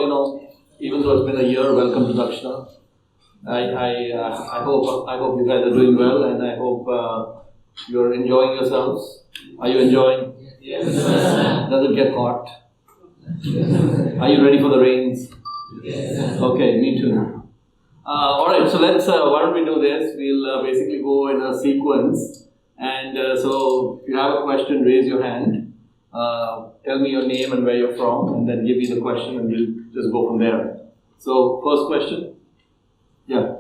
even though it's been a year, welcome to Dakshina. I hope you guys are doing well, and I hope you're enjoying yourselves. Are you enjoying? Yes. Does it get hot? Are you ready for the rains? Yes. Okay, me too. Alright, so why don't we do this? We'll basically go in a sequence. And so if you have a question, raise your hand. Tell me your name and where you're from, and then give me the question, and we'll just go from there. So, first question? Yeah.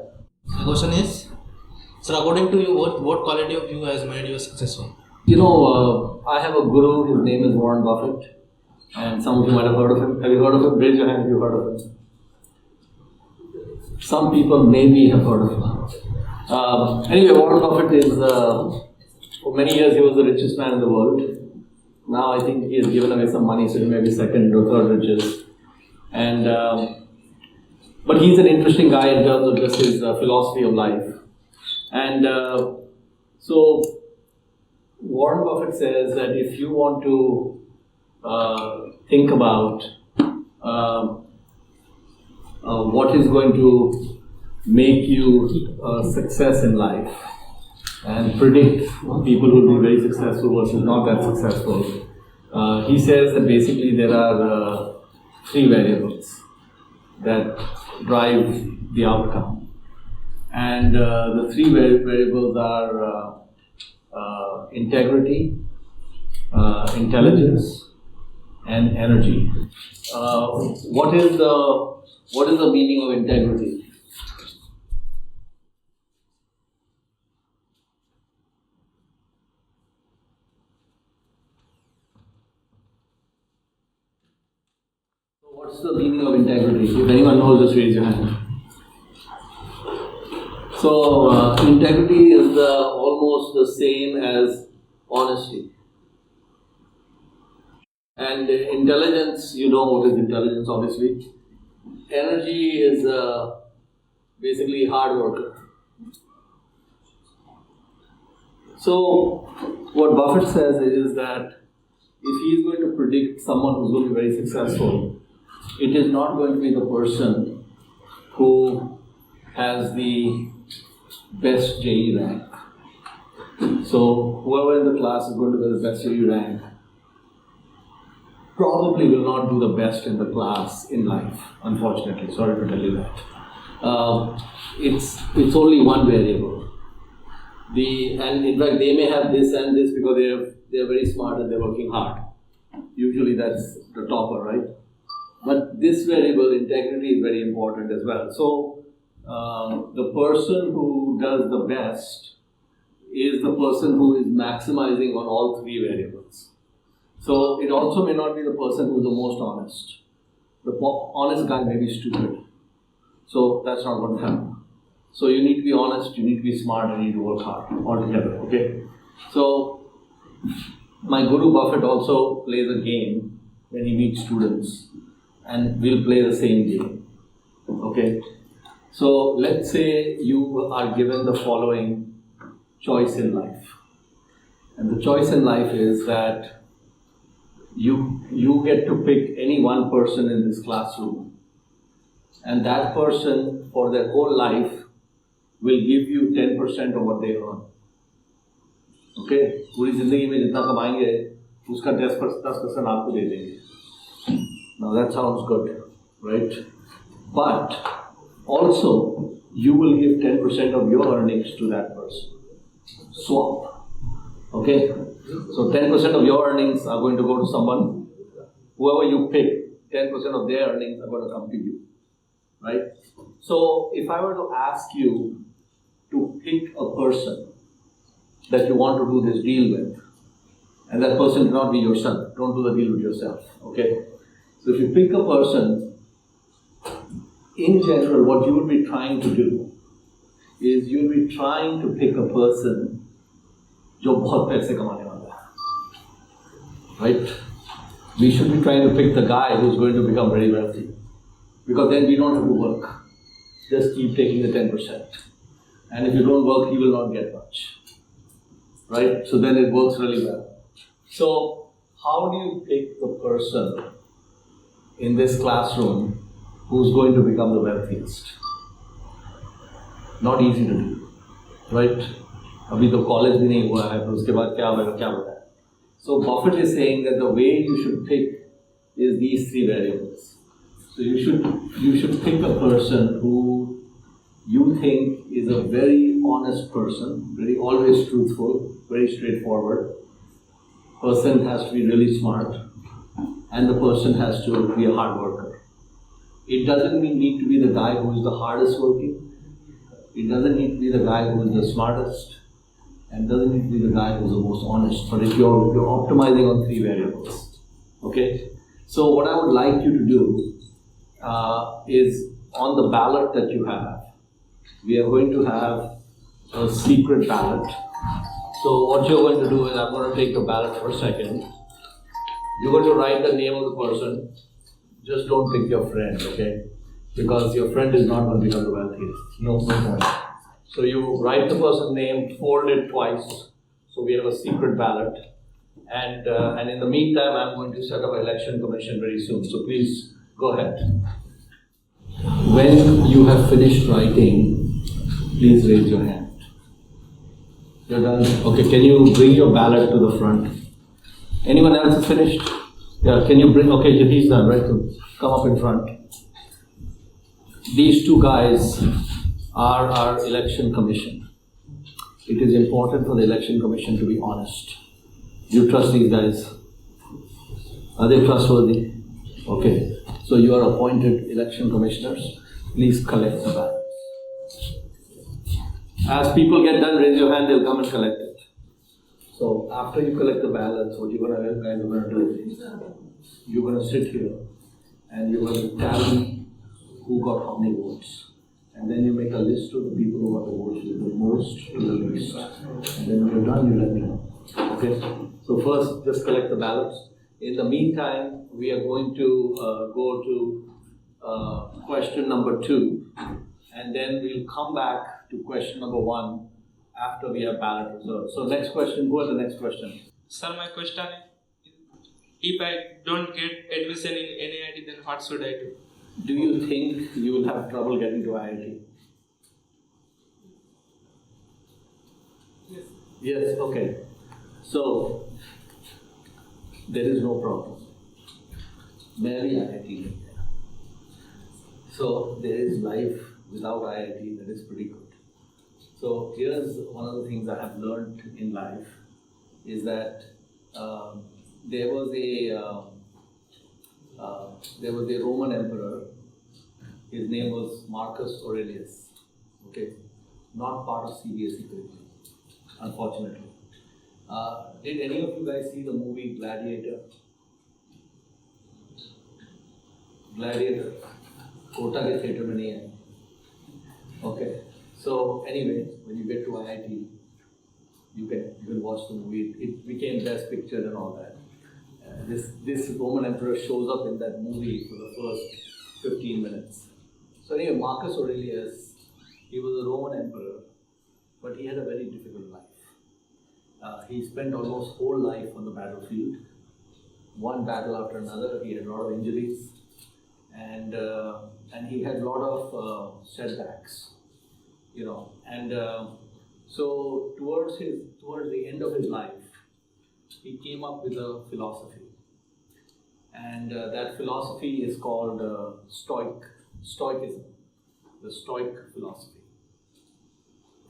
The question is, sir, according to you, what quality of you has made you successful? I have a guru, his name is Warren Buffett, and some of you might have heard of him. Have you heard of him? Raise your hand if you've heard of him. Some people maybe have heard of him. Anyway, Warren Buffett is, for many years, he was the richest man in the world. Now I think he has given away some money, so he may be second or third richest. And but he's an interesting guy in terms of just his philosophy of life. And so Warren Buffett says that if you want to think about what is going to make you a success in life and predict people who will be very successful versus not that successful, he says that basically there are three variables that drive the outcome. And the three variables are integrity, intelligence, and energy. What is the meaning of integrity? What's the meaning of integrity? If anyone knows, just raise your hand. So, integrity is almost the same as honesty. And intelligence, you know what is intelligence, obviously. Energy is basically hard worker. So, what Buffett says is that if he is going to predict someone who's going to be very successful, it is not going to be the person who has the best JE rank. So whoever in the class is going to get the best JE rank probably will not do the best in the class in life, unfortunately. Sorry to tell you that. It's only one variable. And in fact, they may have this and this because they're very smart and they're working hard. Usually that's the topper, right? But this variable, integrity, is very important as well. So, the person who does the best is the person who is maximizing on all three variables. So, it also may not be the person who is the most honest. The honest guy may be stupid. So, that's not going to happen. So, you need to be honest, you need to be smart, and you need to work hard altogether, okay? So, my guru Buffett also plays a game when he meets students. And we'll play the same game. Okay? So let's say you are given the following choice in life. And the choice in life is that you get to pick any one person in this classroom. And that person for their whole life will give you 10% of what they earn. Okay? पूरी जिंदगी में जितना कमाएंगे उसका 10% आपको दे देंगे. Now that sounds good, right? But also, you will give 10% of your earnings to that person. Swap. Okay? So 10% of your earnings are going to go to someone. Whoever you pick, 10% of their earnings are going to come to you. Right? So if I were to ask you to pick a person that you want to do this deal with, and that person cannot be yourself, don't do the deal with yourself. Okay? So if you pick a person, in general, what you would be trying to do is you will be trying to pick a person जो बहुत पैसे कमाने वाला है, right? We should be trying to pick the guy who's going to become very wealthy, because then we don't have to work. Just keep taking the 10%, and if you don't work, you will not get much, right? So then it works really well. So how do you pick the person in this classroom who's going to become the wealthiest. Not easy to do, right? अभी तो college भी नहीं हुआ है, तो उसके बाद क्या होगा क्या बताएं? So Buffett is saying that the way you should pick is these three variables. So you should pick a person who you think is a very honest person, very always truthful, very straightforward. Person has to be really smart, and the person has to be a hard worker. It doesn't need to be the guy who is the hardest working. It doesn't need to be the guy who is the smartest, and doesn't need to be the guy who is the most honest. But if you're optimizing on three variables, okay. So what I would like you to do is on the ballot that you have, we are going to have a secret ballot. So what you're going to do is, I'm going to take the ballot for a second. You're going to write the name of the person. Just don't pick your friend, okay? Because your friend is not going to become the wealthiest. No point. So you write the person's name, fold it twice. So we have a secret ballot. And in the meantime, I'm going to set up an election commission very soon. So please go ahead. When you have finished writing, please raise your hand. You're done? Okay, can you bring your ballot to the front? Anyone else is finished? Yeah, can you bring, okay, he's done, right? So come up in front. These two guys are our election commission. It is important for the election commission to be honest. You trust these guys? Are they trustworthy? Okay, so you are appointed election commissioners. Please collect the ballots. As people get done, raise your hand, they'll come and collect it. So after you collect the ballots, what you're guys are going to do is, you're going to sit here and you're going to tally who got how many votes. And then you make a list of the people who got the votes with the most to the least. And then when you're done, you let me know. Okay? So first, just collect the ballots. In the meantime, we are going to go to question number 2. And then we'll come back to question number 1 after we have ballot results. So next question, who has the next question? Sir, my question is, if I don't get admission in NIT, then what should I do? Do you think you will have trouble getting to IIT? Yes. Yes, okay. So, there is no problem. Maybe IIT. So, there is life without IIT that is pretty good. So, here's one of the things I have learned in life is that there was a Roman emperor. His name was Marcus Aurelius. Okay, not part of CBSE curriculum, unfortunately. Did any of you guys see the movie Gladiator? Gladiator. Kota ke theatre mein nahi hai. Okay. So anyway, when you get to IIT, you can watch the movie. It became Best Picture and all that. This Roman emperor shows up in that movie for the first 15 minutes. So anyway, Marcus Aurelius, he was a Roman emperor, but he had a very difficult life. He spent almost whole life on the battlefield, one battle after another. He had a lot of injuries, and he had a lot of setbacks, you know. And so towards the end of his life, he came up with a philosophy. And that philosophy is called Stoicism, the Stoic philosophy.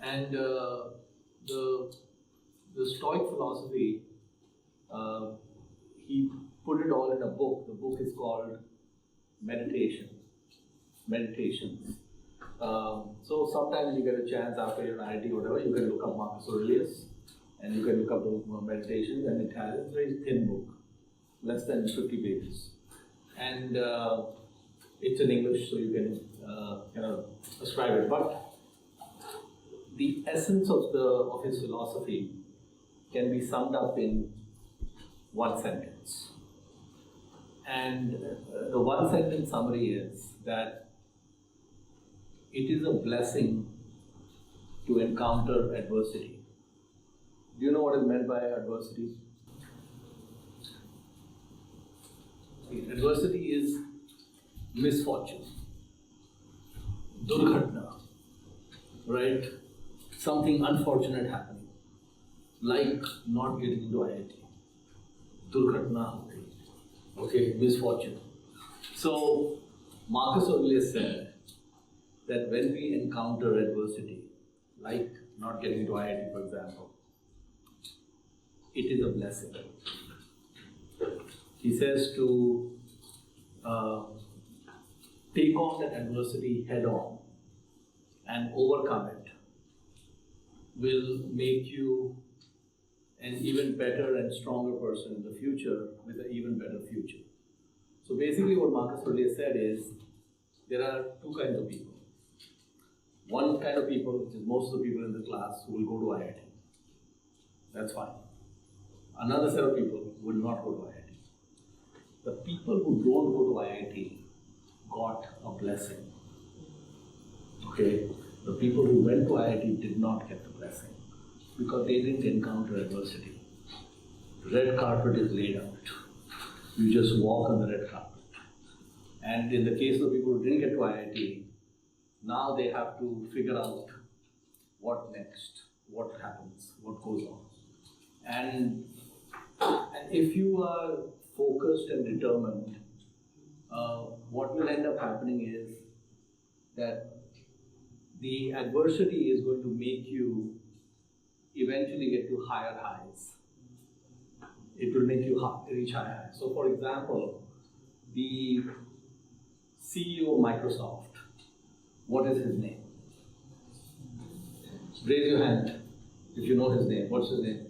And the Stoic philosophy, he put it all in a book. The book is called Meditations. So sometimes you get a chance after your IIT or whatever, you can look up Marcus Aurelius and you can look up the Meditations, and it has a very thin book, less than 50 pages. And it's in English, so you can kind of ascribe it. But the essence of his philosophy can be summed up in one sentence. And the one sentence summary is that it is a blessing to encounter adversity. Do you know what is meant by adversity? Adversity is misfortune. Durghatna, right? Something unfortunate happening, like not getting into IIT. Durghatna, okay, misfortune. So Marcus Aurelius said that when we encounter adversity, like not getting into IIT, for example, it is a blessing. He says to take on that adversity head on and overcome it will make you an even better and stronger person in the future with an even better future. So basically what Marcus Aurelius said is there are two kinds of people. One kind of people, which is most of the people in the class, who will go to IIT. That's fine. Another set of people will not go to IIT. The people who don't go to IIT got a blessing. Okay? The people who went to IIT did not get the blessing because they didn't encounter adversity. Red carpet is laid out. You just walk on the red carpet. And in the case of people who didn't get to IIT, now they have to figure out what next, what happens, what goes on. And if you are focused and determined, what will end up happening is that the adversity is going to make you eventually get to higher highs. It will make you reach higher highs. So for example, the CEO of Microsoft, what is his name? Raise your hand if you know his name. What's his name?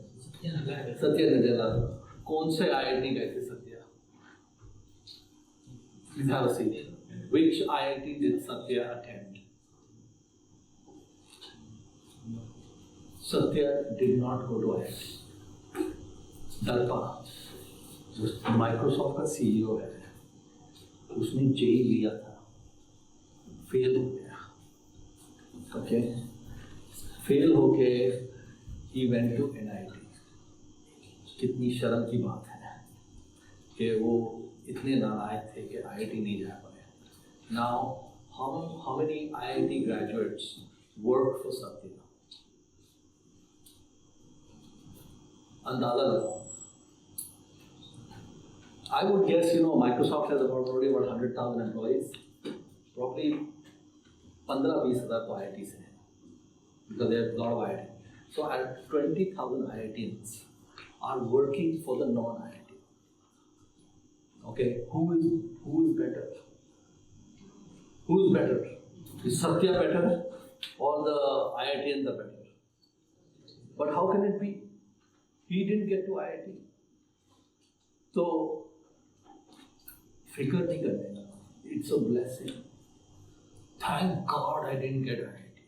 Satya Nadella. कौन से IIT गए थे Satya? Please have a seat. Which IIT did Satya attend? Satya did not go to IIT. दर्पा, जो Microsoft का CEO है, उसने JEE लिया था, फेल हो गया, ओके? फेल होके he went to NIT. कितनी शर्म की बात है कि वो इतने नालायक थे कि IIT नहीं जा पाए. Now, how many IIT graduates work for Satya? अंदाजा लगाओ. I would guess, Microsoft has already about 100,000 employees. Probably 15,000-20,000 तो IIT से हैं, because there are a lot of IIT. So 20,000 IITians are working for the non-IIT. Okay, who is better? Who is better? Is Satya better or the IITians are better? But how can it be? He didn't get to IIT. So, fikr nahi karne ka. It's a blessing. Thank God I didn't get IIT.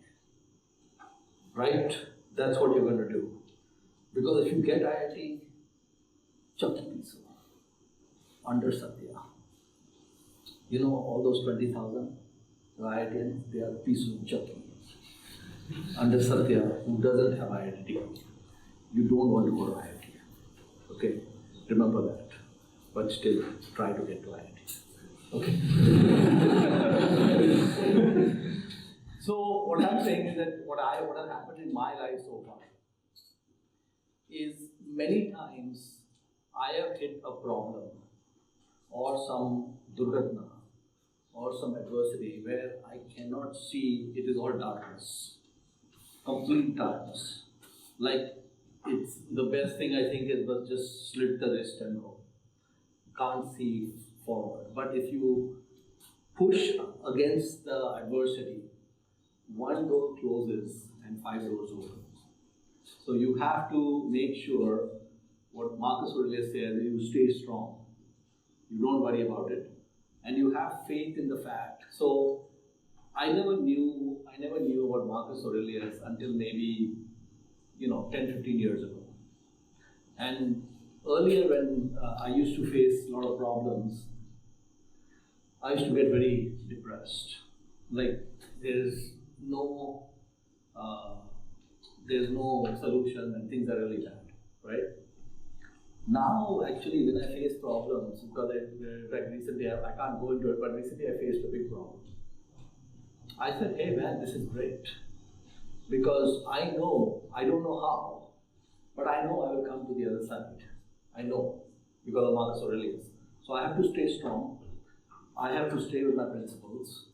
Right? That's what you're going to do. Because if you get IIT, chakki piso under Satya. All those 20,000 IITians, they are piece of chakki under Satya, who doesn't have IIT degree. You don't want to go to IIT. Okay? Remember that. But still, try to get to IIT. Okay? So, what I'm saying is that what has happened in my life so far is many times I have hit a problem or some durghatna or some adversity where I cannot see, it is all darkness, complete darkness. Like, it's the best thing I think is just slit the wrist and go. Can't see forward. But if you push against the adversity, one door closes and 5 doors open. So you have to make sure what Marcus Aurelius says, you stay strong. You don't worry about it. And you have faith in the fact. So I never knew about Marcus Aurelius until maybe 10-15 years ago. And earlier when I used to face a lot of problems, I used to get very depressed. Like there's no solution and things are really bad, right? Now actually when I face problems, because recently I can't go into it, but recently I faced a big problem. I said, hey man, this is great. Because I don't know how, but I know I will come to the other side. I know, because of Marcus Aurelius. So I have to stay strong. I have to stay with my principles.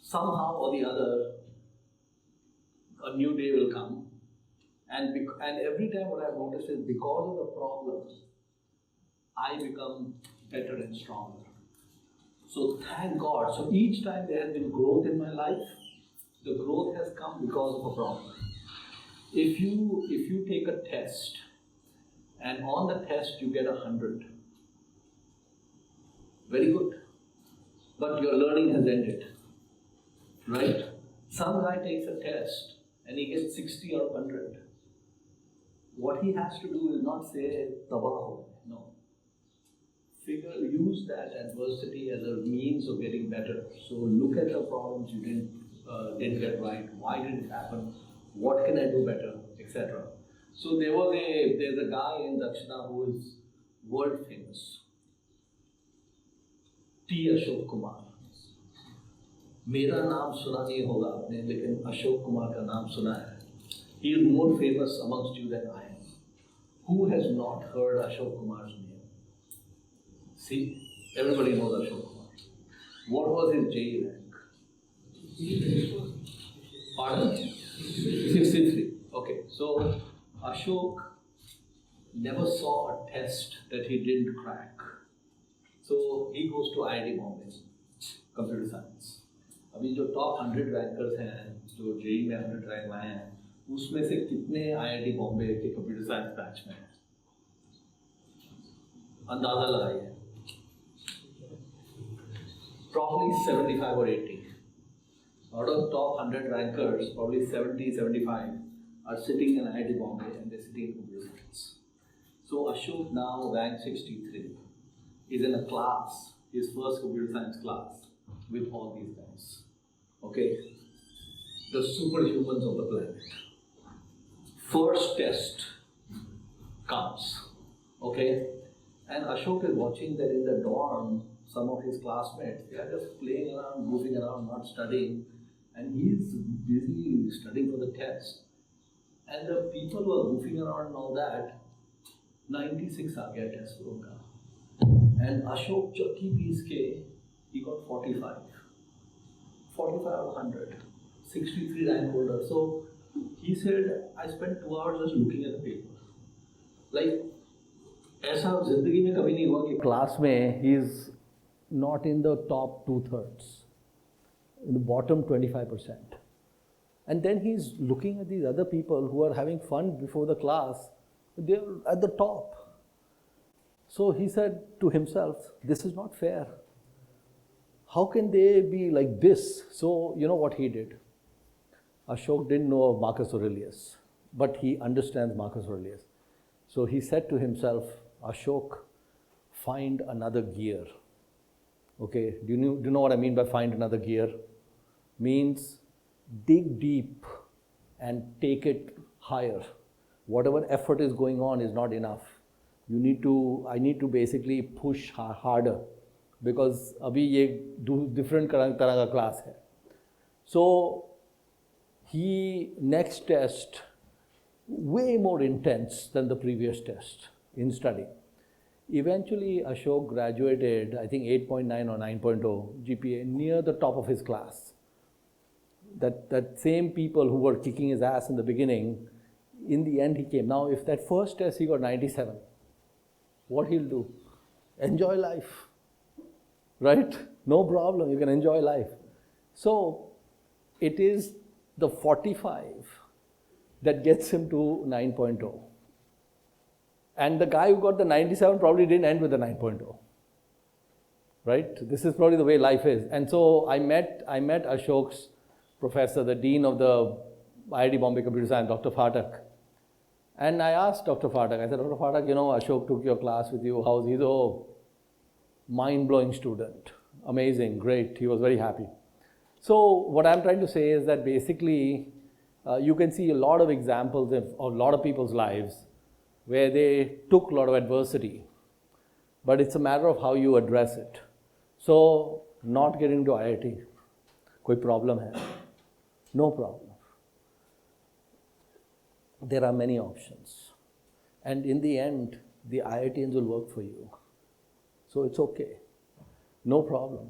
Somehow or the other, a new day will come. And every time what I've noticed is because of the problem, I become better and stronger. So thank God. So each time there has been growth in my life, the growth has come because of a problem. If you take a test and on the test you get 100, very good. But your learning has ended. Right? Some guy takes a test and he gets 60 or 100. What he has to do is not say tabaho. No. Use that adversity as a means of getting better. So look at the problems you didn't get right. Why did it happen? What can I do better, etc. So there's a guy in Dakshina who is world famous. T. Ashok Kumar. मेरा नाम सुना नहीं होगा आपने, लेकिन अशोक कुमार का नाम सुना है. He is more famous amongst you than I am. Who has not heard Ashok Kumar's name? See, everybody knows Ashok Kumar. What was his JE rank? Pardon? 63. Okay, so Ashok never saw a test that he didn't crack. So he goes to IIT Bombay, computer science. अभी जो top 100 rankers हैं, जो JEE में 100 rank लाए हैं, उसमें से कितने आईआईटी बॉम्बे के कंप्यूटर साइंस बैच में हैं? अंदाजा लगाइए. Probably 75 or 80. Out of top 100 rankers, probably 70, 75 are sitting in IIT Bombay and they're sitting in computer science. So Ashok now ranked 63, is in a class, his first computer science class, with all these guys. Okay, the superhumans of the planet. First test comes, okay, and Ashok is watching that in the dorm, some of his classmates, they are just playing around, goofing around, not studying, and he's busy studying for the test. And the people who are goofing around and all that, 96 आ गया test उनका, and Ashok चक्की piece के, he got 45 out of 100, 63 rank holder. So he said, I spent 2 hours just looking at the paper. Like, ऐसा जिंदगी में कभी नहीं हुआ कि क्लास में he is not in the top 2/3, in the bottom 25%. And then he's looking at these other people who are having fun before the class, they're at the top. So he said to himself, this is not fair. How can they be like this? So, you know what he did? Ashok didn't know of Marcus Aurelius, but he understands Marcus Aurelius. So he said to himself, Ashok, find another gear. Okay, do you know what I mean by find another gear? Means dig deep and take it higher. Whatever effort is going on is not enough. I need to basically push harder. Because अभी ये different तरह का class है. So he next test way more intense than the previous test in study. Eventually Ashok graduated, I think 8.9 or 9.0 GPA, near the top of his class. That same people who were kicking his ass in the beginning, in the end he came. Now if that first test he got 97, what he'll do? Enjoy life. Right? No problem, you can enjoy life. So it is the 45 that gets him to 9.0. And the guy who got the 97 probably didn't end with the 9.0. Right? This is probably the way life is. And so I met Ashok's professor, the dean of the IIT Bombay Computer Science, Dr. Phatak. And I asked Dr. Phatak, I said, Dr. Phatak, Ashok took your class with you, how's he? Oh, mind-blowing student, amazing, great, he was very happy. So what I'm trying to say is that basically you can see a lot of examples of a lot of people's lives where they took a lot of adversity, but it's a matter of how you address it. So not getting to IIT, कोई problem है? No problem. There are many options. And in the end, the IITians will work for you. So it's okay. No problem.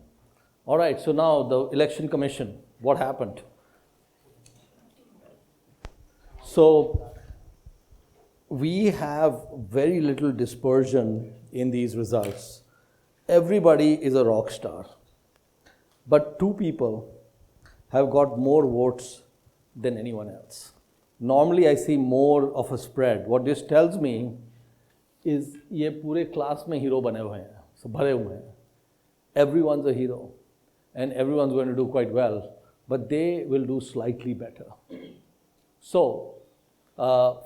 All right, so now the election commission, what happened? So we have very little dispersion in these results. Everybody is a rock star. But 2 people have got more votes than anyone else. Normally I see more of a spread. What this tells me is ये पूरे class में hero बने हुए हैं, सब भरे हुए हैं. Everyone's a hero and everyone's going to do quite well, but they will do slightly better. So,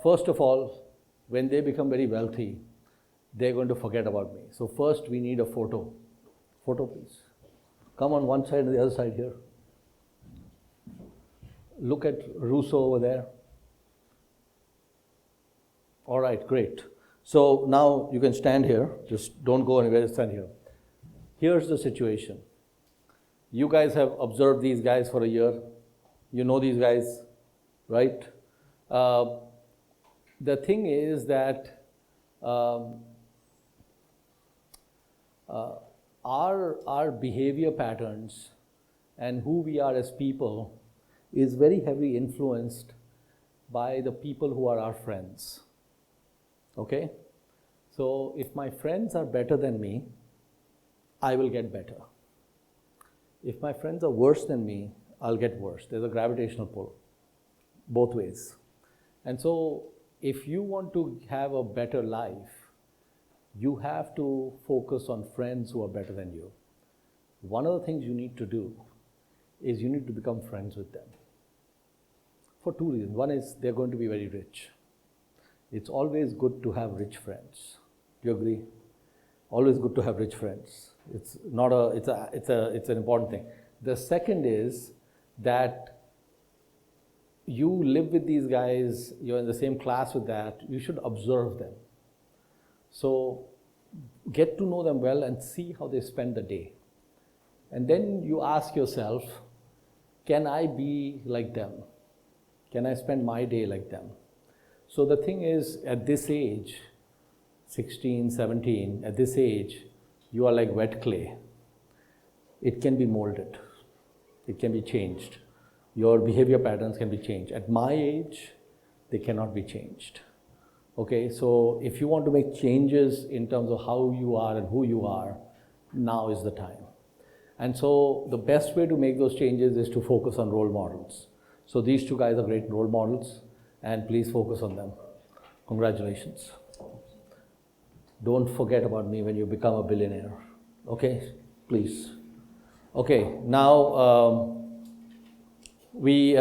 first of all, when they become very wealthy, they're going to forget about me. So first we need a photo. Photo please. Come on one side and the other side here. Look at Rousseau over there. All right, great. So now you can stand here. Just don't go anywhere, stand here. Here's the situation. You guys have observed these guys for a year. You know these guys, right? The thing is that our behavior patterns and who we are as people is very heavily influenced by the people who are our friends. Okay? So if my friends are better than me, I will get better. If my friends are worse than me, I'll get worse. There's a gravitational pull both ways. And so if you want to have a better life, you have to focus on friends who are better than you. One of the things you need to do is you need to become friends with them. For 2 reasons. One is they're going to be very rich. It's always good to have rich friends. Do you agree? Always good to have rich friends. It's an important thing. The second is that you live with these guys, you're in the same class with that, you should observe them. So get to know them well and see how they spend the day. And then you ask yourself, can I be like them? Can I spend my day like them? So the thing is, at this age, 16, 17, at this age, you are like wet clay. It can be molded. It can be changed. Your behavior patterns can be changed. At my age, they cannot be changed. Okay, so if you want to make changes in terms of how you are and who you are, now is the time. And so the best way to make those changes is to focus on role models. So these 2 guys are great role models, and please focus on them. Congratulations. Don't forget about me when you become a billionaire. Okay, please. Okay, now we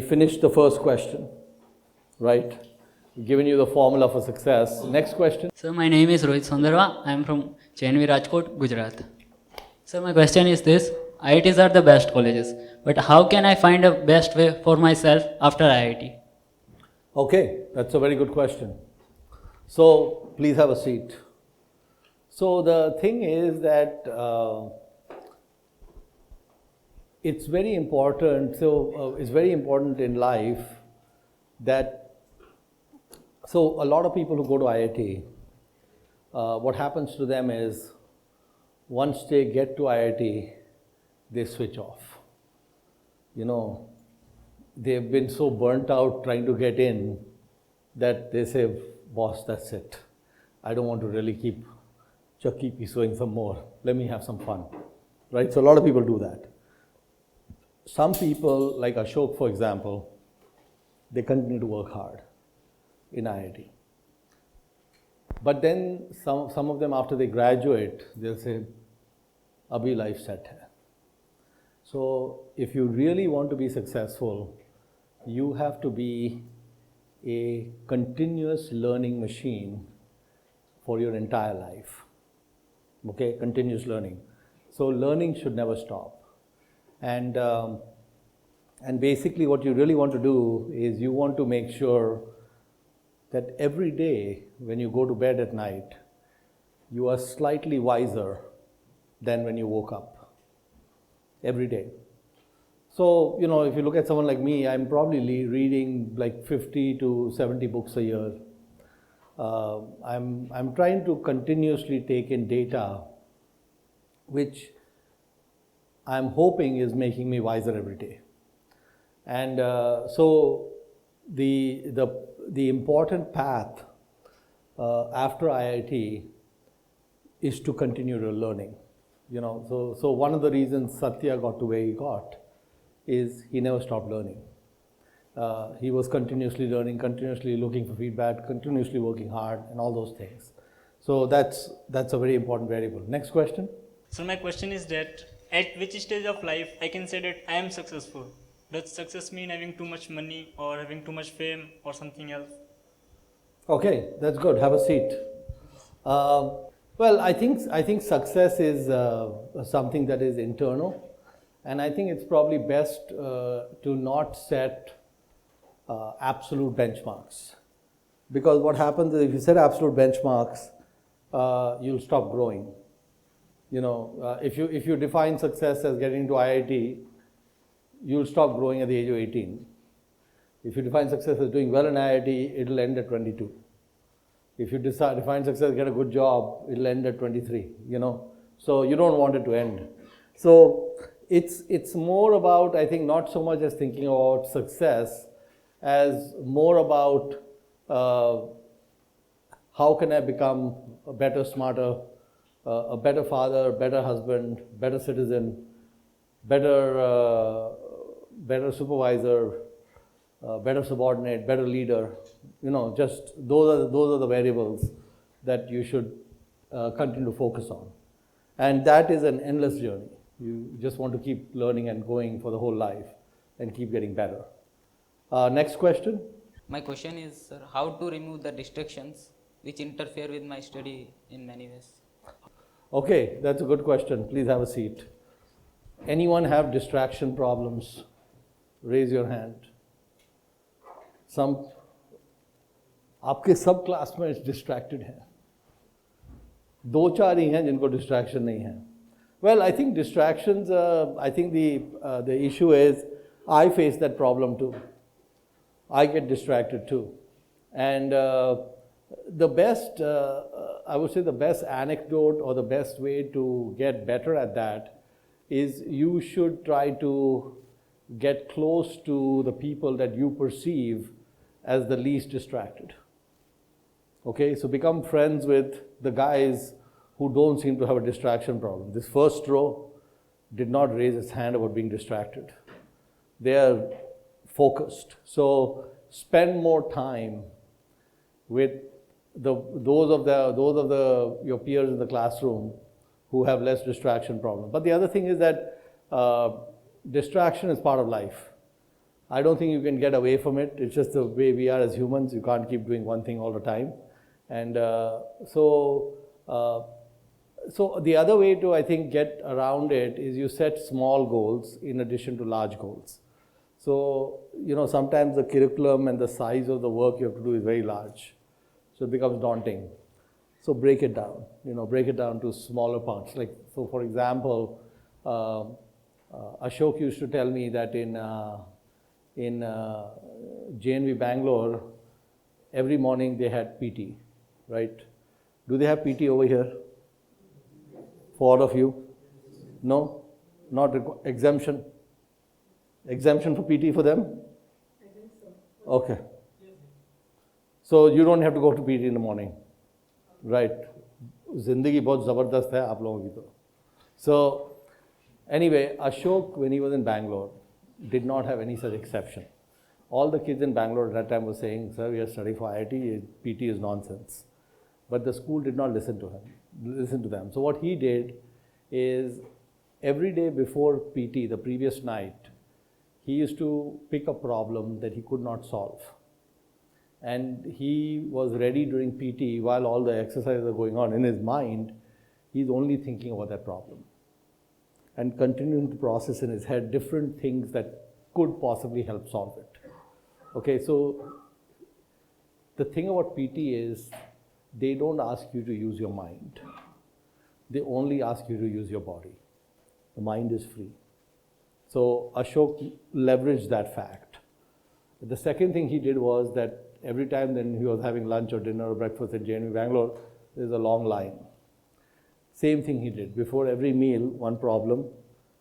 finished the first question, right? Given you the formula for success. Next question. Sir, my name is Rohit Sundarwa. I am from JNV Rajkot, Gujarat. Sir, my question is this. IITs are the best colleges, but how can I find a best way for myself after IIT? Okay, that's a very good question. So, please have a seat. So, the thing is that it's very important. It's very important in life that. So, a lot of people who go to IIT, what happens to them is once they get to IIT, they switch off. You know, they've been so burnt out trying to get in that they say, boss, that's it. I don't want to really keep pursuing some more. Let me have some fun. Right? So a lot of people do that. Some people, like Ashok, for example, they continue to work hard in IIT. But then some of them, after they graduate, they'll say, abhi life set hai. So if you really want to be successful, you have to be a continuous learning machine for your entire life. Okay, continuous learning. So learning should never stop. And basically what you really want to do is you want to make sure that every day when you go to bed at night, you are slightly wiser than when you woke up. Every day. So, if you look at someone like me, I'm probably reading like 50 to 70 books a year. I'm trying to continuously take in data, which I'm hoping is making me wiser every day. And so the important path after IIT is to continue your learning. So one of the reasons Satya got to where he got is he never stopped learning. He was continuously learning, continuously looking for feedback, continuously working hard, and all those things. So that's a very important variable. Next question. So my question is that at which stage of life I can say that I am successful? Does success mean having too much money or having too much fame or something else? Okay, that's good. Have a seat. Well, I think success is something that is internal, and I think it's probably best to not set absolute benchmarks, because what happens is if you set absolute benchmarks, you'll stop growing. If you define success as getting into IIT, you'll stop growing at the age of 18. If you define success as doing well in IIT, it'll end at 22. If you define success as get a good job, it'll end at 23. So you don't want it to end. So it's more about, I think, not so much as thinking about success as more about how can I become a better, smarter, a better father, better husband, better citizen, better supervisor, better subordinate, better leader. Just those are the variables that you should continue to focus on. And that is an endless journey. You just want to keep learning and going for the whole life and keep getting better. Next question. My question is, sir, how to remove the distractions which interfere with my study in many ways? Okay, that's a good question. Please have a seat. Anyone have distraction problems? Raise your hand. आपके सब classmates distracted हैं, 2-4 ही हैं जिनको distraction नहीं है. Well, I think distractions, I think the issue is I face that problem too. I get distracted too. And the best, I would say the best anecdote or the best way to get better at that is you should try to get close to the people that you perceive as the least distracted. Okay, so become friends with the guys who don't seem to have a distraction problem. This first row did not raise its hand about being distracted. They are focused. So spend more time with those of your peers in the classroom who have less distraction problem. But the other thing is that distraction is part of life. I don't think you can get away from it. It's just the way we are as humans. You can't keep doing one thing all the time. And so the other way to, I think, get around it is you set small goals in addition to large goals. So, sometimes the curriculum and the size of the work you have to do is very large. So it becomes daunting. So break it down, break it down to smaller parts. So for example, Ashok used to tell me that in JNV Bangalore, every morning they had PT, right? Do they have PT over here? For all of you? No? Not exemption? Exemption for PT for them? I think so. Okay. So you don't have to go to PT in the morning, right? Zindagi bahut zabardast hai aap logon ki to. So anyway, Ashok, when he was in Bangalore, did not have any such exception. All the kids in Bangalore at that time were saying, sir, we are studying for IIT, PT is nonsense. But the school did not listen to them. So what he did is every day before PT, the previous night, he used to pick a problem that he could not solve. And he was ready during PT, while all the exercises are going on in his mind, he's only thinking about that problem and continuing to process in his head different things that could possibly help solve it. Okay, so the thing about PT is they don't ask you to use your mind. They only ask you to use your body. The mind is free. So Ashok leveraged that fact. The second thing he did was that every time then he was having lunch or dinner or breakfast in JNV Bangalore, there's a long line. Same thing he did. Before every meal, one problem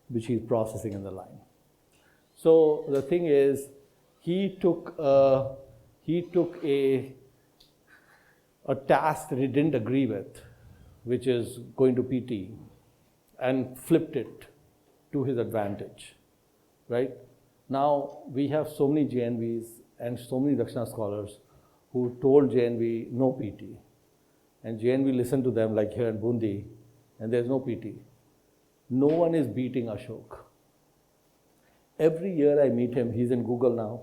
which he's processing in the line. So the thing is, he took a task that he didn't agree with, which is going to PT, and flipped it to his advantage, right? Now, we have so many JNVs and so many Dakshana scholars who told JNV no PT. And JNV listened to them like here in Bundi, and there's no PT. No one is beating Ashok. Every year I meet him, he's in Google now.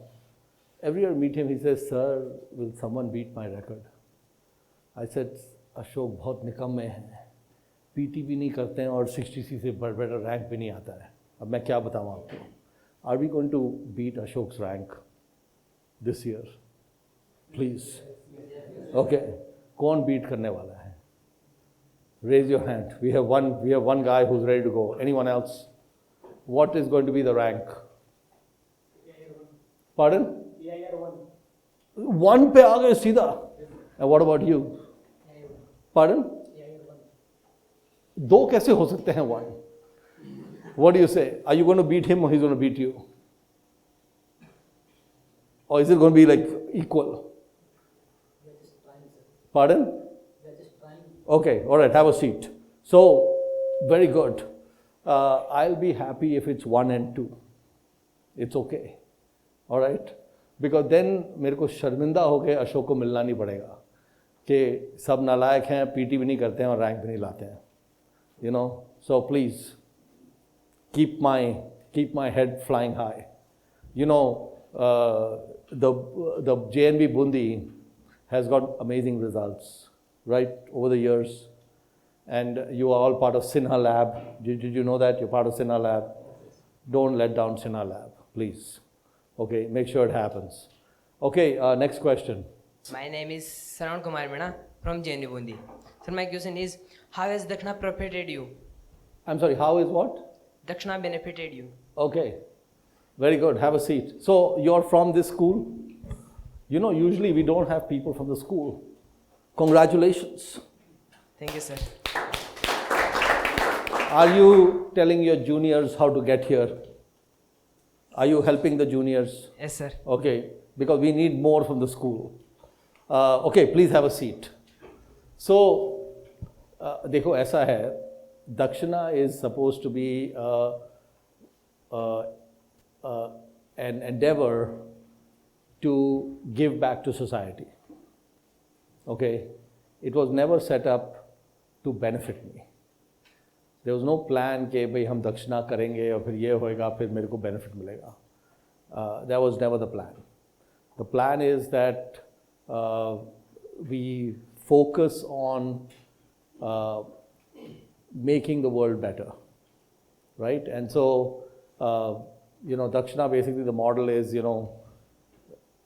Every year I meet him, he says, "Sir, will someone beat my record?" I said, "Ashok बहुत निकम्मे हैं, PT भी नहीं करते हैं और 60C से better rank भी नहीं आता है. अब मैं क्या बताऊँ आपको? Are we going to beat Ashok's rank this year? Please. Okay. कौन beat करने वाला है? Raise your hand. We have one guy who's ready to go. Anyone else? What is going to be the rank? Pardon? One पे आ गए सीधा. And what about you? Pardon? दो कैसे हो सकते हैं one? What do you say? Are you going to beat him or he's going to beat you? Or is it going to be like equal? Pardon? Okay, all right, have a seat. So, very good. I'll be happy if it's 1 and 2. It's okay. All right? Because then मेरे को शर्मिंदा हो के अशोक को मिलना नहीं पड़ेगा कि सब नालायक हैं, पीटी भी नहीं करते हैं और रैंक भी नहीं लाते हैं. You know, so please keep my head flying high. You know, the JNV Bundi has got amazing results, right, over the years. And you are all part of Sinha Lab. Did you know that? You're part of Sinha Lab. Don't let down Sinha Lab, please. Okay, make sure it happens. Okay, next question. My name is Saran Kumar Meena from JNV Bundi. So my question is, how has Dakshina benefited you? I'm sorry, how is what? Dakshina benefited you. Okay, very good. Have a seat. So you're from this school? You know, usually we don't have people from the school. Congratulations. Thank you, sir. Are you telling your juniors how to get here? Are you helping the juniors? Yes, sir. Okay, because we need more from the school. Okay, please have a seat. So, देखो ऐसा है, Dakshina is supposed to be an endeavor to give back to society. Okay, it was never set up to benefit me. There was no plan कि भाई हम दक्षिणा करेंगे और फिर ये होएगा फिर मेरे को benefit मिलेगा. That was never the plan. The plan is that we focus on making the world better, right? And so, you know, Dakshina, basically the model is, you know,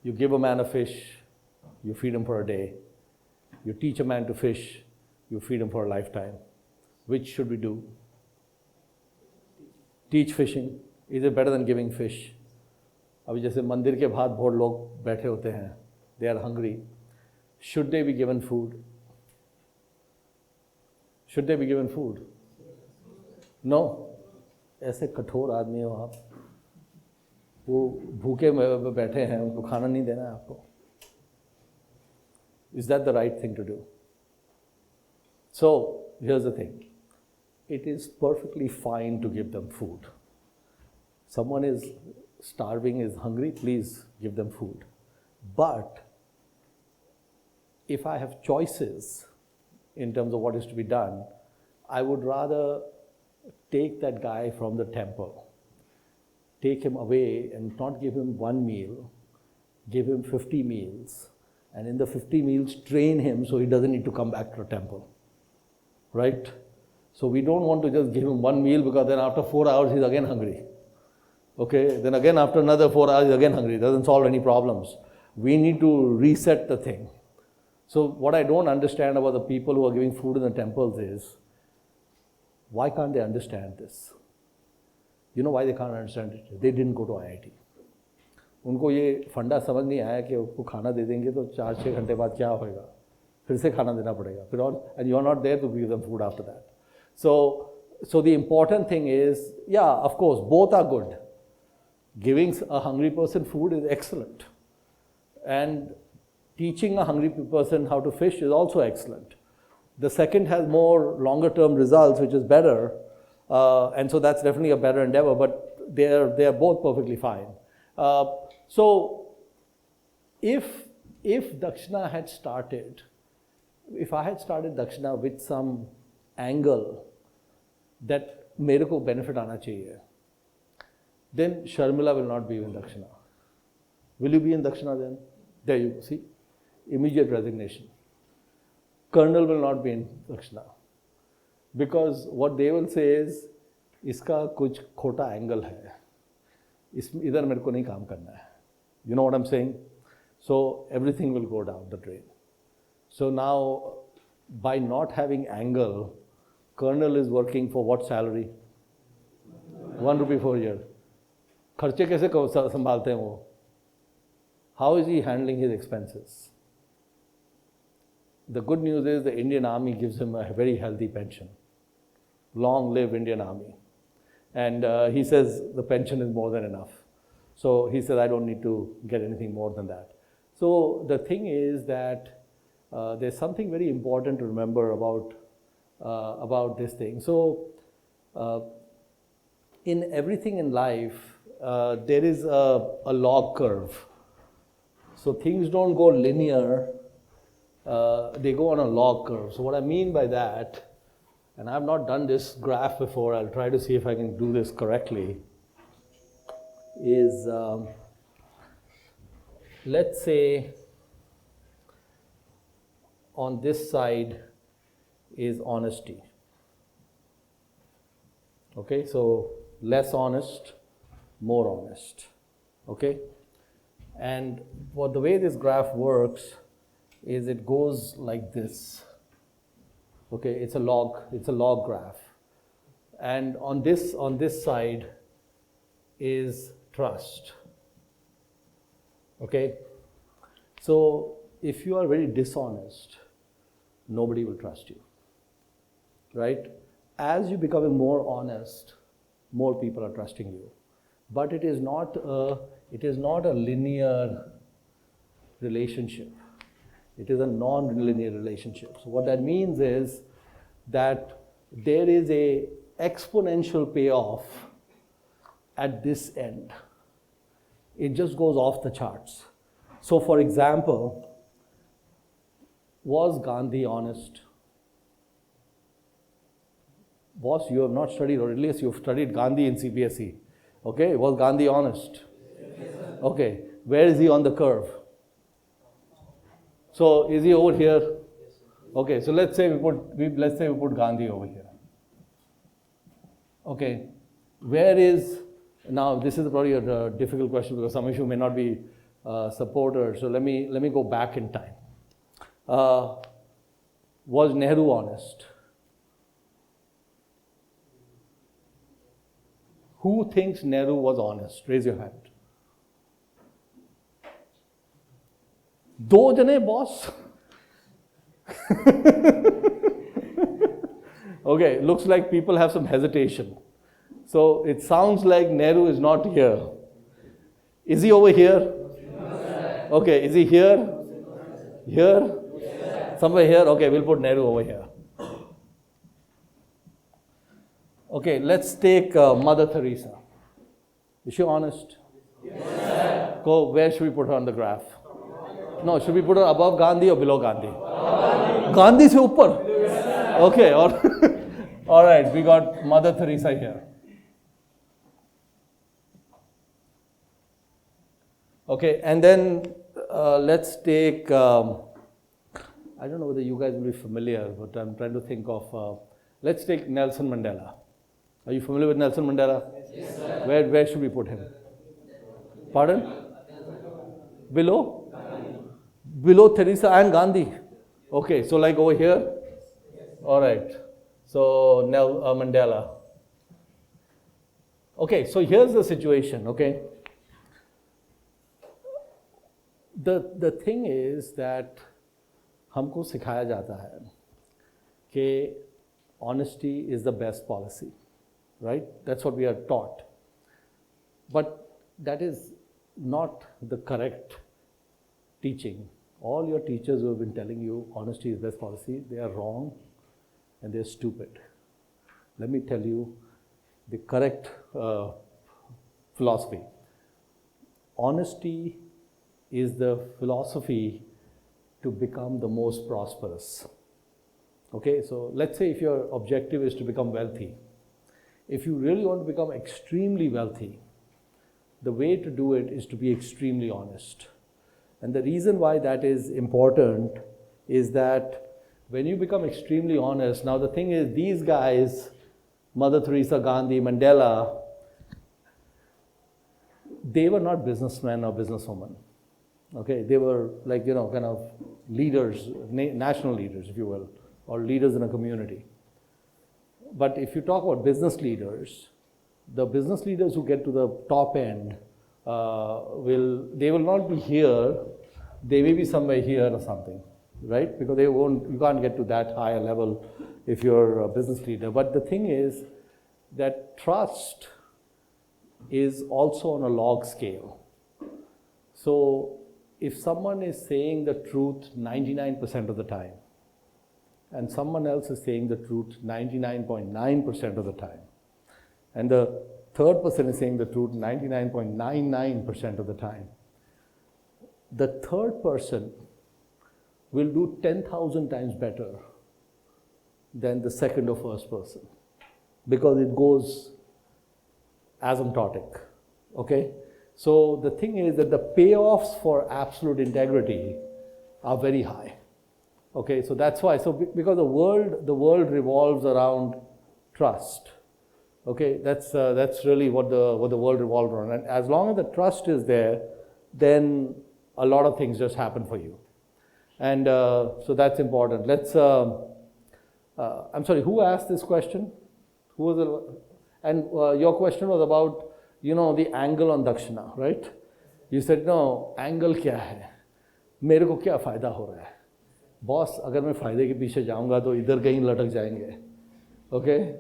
you give a man a fish, you feed him for a day. You teach a man to fish, you feed him for a lifetime. Which should we do? Teach fishing. Is it better than giving fish? अभी जैसे मंदिर के बाहर बहुत लोग बैठे होते हैं, they are hungry. Should they be given food? Should they be given food? No. ऐसे कठोर आदमी हो आप, वो भूखे बैठे हैं, उनको खाना नहीं देना है आपको. Is that the right thing to do? So, here's the thing. It is perfectly fine to give them food. Someone is starving, is hungry, please give them food. But if I have choices in terms of what is to be done, I would rather take that guy from the temple, take him away and not give him one meal, give him 50 meals, and in the 50 meals train him so he doesn't need to come back to the temple, right? So we don't want to just give him one meal because then after 4 hours he's again hungry. Okay, then again after another 4 hours he's again hungry. It doesn't solve any problems. We need to reset the thing. So what I don't understand about the people who are giving food in the temples is, why can't they understand this? You know why they can't understand it? They didn't go to IIT. उनको ये फंडा समझ नहीं आया कि उसको खाना दे देंगे तो 4-6 घंटे बाद क्या होएगा, फिर से खाना देना पड़ेगा, फिर और, and you are not there to give them food after that. So the important thing is, yeah, of course, both are good. Giving a hungry person food is excellent, and teaching a hungry person how to fish is also excellent. The second has more longer term results, which is better, and so that's definitely a better endeavor, but they are both perfectly fine. So if Dakshina had started, if I had started Dakshina with some angle that मेरे को benefit आना चाहिए, then Sharmila will not be in Dakshina. Will you be in Dakshina then? There you go, see? Immediate resignation. Colonel will not be in Dakshina. Because what they will say is, इसका कुछ खोटा angle है. इधर मेरे को नहीं काम करना है. You know what I'm saying? So everything will go down the drain. So now, by not having angle, Colonel is working for what salary? 1 rupee per year. खर्चे कैसे संभालते हैं वो? How is he handling his expenses? The good news is the Indian Army gives him a very healthy pension. Long live Indian Army. And he says the pension is more than enough. So he says, I don't need to get anything more than that. So the thing is that there's something very important to remember about this thing. So in everything in life, there is a log curve. So things don't go linear, they go on a log curve. So what I mean by that, and I've not done this graph before, I'll try to see if I can do this correctly, is let's say on this side is honesty. Okay, so less honest, more honest. Okay, and the way this graph works is it goes like this. Okay, it's a log graph, and on this side is trust. Okay, so if you are very dishonest, nobody will trust you, right? As you becoming more honest, more people are trusting you, but it is not a linear relationship. It is a non-linear relationship. So what that means is that there is a exponential payoff at this end. It just goes off the charts. So for example, was Gandhi honest? Boss, you have not studied, or at least you have studied Gandhi in CBSE. Okay, was Gandhi honest? Okay, where is he on the curve? So is he over here? Okay, so let's say we put Gandhi over here. Okay, where is, now this is probably a difficult question because some of you may not be supporters. So let me go back in time. Was Nehru honest? Who thinks Nehru was honest? Raise your hand. दो जने boss. Okay, looks like people have some hesitation. So it sounds like Nehru is not here. Is he over here? Okay, is he here? Here? Somewhere here? Okay, we'll put Nehru over here. Okay, let's take Mother Teresa. Is she honest? Yes. Go, where should we put her on the graph? No, should we put her above Gandhi or below Gandhi? Gandhi se upar. Okay, all right, we got Mother Teresa here. Okay, and then let's take, I don't know whether you guys will be familiar, but I'm trying to think of, let's take Nelson Mandela. Are you familiar with Nelson Mandela? Yes, sir. Where should we put him? Pardon? Below? Below Teresa and Gandhi. Okay, so like over here? All right. So Mandela. Okay, so here's the situation, okay? The thing is that हमको सिखाया जाता है कि honesty is the best policy, right? That's what we are taught. But that is not the correct teaching. All your teachers who have been telling you honesty is best policy, they are wrong and they're stupid. Let me tell you the correct philosophy. Honesty is the philosophy to become the most prosperous. Okay, so let's say if your objective is to become wealthy, if you really want to become extremely wealthy, the way to do it is to be extremely honest. And the reason why that is important is that when you become extremely honest, now the thing is, these guys, Mother Teresa, Gandhi, Mandela, they were not businessmen or businesswomen. Okay, they were like, kind of leaders, national leaders, if you will, or leaders in a community. But if you talk about business leaders, the business leaders who get to the top end, they will not be here, they may be somewhere here or something, right? Because you can't get to that higher level if you're a business leader. But the thing is that trust is also on a log scale. So if someone is saying the truth 99% of the time, and someone else is saying the truth 99.9% of the time, and the third person is saying the truth 99.99% of the time, the third person will do 10,000 times better than the second or first person, because it goes asymptotic, okay? So the thing is that the payoffs for absolute integrity are very high, okay? So that's why, because the world revolves around trust, okay? That's really what the world revolves around. And as long as the trust is there, then a lot of things just happen for you. And so that's important. Let's, I'm sorry, who asked this question? Who was it? And your question was about, the angle on Dakshina, right? You said, no, angle क्या है? मेरे को क्या फ़ायदा हो रहा है? Boss, अगर मैं फ़ायदे के पीछे जाऊँगा तो इधर कहीं लटक जाएंगे. Okay?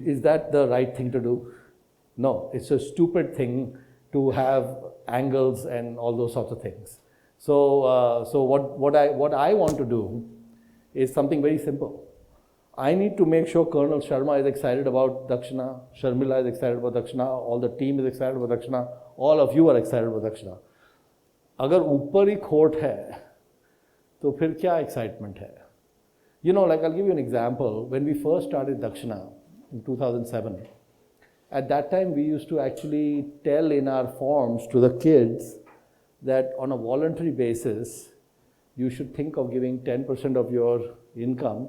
Is that the right thing to do? No, it's a stupid thing to have angles and all those sorts of things. So, what I want to do is something very simple. I need to make sure Colonel Sharma is excited about Dakshina, Sharmila is excited about Dakshina, all the team is excited about Dakshina, all of you are excited about Dakshina. अगर ऊपर ही खोट है, तो फिर क्या excitement है? Like I'll give you an example. When we first started Dakshina in 2007, at that time we used to actually tell in our forms to the kids that on a voluntary basis, you should think of giving 10% of your income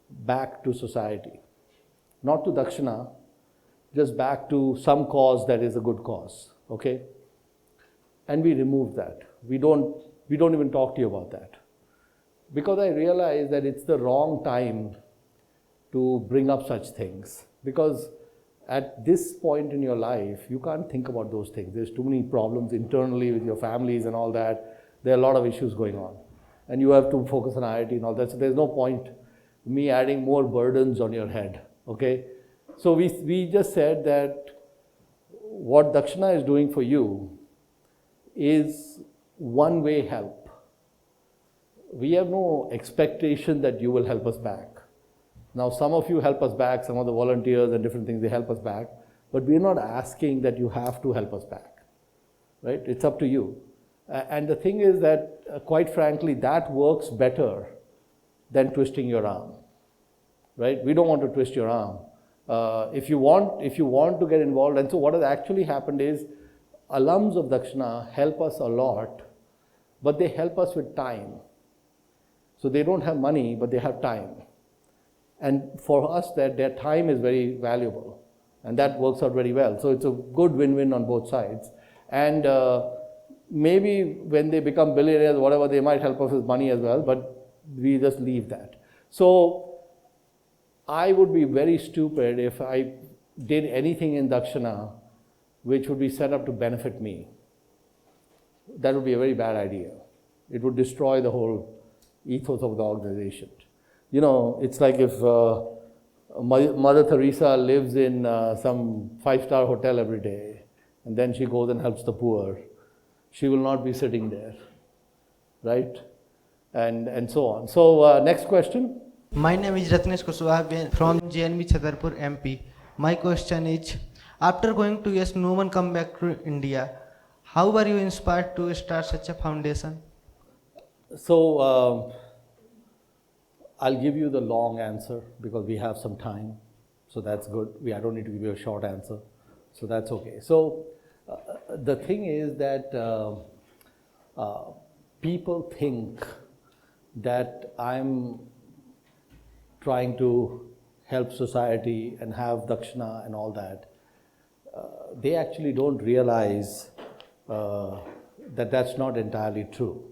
back to society. Not to Dakshina, just back to some cause that is a good cause, okay? And we removed that. We don't even talk to you about that. Because I realized that it's the wrong time to bring up such things. Because at this point in your life, you can't think about those things. There's too many problems internally with your families and all that. There are a lot of issues going on. And you have to focus on IIT and all that. So there's no point me adding more burdens on your head, okay? So we just said that what Dakshina is doing for you is one-way help. We have no expectation that you will help us back. Now, some of you help us back, some of the volunteers and different things, they help us back, but we're not asking that you have to help us back, right? It's up to you. And the thing is that, quite frankly, that works better than twisting your arm, right? We don't want to twist your arm. If you want to get involved, and so what has actually happened is, alums of Dakshina help us a lot, but they help us with time. So they don't have money, but they have time. And for us, their time is very valuable, and that works out very well. So it's a good win-win on both sides. And maybe when they become billionaires, whatever, they might help us with money as well, but we just leave that. So I would be very stupid if I did anything in Dakshina which would be set up to benefit me, that would be a very bad idea. It would destroy the whole ethos of the organization. You know, it's like if Mother Teresa lives in some 5-star hotel every day, and then she goes and helps the poor. She will not be sitting there, right? And so on. So next question. My name is Ratnesh Kushwaha from JNV Chhatarpur, MP. My question is, after going to US, no one come back to India. How were you inspired to start such a foundation? So I'll give you the long answer because we have some time. So that's good. I don't need to give you a short answer. So that's okay. So the thing is that people think that I'm trying to help society and have Dakshina and all that. They actually don't realize that that's not entirely true.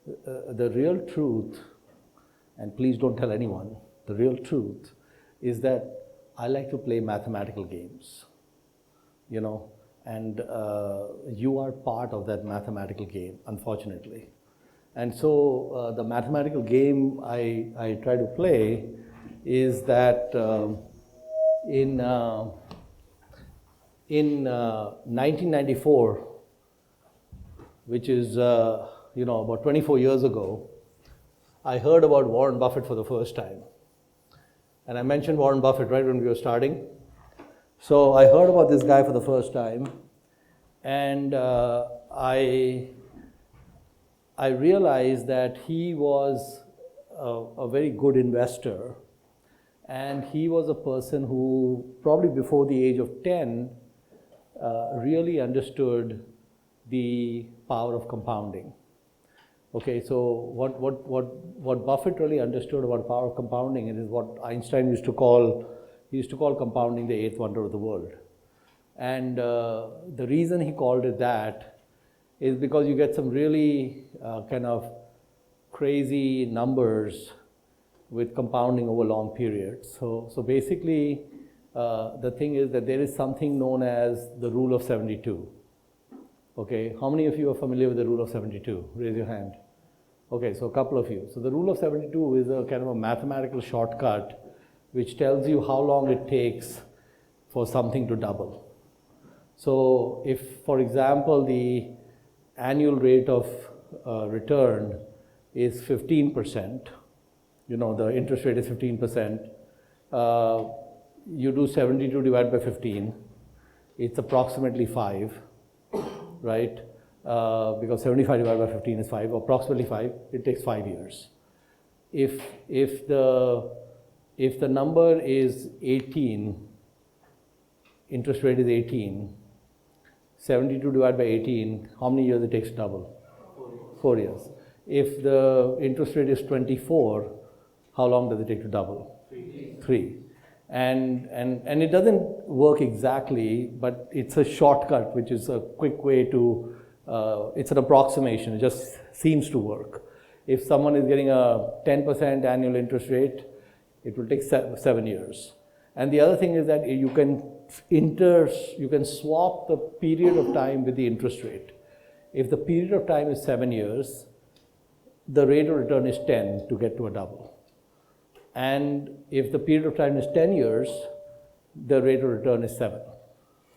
The real truth, and please don't tell anyone, the real truth is that I like to play mathematical games, you know, and you are part of that mathematical game, unfortunately. And so the mathematical game I try to play is that in 1994, which is about 24 years ago, I heard about Warren Buffett for the first time. And I mentioned Warren Buffett right when we were starting. So I heard about this guy for the first time, and I realized that he was a very good investor, and he was a person who probably before the age of 10 really understood the power of compounding. Okay, so what Buffett really understood about power of compounding is what Einstein used to call compounding the eighth wonder of the world. And the reason he called it that is because you get some really kind of crazy numbers with compounding over long periods. So basically, the thing is that there is something known as the rule of 72. Okay, how many of you are familiar with the rule of 72? Raise your hand. Okay, so a couple of you. So the rule of 72 is a kind of a mathematical shortcut which tells you how long it takes for something to double. So if, for example, the annual rate of return is 15%, the interest rate is 15%, you do 72 divided by 15, it's approximately 5, right? Because 75 divided by 15 is 5, approximately 5, it takes 5 years. If the number is 18, interest rate is 18, 72 divided by 18, how many years it takes to double? 4 years. If the interest rate is 24, how long does it take to double? 3. And it doesn't work exactly, but it's a shortcut, which is a quick way to, it's an approximation, it just seems to work. If someone is getting a 10% annual interest rate, it will take 7 years. And the other thing is that you can swap the period of time with the interest rate. If the period of time is 7 years, the rate of return is 10 to get to a double. And if the period of time is 10 years, the rate of return is 7.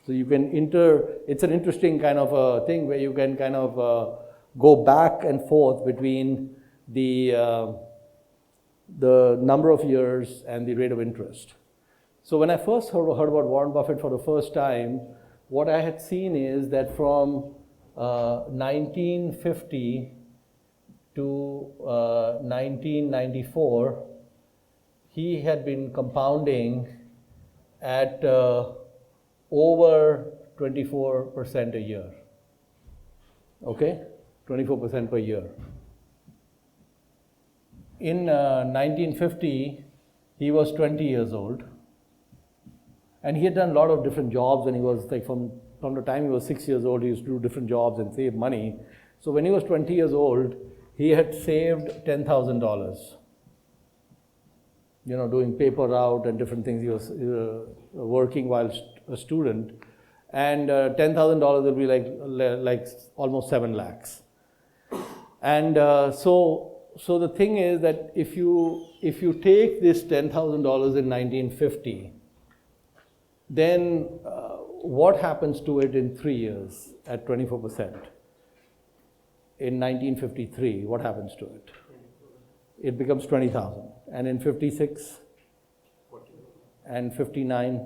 So you can it's an interesting kind of a thing where you can kind of go back and forth between the number of years and the rate of interest. So when I first heard about Warren Buffett for the first time, what I had seen is that from 1950 to 1994, he had been compounding at over 24% a year. Okay? 24% per year. In 1950, he was 20 years old. And he had done a lot of different jobs when he was, like from the time he was 6 years old, he used to do different jobs and save money. So when he was 20 years old, he had saved $10,000. doing paper route and different things. He was working while a student, and $10,000 will be like almost 7 lakhs. And so the thing is that if you take this $10,000 in 1950, then what happens to it in 3 years at 24%? In 1953, what happens to it? It becomes 20,000. And in 56 and 59.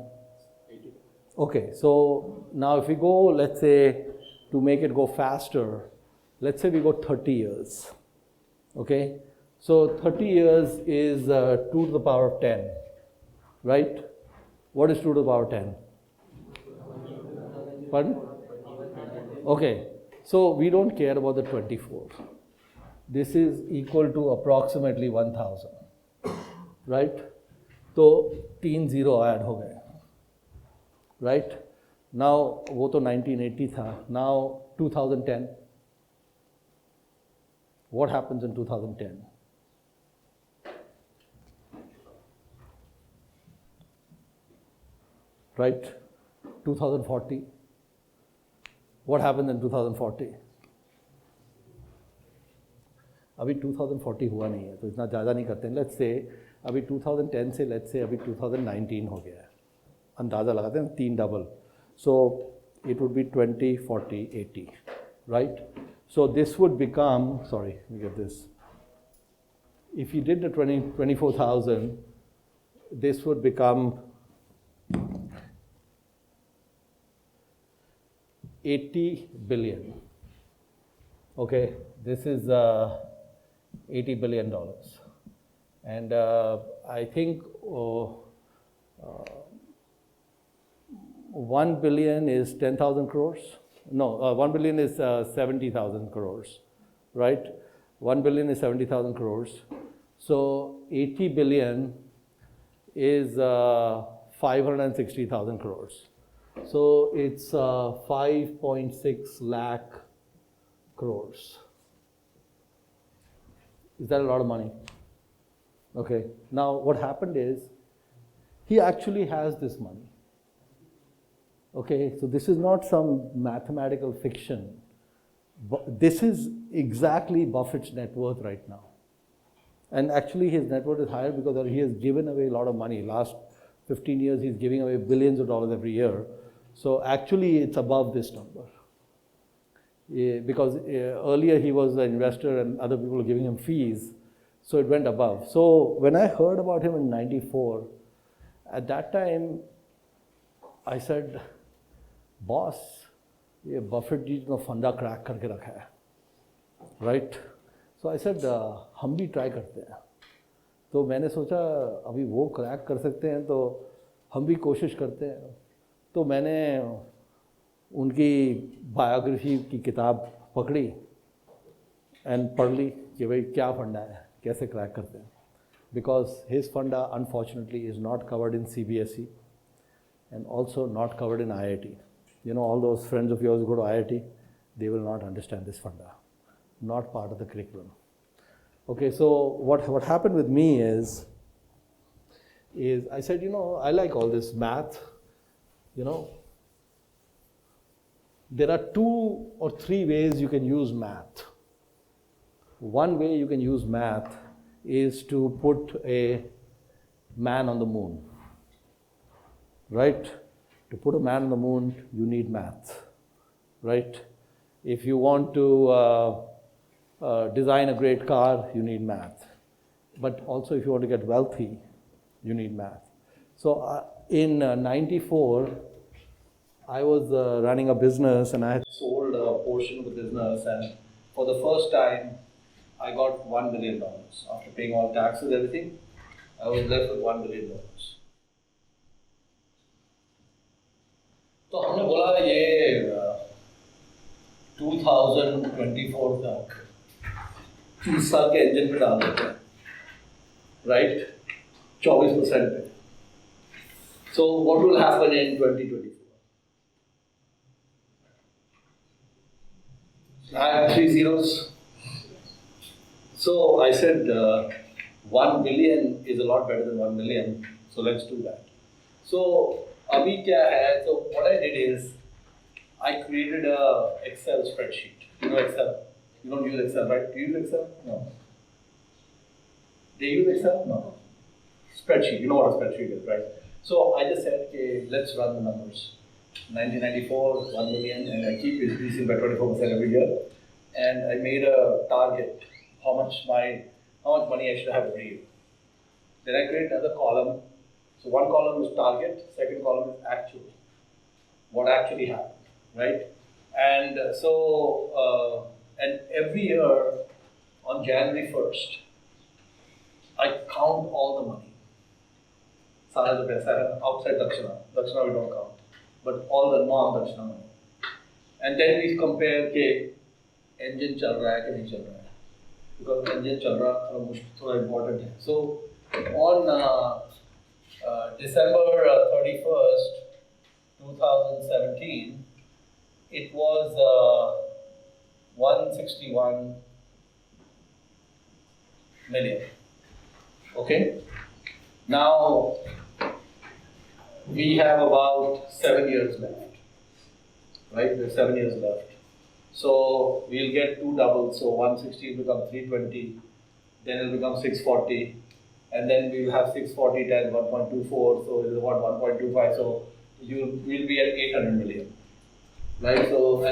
Okay, so now if we go, let's say, to make it go faster, let's say we go 30 years. Okay, so 30 years is 2 to the power of 10, right? What is 2 to the power of 10? Pardon? Okay, so we don't care about the 24. This is equal to approximately 1000, right? So 3 0 add ho gaye, right? Now वो तो 1980 था. Now 2010. What happens in 2010? Right? 2040. What happens in 2040? अभी 2040 हुआ नहीं है तो इतना ज़्यादा नहीं करते हैं. Let's say अभी 2010 से let's say अभी 2019 हो गया है. अंदाज़ा लगाते हैं 3 double. So it would be 20, 40, 80, right? So this would become, sorry, let me get this. If you did the 24,000, this would become 80 billion. Okay, this is $80 billion. And I think 1 billion is 10,000 crores. No, 1 billion is 70,000 crores, right? 1 billion is 70,000 crores. So 80 billion is 560,000 crores. So it's 5.6 lakh crores. Is that a lot of money? Okay. Now what happened is he actually has this money. Okay, so this is not some mathematical fiction. This is exactly Buffett's net worth right now. And actually his net worth is higher because he has given away a lot of money. Last 15 years he's giving away billions of dollars every year. So actually it's above this number. Because earlier he was an investor and other people were giving him fees. So it went above. So when I heard about him in 94, at that time I said, boss, ये Buffett जी ने फंडा crack करके रखा है, right? So I said, हम भी try करते हैं. तो मैंने सोचा अभी वो क्रैक कर सकते हैं तो हम भी कोशिश करते हैं. तो मैंने उनकी बायोग्राफी की किताब पकड़ी एंड पढ़ ली कि भाई क्या फंडा है, कैसे क्रैक करते हैं. Because his funda unfortunately is not covered in CBSE and also not covered in IIT. You know, all those friends of yours who go to IIT, they will not understand this funda. Not part of the curriculum. Okay, so what happened with me is I said, you know, I like all this math, you know. There are 2 or 3 ways you can use math. One way you can use math is to put a man on the moon, right? To put a man on the moon, you need math, right? If you want to design a great car, you need math. But also if you want to get wealthy, you need math. So in 94, I was running a business and I had sold a portion of the business, and for the first time, I got $1 million. After paying all taxes, everything, I was left with $1 million. तो हमने बोला ये 2024 तक 30 साल के engine पे डाल देते हैं, राइट? 24% पे. So what will happen in 2024? I have 3 zeros. So I said, 1 billion is a lot better than 1 million, so let's do that. So, abhi kya hai? So, what I did is, I created a Excel spreadsheet. You know Excel? You don't use Excel, right? Do you use Excel? No. They use Excel? No. Spreadsheet. You know what a spreadsheet is, right? So I just said, okay, let's run the numbers. 1994, 1 million, and I keep increasing by 24% every year. And I made a target, how much money I should have every year. Then I create another column. So one column is target, second column is actual. What actually happened, right? And and every year on January 1st, I count all the money. Sara the paisa hai outside Dakshina. Dakshina we don't count. But all the non-Dakshina money. And then we compare ke engine chal raha hai ke nahi chal raha hai. Because engine chal raha thoda important hai. So on December 31st, 2017, it was 161 million. Okay? Now, we have about 7 years left. Right? There's 7 years left. So, we'll get two doubles. So, 160 will become 320. Then it will become 640. And then we'll have 640 times 1.24. So, it is about 1.25. So, we'll be at 800 million. Right? So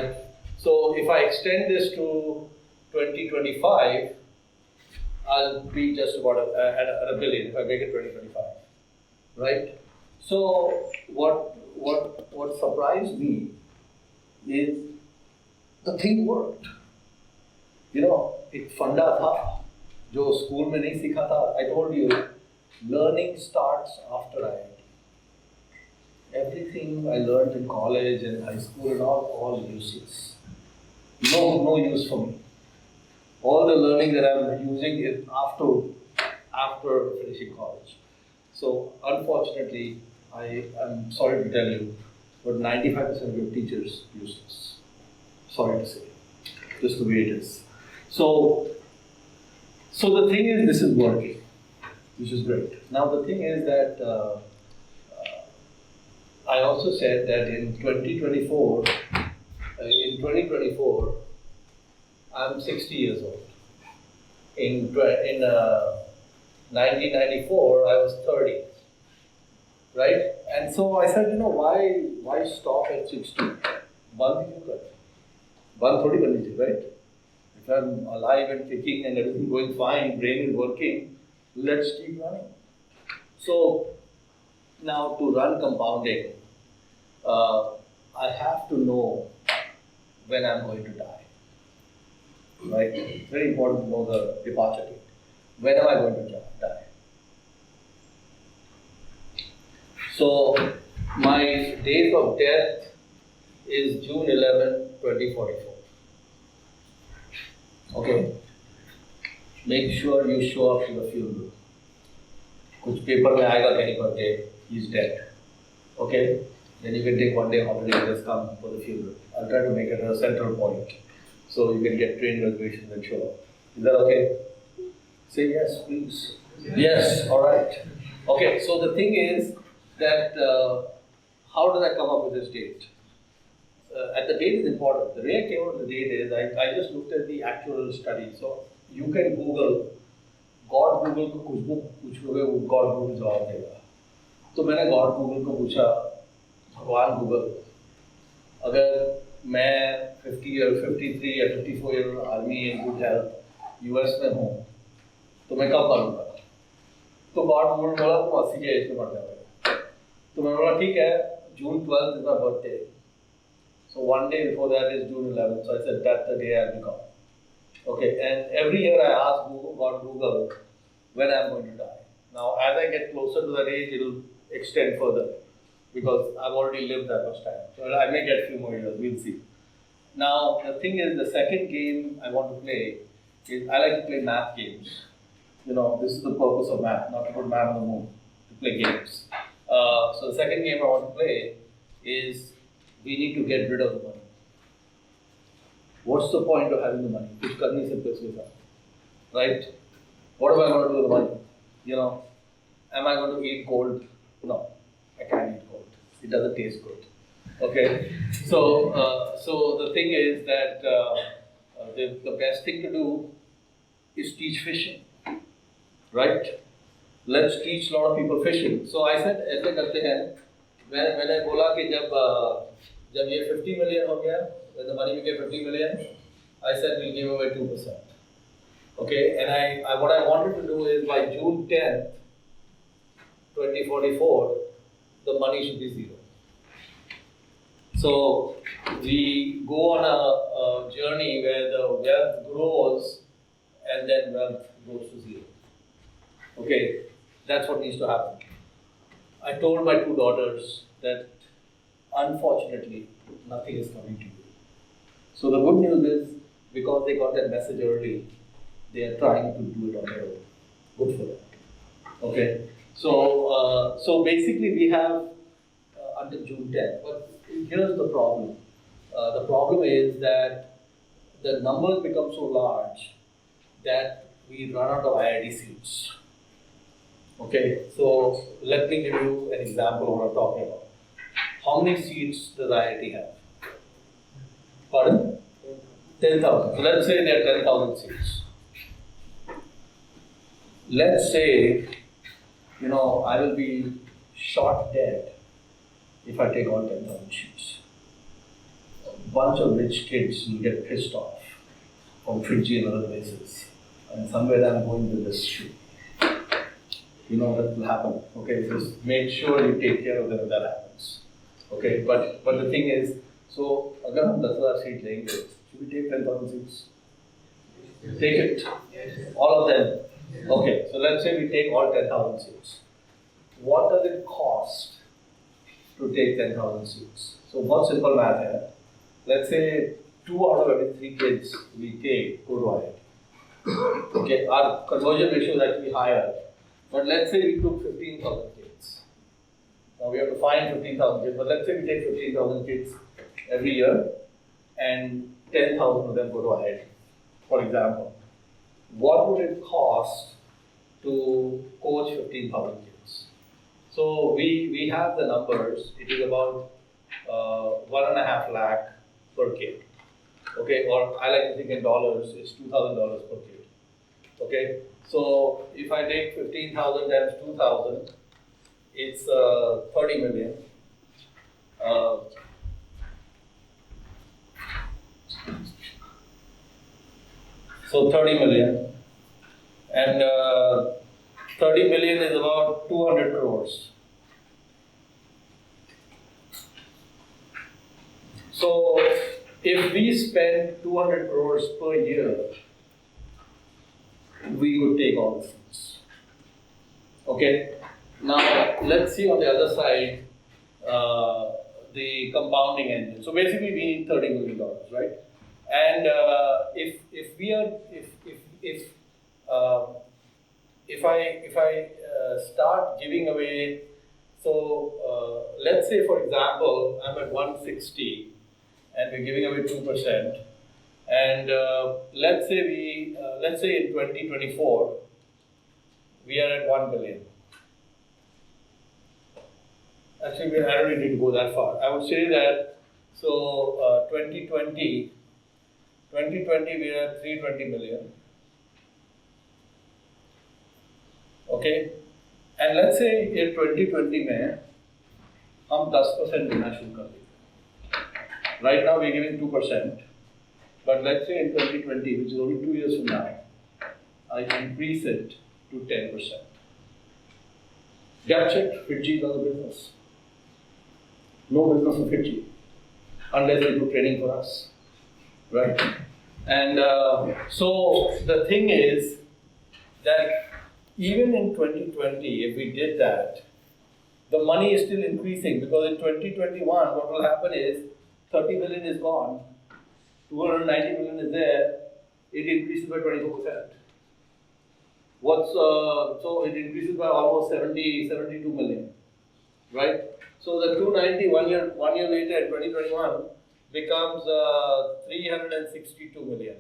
if I extend this to 2025, I'll be just about at a billion if I make it 2025, right? So what surprised me is the thing worked. You know, एक फंडा था जो school में नहीं सीखा था. I told you, learning starts after IIT. Everything I learned in college and high school and all useless. No use for me. All the learning that I'm using is after finishing college. So unfortunately, I'm sorry to tell you, but 95% of your teachers useless. Sorry to say, just the way it is. So the thing is, this is working, which is great. Now the thing is that I also said that in 2024, I'm 60 years old. In 1994, I was 30, right? And so I said, why stop at 60? One thing you got. One thodi karni thi, right? If I'm alive and kicking and everything going fine, brain is working, let's keep running. So now to run compounding, I have to know when I'm going to die. Right? It's very important to know the departure date. When am I going to die? So my date of death is June 11, 2044. Okay? Make sure you show up to the funeral. Kuch paper mein aayega kahin par ke he's dead. Okay? Then you can take 1 day holiday and just come for the funeral. I'll try to make it a central point. So you can get train reservations and show up. Is that okay? Say yes, please. Yes, alright. Okay, so the thing is that how did I come up with this date? And the date is important. The way I came up with the date is I just looked at the actual study. So you can Google, God Google को कुछ भी पूछोगे वो God Google जवाब देगा. तो मैंने God Google को पूछा, भगवान Google, अगर मैं 53 या 54 year army in good health US में हूँ तो मैं कब करूँगा? तो गॉड Google बोला तुम 80 के एज में मर जाओगे. तो मैंने बोला ठीक है, June 12th is my birthday. So 1 day before that is June 11th. So I said that's the day I'll be gone. Okay, and every year I ask God Google when I'm going to die. Now as I get closer to that age, it'll extend further because I've already lived that much time. So I may get a few more years, we'll see. Now the thing is, the second game I want to play is I like to play math games. This is the purpose of math, not to put man on the moon, to play games. So the second game I want to play is we need to get rid of the money. What's the point of having the money? Kuch karne se paise ka, right? What am I going to do with the money? You know, am I going to eat gold? No, I can't eat gold. It doesn't taste good. Okay, so the thing is that the best thing to do is teach fishing, right? Let's teach a lot of people fishing. So I said, ऐसे करते हैं. मैंने बोला कि जब ये 50 million हो गया, when the money became 50 million, I said we'll give away 2%. Okay, and what I wanted to do is by June 10th, 2044, the money should be zero. So we go on a journey where the wealth grows and then wealth goes to zero. Okay, that's what needs to happen. I told my two daughters that unfortunately nothing is coming to you. So the good news is, because they got that message early, they are trying to do it on their own. Good for them. Okay, so basically we have until June 10th. But here's the problem. The problem is that the numbers become so large that we run out of IIT seats. Okay, so let me give you an example of what I'm talking about. How many seats does IIT have? Pardon? 10,000. So let's say there are 10,000 seats. Let's say, I will be shot dead if I take all 10,000 seats. A bunch of rich kids will get pissed off from Fiji and other places. And somewhere I'm going with this shoe. That will happen. Okay, just make sure you take care of them if that happens. Okay, but the thing is, so अगर हम 10,000 seats लेंगे, should we take 10,000 seats? Take it, all of them. Okay, so let's say we take all 10,000 seats. What does it cost to take 10,000 seats? So what simple math here? Let's say 2 out of every 3 kids we take go to IIT. Okay, our conversion ratio is actually higher. But let's say we took 15,000 kids. Now we have to find 15,000 kids, but let's say we take 15,000 kids every year and 10,000 of them go to IIT, for example. What would it cost to coach 15,000 kids? So we have the numbers. It is about 1.5 lakh per kid. Okay, or I like to think in dollars, it's $2,000 per kid. Okay, so if I take 15,000 times 2,000, it's 30 million. So 30 million, and 30 million is about 200 crores. So if we spend 200 crores per year, we could take all the seats. Okay. Now let's see on the other side the compounding engine. So basically, we need $30 million, right? And if I start giving away, so let's say for example I'm at 160 and we're giving away 2%, and let's say in 2024 we are at 1 billion. Actually, I don't really need to go that far. I would say that 2020 we are at 320 million. Okay, and let's say in 2020 में हम 10% देना शुरू कर देंगे. Right now we are giving 2%, but let's say in 2020, which is only 2 years from now, I increase it to 10%. That's it. Fiji is out of business. No business in Fiji unless they do training for us, right? And so the thing is that even in 2020, if we did that, the money is still increasing, because in 2021, what will happen is 30 million is gone, 290 million is there, it increases by 24%. So it increases by almost 72 million, right? So the 290 one year later in 2021 becomes 362 million.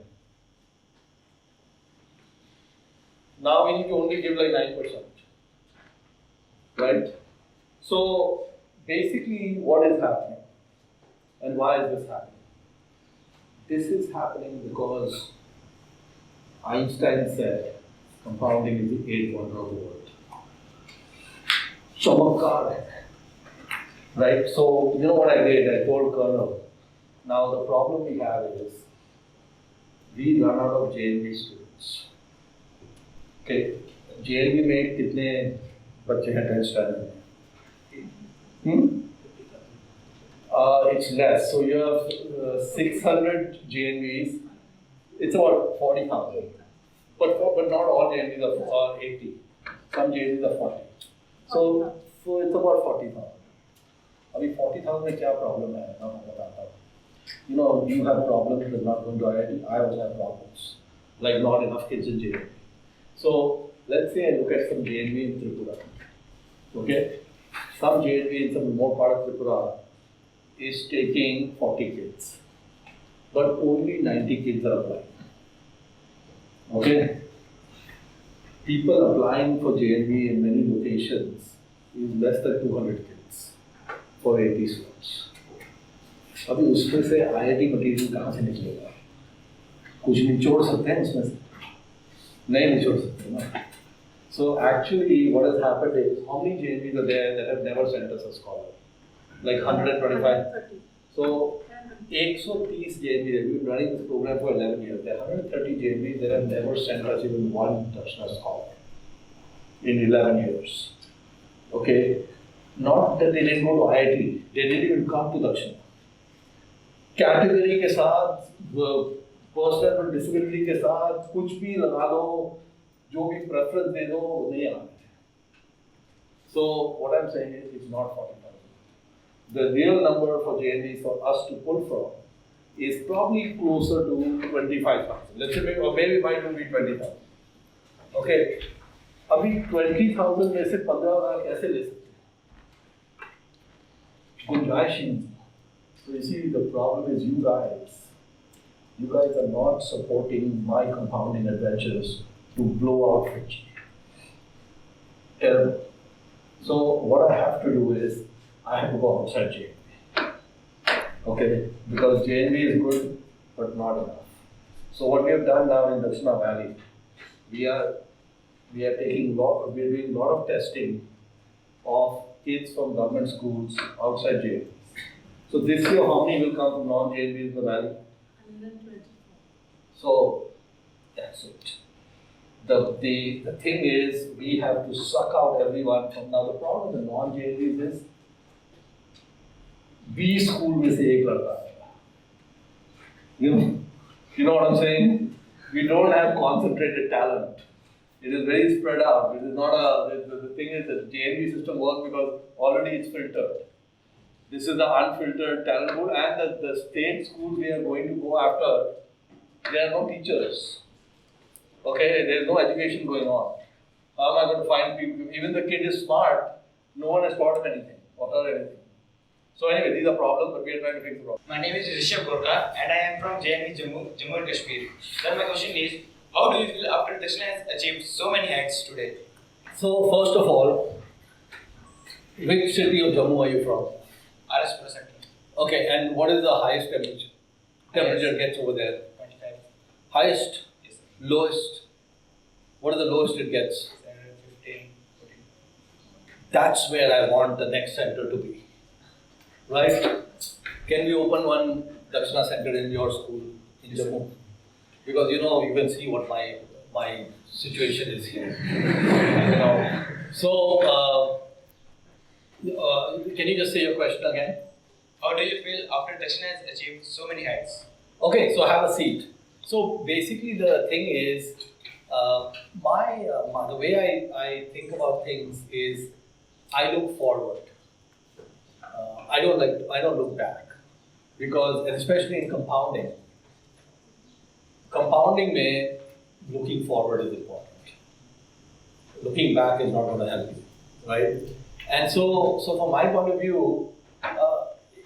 Now we need to only give like 9%. Right? So basically what is happening and why is this happening? This is happening because Einstein said compounding is the eighth wonder of the world. Chamatkar. Right? So you know what I did? I told Colonel, now the problem we have is we run out of JNV students. Okay, JNV में कितने बच्चे हैं 10th standard में? It's less. So you have 600 JNVs. It's about 40,000. But not all JNVs are 80. Some JNVs are 40. So it's about 40,000. अभी 40,000 में क्या problem है? मैं बताता हूँ. You know, you have problems with not going to IIT. I also have problems, like not enough kids in JNV. So let's say I look at some JNV in Tripura. Okay, some JNV in some remote part of Tripura is taking 40 kids, but only 90 kids are applying. Okay, people applying for JNV in many locations is less than 200 kids for 80 slots. अभी उसमें से IIT material कहाँ से निकलेगा? कुछ निचोड़ सकते हैं उसमें से? नहीं निचोड़ सकते ना. So actually what has happened is, how many JNVs are there that have never sent us a scholar? Like 125? So 130 JNVs, we've been running this program for 11 years. There are 130 JNVs that have never sent us even one Dakshina scholar in 11 years. Okay? Not that they didn't go to IIT, they didn't even come to Dakshina. Category के साथ, personal disability के साथ कुछ भी लगा लो, जो भी preference दे दो, नहीं आते. So what I'm saying is, it's not 40,000. The real number for JNV for us to pull from is probably closer to 25,000. Let's say, or maybe it might even be 20,000. Okay. अभी 20,000 में से 15,000 कैसे ले सकते हैं? गुंजाइश ही नहीं. So you see, the problem is you guys are not supporting my compounding adventures to blow out Fiji. Terrible. So what I have to do is, I have to go outside JNV. Okay? Because JNV is good, but not enough. So what we have done now in Dakshina Valley, we are doing a lot of testing of kids from government schools outside JNV. So this year, how many will come from non-JNVs in the valley? 124. So that's it. The thing is, we have to suck out everyone from. Now the problem with the non-JNVs is, 20 school में से एक लड़का आएगा. You know what I'm saying? We don't have concentrated talent. It is very spread out. It is not the thing is that the JNV system works because already it's filtered. This is the unfiltered talent pool, and the state schools we are going to go after, there are no teachers. Okay, there is no education going on. How am I going to find people? Even the kid is smart, no one has taught him anything or her anything. So anyway, these are problems, but we are trying to fix the problem. My name is Rishabh Gorka and I am from JNV Jammu and Kashmir. Then my question is, how do you feel after Dakshina has achieved so many heights today? So first of all, which city of Jammu are you from? RS Center. Okay, and what is the highest temperature gets over there? 25. Highest? Yes, sir. Lowest? What is the lowest it gets? 15, 14. That's where I want the next center to be. Right? Can we open one Dakshina center in your school in Jammu? Because you can see what my situation is here. So can you just say your question again? How do you feel after Dakshina has achieved so many heights? Okay, so have a seat. So basically the thing is, the way I think about things is, I look forward. I don't look back, because especially in compounding mein looking forward is important. Looking back is not going to help you, right? And so from my point of view,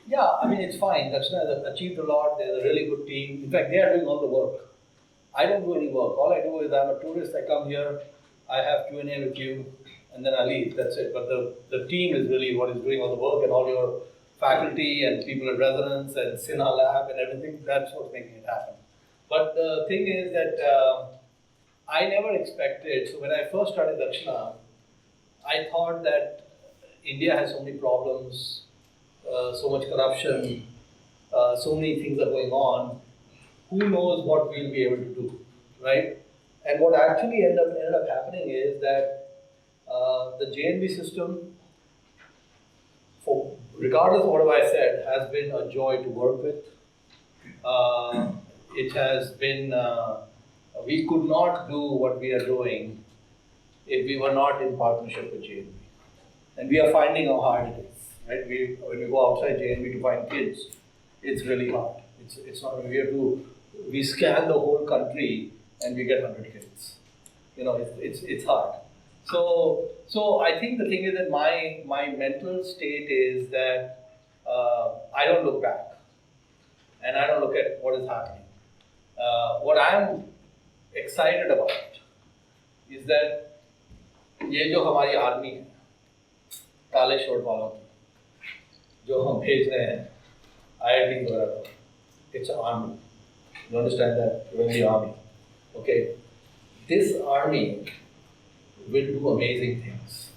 it's fine. Dakshina has achieved a lot. There's a really good team. In fact, they are doing all the work. I don't do any work. All I do is I'm a tourist. I come here, I have Q&A with you, and then I leave. That's it. But the team is really what is doing all the work, and all your faculty and people at Resonance and Sina Lab and everything. That's what's making it happen. But the thing is that I never expected. So when I first started Dakshina, I thought that India has so many problems, so much corruption, so many things are going on. Who knows what we'll be able to do, right? And what actually ended up happening is that the JNV system, regardless of what I said, has been a joy to work with. It has been, we could not do what we are doing if we were not in partnership with JNV. And we are finding how hard it is, right? When we go outside JNV to find kids, it's really hard. It's not, we scan the whole country and we get 100 kids. It's hard. So I think the thing is that my mental state is that I don't look back and I don't look at what is happening. What I'm excited about is that ये जो हमारी army है काले shirt वालों की जो हम भेज रहे हैं IIT वगैरह को, it's an army. You understand that? You're in the army. Okay? This army will do amazing things.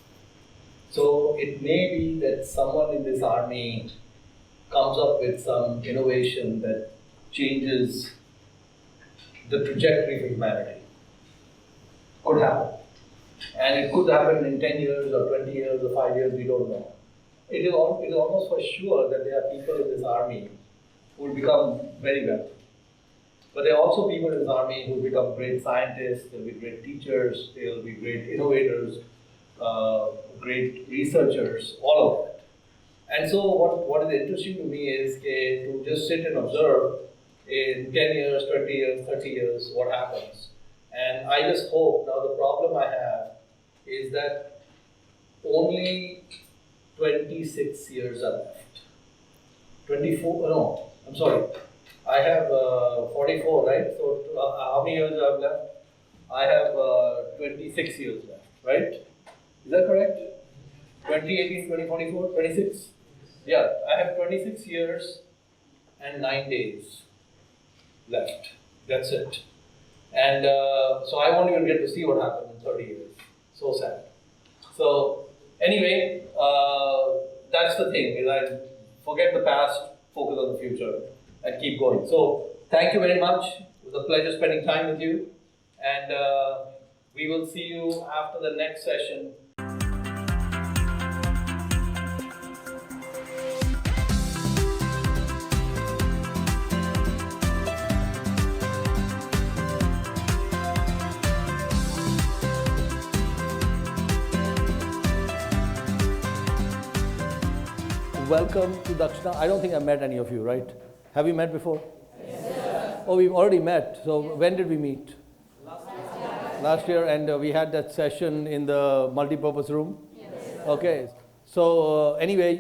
So it may be that someone in this army comes up with some innovation that changes the trajectory of humanity. Could happen. And it could happen in 10 years or 20 years or 5 years, we don't know. It is almost for sure that there are people in this army who will become very wealthy. But there are also people in this army who will become great scientists, they'll be great teachers, they'll be great innovators, great researchers, all of that. And so what is interesting to me is to just sit and observe in 10 years, 20 years, 30 years, what happens. And I just hope, now the problem I have is that only 26 years are left. 24, no, I'm sorry. I have 44, right? So how many years do I have left? I have 26 years left, right? Is that correct? 2018, 2044, 26? Yeah, I have 26 years and 9 days left. That's it. And so I won't even get to see what happened in 30 years. So sad. So anyway, that's the thing, is I forget the past, focus on the future, and keep going. So thank you very much. It was a pleasure spending time with you. And we will see you after the next session. Welcome to Dakshina. I don't think I've met any of you, right? Have we met before? Yes. Oh, we've already met. So when did we meet? Last year, and we had that session in the multi-purpose room? Yes. Okay. So anyway,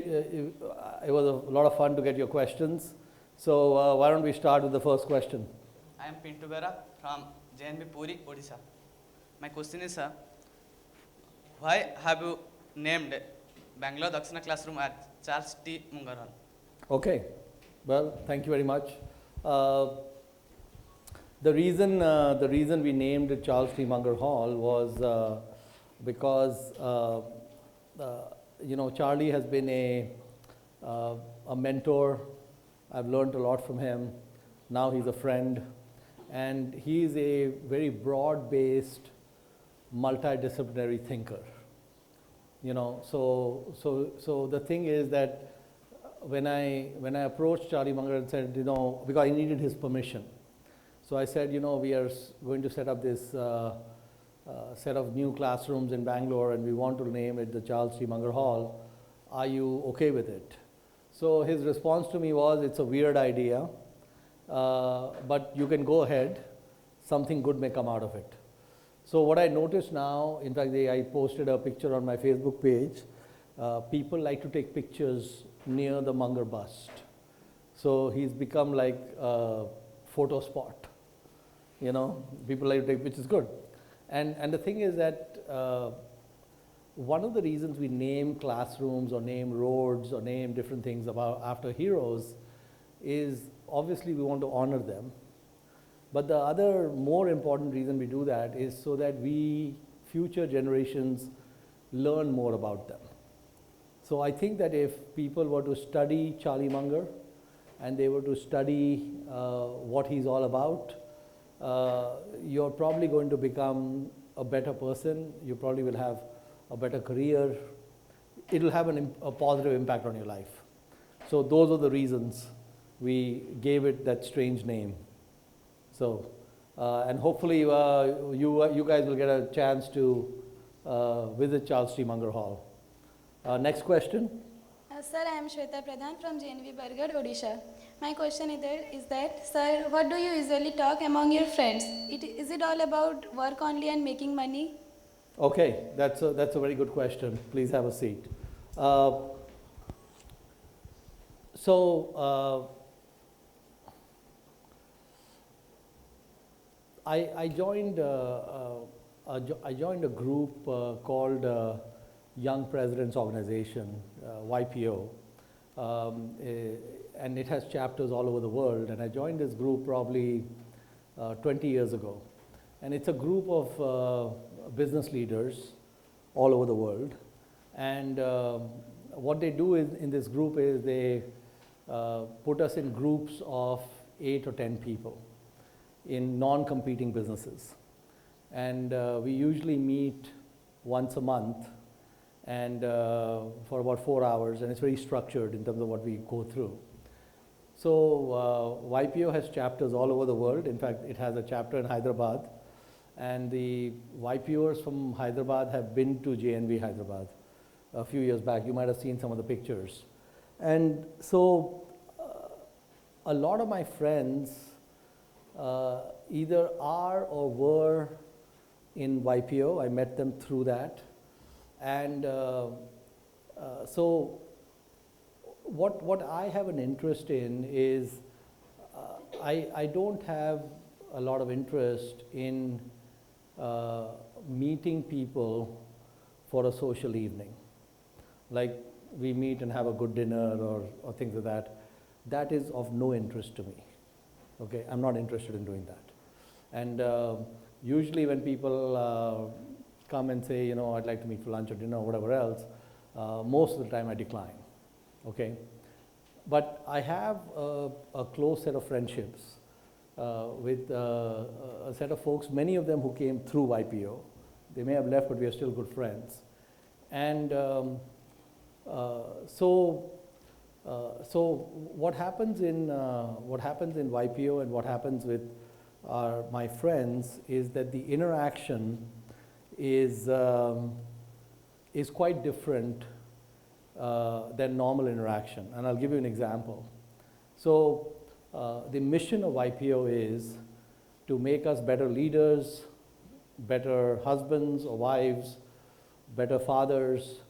it was a lot of fun to get your questions. So why don't we start with the first question? I am Pintu Bera from JNV Puri, Odisha. My question is, sir, why have you named Bangalore Dakshina classroom as Charles T. Munger Hall? Okay. Well, thank you very much. The reason we named it Charles T. Munger Hall was because Charlie has been a mentor. I've learned a lot from him. Now he's a friend, and he's a very broad-based, multidisciplinary thinker. So the thing is that when I approached Charlie Munger and said, because I needed his permission. So I said, we are going to set up this set of new classrooms in Bangalore, and we want to name it the Charles T. Munger Hall. Are you okay with it? So his response to me was, it's a weird idea, but you can go ahead. Something good may come out of it. So what I noticed now, in fact, I posted a picture on my Facebook page. People like to take pictures near the Munger bust. So he's become like a photo spot. People like to take pictures, good. And the thing is that one of the reasons we name classrooms or name roads or name different things about after heroes is obviously we want to honor them. But the other more important reason we do that is so that we, future generations, learn more about them. So I think that if people were to study Charlie Munger and they were to study what he's all about, you're probably going to become a better person. You probably will have a better career. It will have a positive impact on your life. So those are the reasons we gave it that strange name. So, and hopefully you guys will get a chance to visit Charles T. Munger Hall. Next question. Sir, I am Shweta Pradhan from JNV Bundi, Odisha. My question is that, sir, what do you usually talk among your friends? Is it all about work only and making money? Okay, that's a very good question. Please have a seat. I joined a group called Young Presidents Organization, YPO, and it has chapters all over the world. And I joined this group probably 20 years ago. And it's a group of business leaders all over the world. And what they do in this group is they put us in groups of 8 or 10 people in non-competing businesses. And we usually meet once a month and for about 4 hours, and it's very structured in terms of what we go through. So YPO has chapters all over the world. In fact, it has a chapter in Hyderabad, and the YPOers from Hyderabad have been to JNV Hyderabad a few years back. You might have seen some of the pictures. And so a lot of my friends either are or were in YPO. I met them through that. And so what I have an interest in is I don't have a lot of interest in meeting people for a social evening. Like we meet and have a good dinner or things like that. That is of no interest to me. Okay, I'm not interested in doing that. And usually when people come and say, you know, I'd like to meet for lunch or dinner or whatever else, most of the time I decline. Okay, but I have a close set of friendships with a set of folks, many of them who came through YPO. They may have left, but we are still good friends. And so what happens in YPO and what happens with my friends is that the interaction is quite different than normal interaction. And I'll give you an example. So the mission of YPO is to make us better leaders, better husbands or wives, better fathers,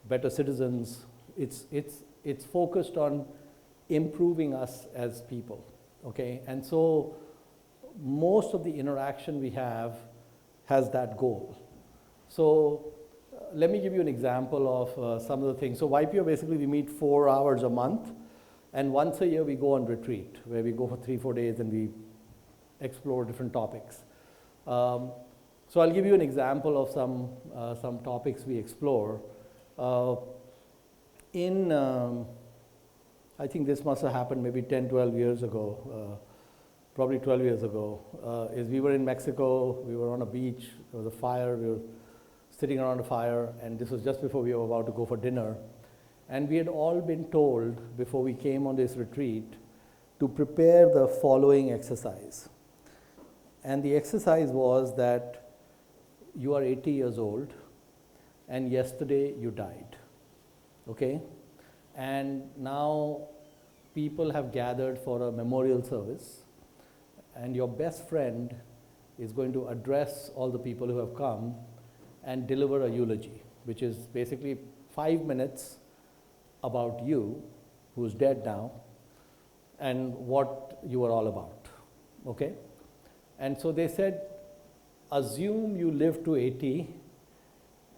better citizens. It's focused on improving us as people, okay? And so most of the interaction we have has that goal. So let me give you an example of some of the things. So YPO, basically we meet 4 hours a month, and once a year we go on retreat, where we go for 3-4 days and we explore different topics. So I'll give you an example of some topics we explore. I think this must have happened maybe 10-12 years ago, probably 12 years ago, is we were in Mexico, we were on a beach, there was a fire, we were sitting around a fire, and this was just before we were about to go for dinner. And we had all been told before we came on this retreat to prepare the following exercise. And the exercise was that you are 80 years old and yesterday you died, okay? And now people have gathered for a memorial service, and your best friend is going to address all the people who have come and deliver a eulogy, which is basically 5 minutes about you, who's dead now, and what you are all about, okay? And so they said, assume you live to 80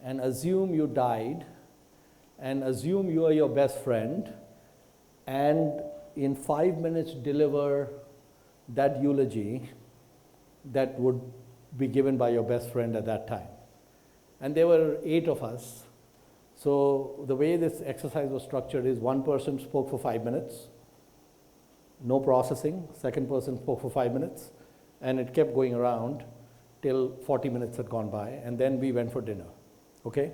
and assume you died and assume you are your best friend and in 5 minutes deliver that eulogy that would be given by your best friend at that time. And there were 8 of us. So the way this exercise was structured is one person spoke for 5 minutes, no processing, second person spoke for 5 minutes, and it kept going around till 40 minutes had gone by, and then we went for dinner, okay?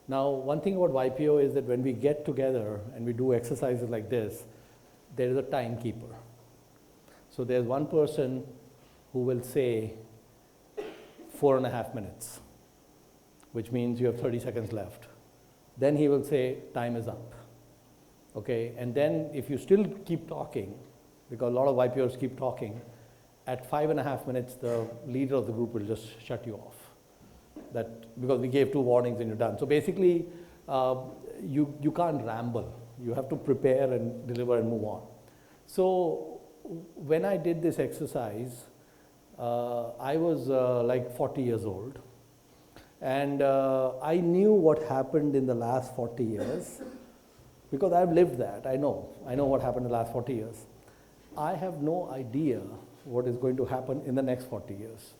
Now, one thing about YPO is that when we get together and we do exercises like this, there is a timekeeper. So there's one person who will say 4.5 minutes, which means you have 30 seconds left. Then he will say, time is up, okay? And then if you still keep talking, because a lot of YPOs keep talking, at 5.5 minutes, the leader of the group will just shut you off. Because we gave 2 warnings and you're done. So basically, you can't ramble. You have to prepare and deliver and move on. So when I did this exercise, I was like 40 years old. And I knew what happened in the last 40 years because I've lived that. I know what happened in the last 40 years. I have no idea what is going to happen in the next 40 years,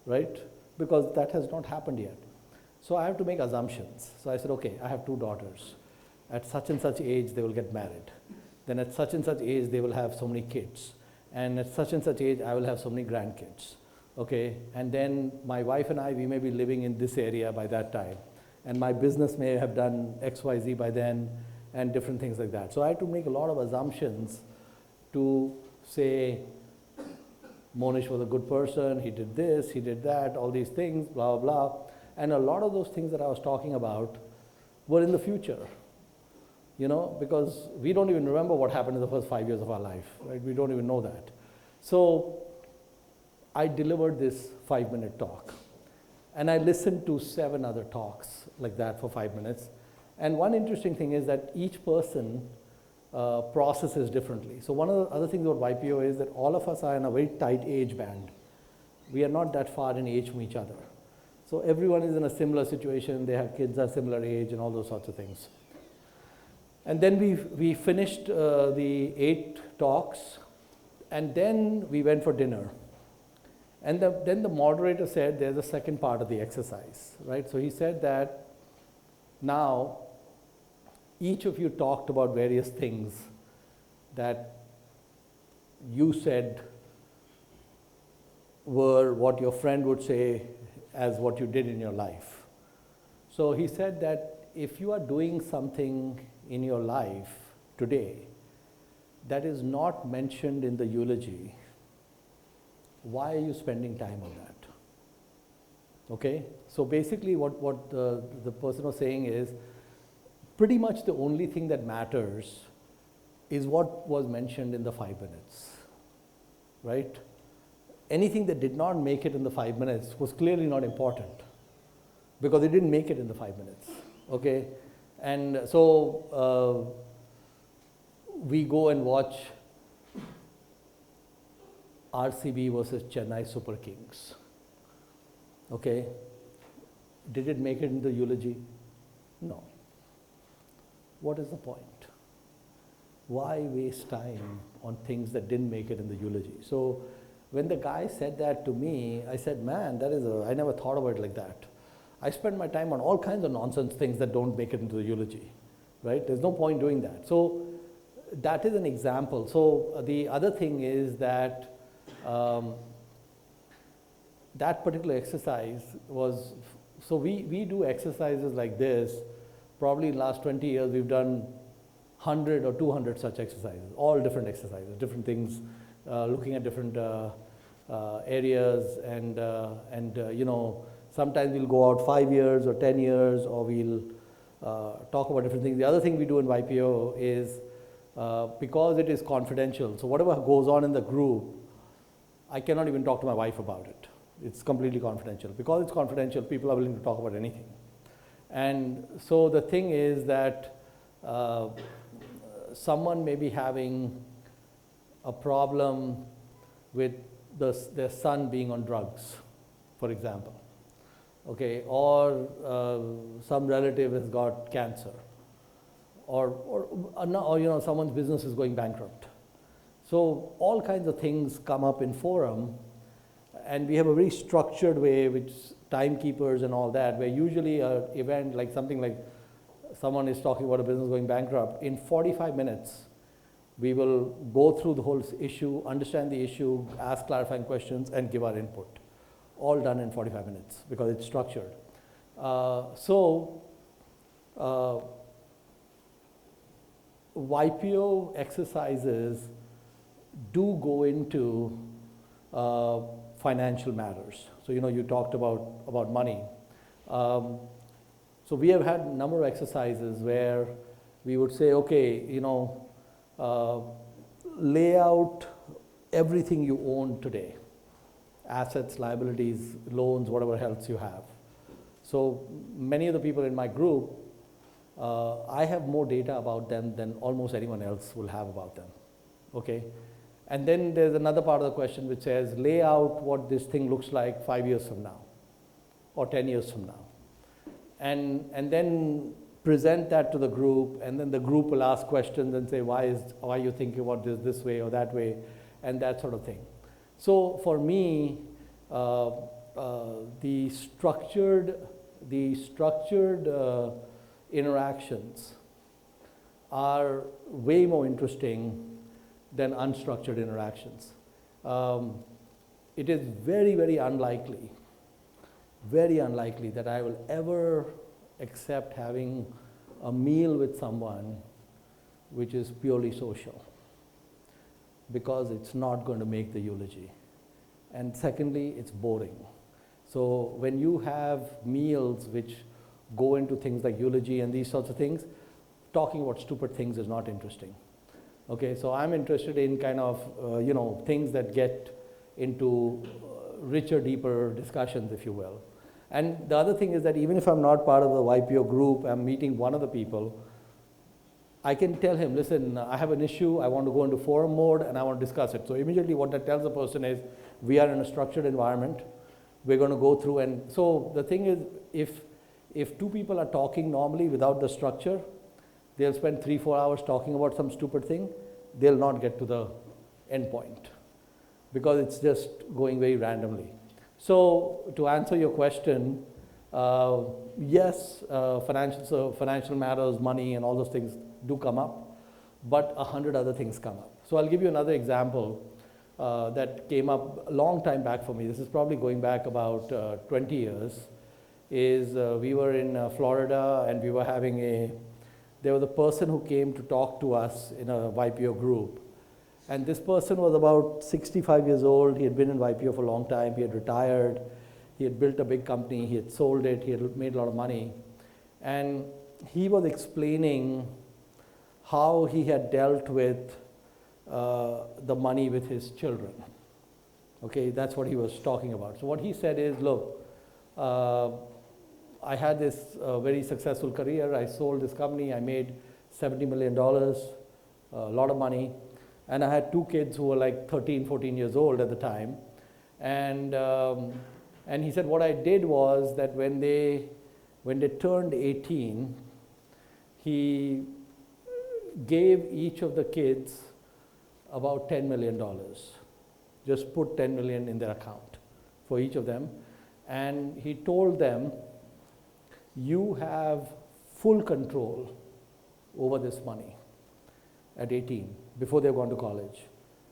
right? Because that has not happened yet. So I have to make assumptions. So I said, okay, I have 2 daughters. At such and such age, they will get married. Then at such and such age, they will have so many kids. And at such and such age, I will have so many grandkids. Okay, and then my wife and I, we may be living in this area by that time. And my business may have done XYZ by then and different things like that. So I had to make a lot of assumptions to say, Mohnish was a good person, he did this, he did that, all these things, blah, blah, blah. And a lot of those things that I was talking about were in the future, you know, because we don't even remember what happened in the first 5 years of our life, right? We don't even know that. So I delivered this 5-minute talk. And I listened to 7 other talks like that for 5 minutes. And one interesting thing is that each person processes differently. So one of the other things about YPO is that all of us are in a very tight age band. We are not that far in age from each other. So everyone is in a similar situation. They have kids at similar age and all those sorts of things. And then we finished the 8 talks. And then we went for dinner. And then the moderator said there's a second part of the exercise, right? So he said that now each of you talked about various things that you said were what your friend would say as what you did in your life. So he said that if you are doing something in your life today that is not mentioned in the eulogy, why are you spending time on that? Okay, so basically what the person was saying is pretty much the only thing that matters is what was mentioned in the 5 minutes, right? Anything that did not make it in the 5 minutes was clearly not important because it didn't make it in the 5 minutes, okay? And so we go and watch RCB versus Chennai Super Kings. Okay, did it make it in the eulogy? No. What is the point? Why waste time on things that didn't make it in the eulogy? So when the guy said that to me, I said, man, I never thought about it like that. I spend my time on all kinds of nonsense things that don't make it into the eulogy, right? There's no point doing that. So that is an example. So the other thing is that that particular exercise was, so we do exercises like this. Probably in the last 20 years, we've done 100 or 200 such exercises, all different exercises, different things, looking at different areas and you know, sometimes we'll go out 5 years or 10 years or we'll talk about different things. The other thing we do in YPO is because it is confidential, so whatever goes on in the group, I cannot even talk to my wife about it. It's completely confidential. Because it's confidential, people are willing to talk about anything. And so the thing is that someone may be having a problem with their son being on drugs, for example, okay, or some relative has got cancer, or you know, someone's business is going bankrupt. So all kinds of things come up in forum, and we have a very structured way, which timekeepers and all that, where usually an event like something like someone is talking about a business going bankrupt, in 45 minutes, we will go through the whole issue, understand the issue, ask clarifying questions, and give our input. All done in 45 minutes because it's structured. YPO exercises do go into financial matters. So, you know, you talked about money. So we have had a number of exercises where we would say, okay, you know, lay out everything you own today, assets, liabilities, loans, whatever else you have. So many of the people in my group, I have more data about them than almost anyone else will have about them, okay? And then there's another part of the question which says, lay out what this thing looks like 5 years from now, or 10 years from now. And then present that to the group, and then the group will ask questions and say, why are you thinking about this way or that way, and that sort of thing. So for me, the structured interactions are way more interesting than unstructured interactions. It is very, very unlikely that I will ever accept having a meal with someone which is purely social, because it's not going to make the eulogy. And secondly, it's boring. So when you have meals which go into things like eulogy and these sorts of things, talking about stupid things is not interesting. Okay, so I'm interested in kind of, you know, things that get into richer, deeper discussions, if you will. And the other thing is that even if I'm not part of the YPO group, I'm meeting one of the people, I can tell him, listen, I have an issue, I want to go into forum mode and I want to discuss it. So immediately what that tells the person is, we are in a structured environment, we're going to go through. And so the thing is, if two people are talking normally without the structure, they'll spend 3-4 hours talking about some stupid thing, they'll not get to the end point, because it's just going very randomly. So to answer your question, yes, financial matters, money and all those things do come up, but 100 other things come up. So I'll give you another example that came up a long time back for me. This is probably going back about 20 years. We were in Florida, and we were there was a person who came to talk to us in a YPO group. And this person was about 65 years old. He had been in YPO for a long time. He had retired. He had built a big company. He had sold it. He had made a lot of money. And he was explaining how he had dealt with the money with his children. Okay, that's what he was talking about. So what he said is, look, I had this very successful career. I sold this company. I made $70 million, a lot of money. And I had 2 kids who were like 13, 14 years old at the time. And he said what I did was that when they turned 18, he gave each of the kids about $10 million. Just put $10 million in their account for each of them. And he told them, you have full control over this money at 18, before they've gone to college.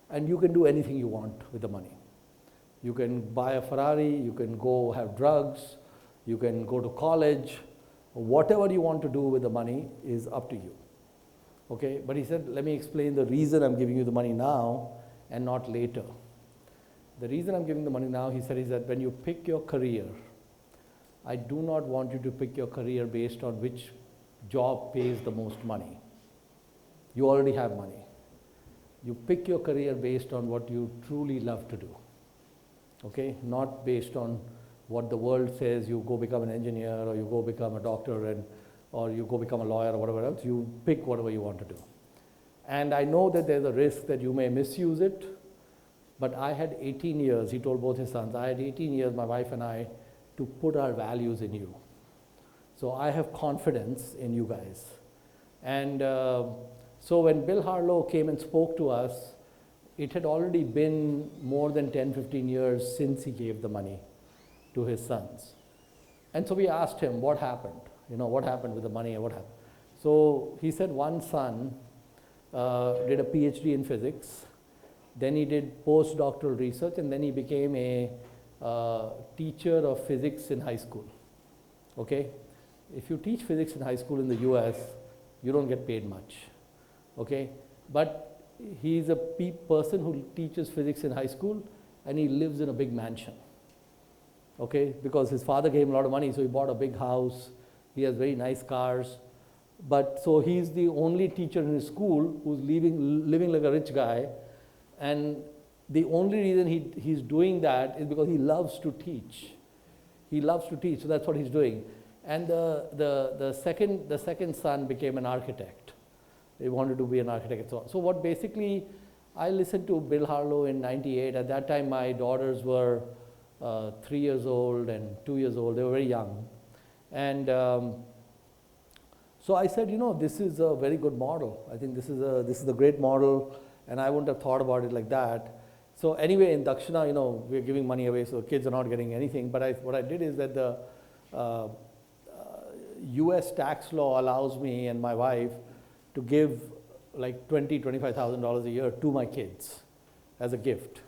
And you can do anything you want with the money. You can buy a Ferrari, you can go have drugs, you can go to college. Whatever you want to do with the money is up to you. Okay, but he said, let me explain the reason I'm giving you the money now and not later. The reason I'm giving the money now, he said, is that when you pick your career, I do not want you to pick your career based on which job pays the most money. You already have money. You pick your career based on what you truly love to do. Okay, not based on what the world says, you go become an engineer or you go become a doctor or you go become a lawyer or whatever else. You pick whatever you want to do. And I know that there's a risk that you may misuse it, But I had 18 years, he told both his sons, I had 18 years, my wife and I, to put our values in you. So I have confidence in you guys. And so when Bill Harlow came and spoke to us, it had already been more than 10, 15 years since he gave the money to his sons. And so we asked him, what happened? What happened with the money and what happened? So he said one son did a PhD in physics, then he did postdoctoral research, and then he became a teacher of physics in high school. Okay? If you teach physics in high school in the US, you don't get paid much. Okay? But he's a person who teaches physics in high school, and he lives in a big mansion. Okay? Because his father gave him a lot of money, so he bought a big house. He has very nice cars. But so he's the only teacher in his school who's living like a rich guy. And the only reason he's doing that is because he loves to teach. He loves to teach, so that's what he's doing. And the second son became an architect. He wanted to be an architect and so on. So what basically, I listened to Bill Harlow in '98. At that time, my daughters were 3 years old and 2 years old. They were very young. And so I said, this is a very good model. I think this is a great model, and I wouldn't have thought about it like that. So anyway, in Dakshina, we're giving money away, so kids are not getting anything. But what I did is that the US tax law allows me and my wife to give like $20,000, $25,000 a year to my kids as a gift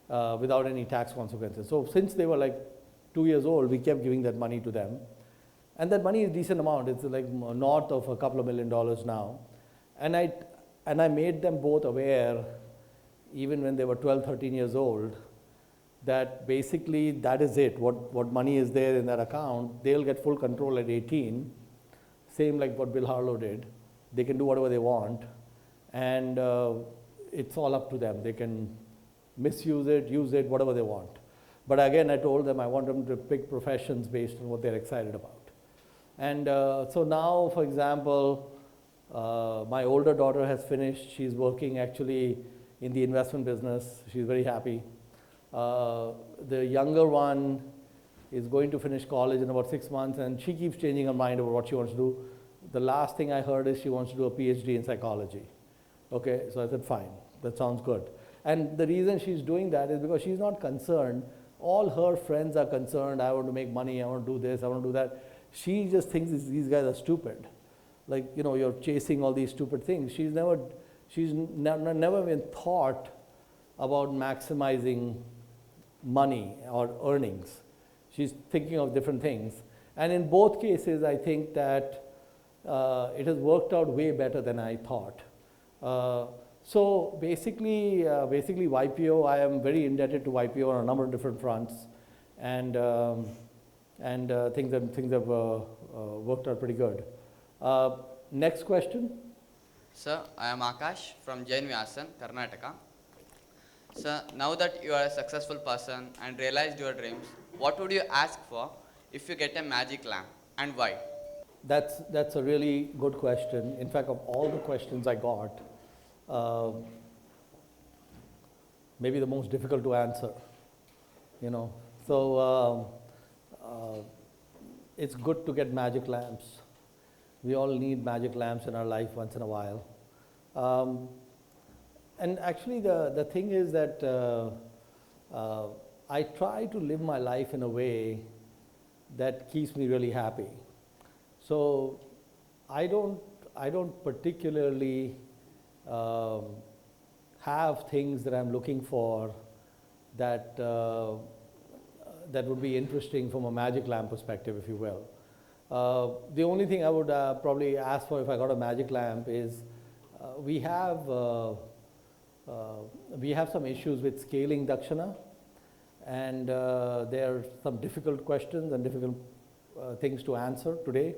without any tax consequences. So since they were like 2 years old, we kept giving that money to them. And that money is a decent amount. It's like north of a couple of $1 million now. And I made them both aware, even when they were 12, 13 years old, that basically that is it. What money is there in that account, they'll get full control at 18, same like what Bill Harlow did. They can do whatever they want, and it's all up to them. They can misuse it, use it, whatever they want. But again, I told them I want them to pick professions based on what they're excited about. And so now, for example, my older daughter has finished. She's working actually in the investment business. She's very happy. The younger one is going to finish college in about 6 months, and she keeps changing her mind about what she wants to do. The last thing I heard is she wants to do a PhD in psychology. Okay, so I said, fine, that sounds good. And the reason she's doing that is because she's not concerned. All her friends are concerned, I want to make money, I want to do this, I want to do that. She just thinks these guys are stupid. Like, you're chasing all these stupid things. She's never even thought about maximizing money or earnings. She's thinking of different things. And in both cases, I think that it has worked out way better than I thought. So basically YPO, I am very indebted to YPO on a number of different fronts, and things have worked out pretty good. Next question. Sir, I am Akash from JNV Karnataka. Sir, now that you are a successful person and realized your dreams, what would you ask for if you get a magic lamp, and why? That's a really good question. In fact, of all the questions I got, maybe the most difficult to answer. So it's good to get magic lamps. We all need magic lamps in our life once in a while. And actually the thing is that I try to live my life in a way that keeps me really happy. So I don't particularly have things that I'm looking for that would be interesting from a magic lamp perspective, if you will. The only thing I would probably ask for if I got a magic lamp is we have some issues with scaling Dakshina, and there are some difficult questions and difficult things to answer today.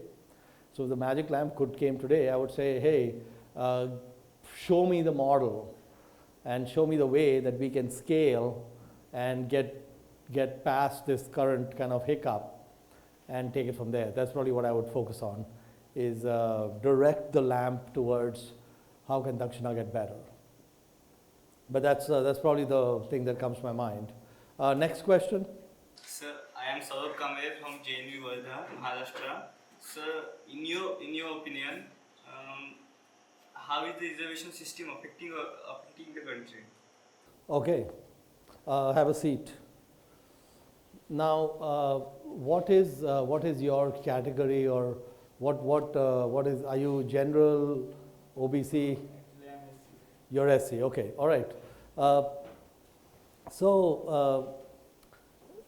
So if the magic lamp came today, I would say, hey, show me the model and show me the way that we can scale and get past this current kind of hiccup and take it from there. That's probably what I would focus on, is direct the lamp towards how can Dakshina get better. But that's probably the thing that comes to my mind. Next question. Sir, I am Saurabh Kamble from JNV Bundi, Maharashtra. Sir, in your opinion, how is the reservation system affecting the country? Okay, have a seat. Now, what is your category, or what is? Are you general, OBC? You're SC. Okay, all right.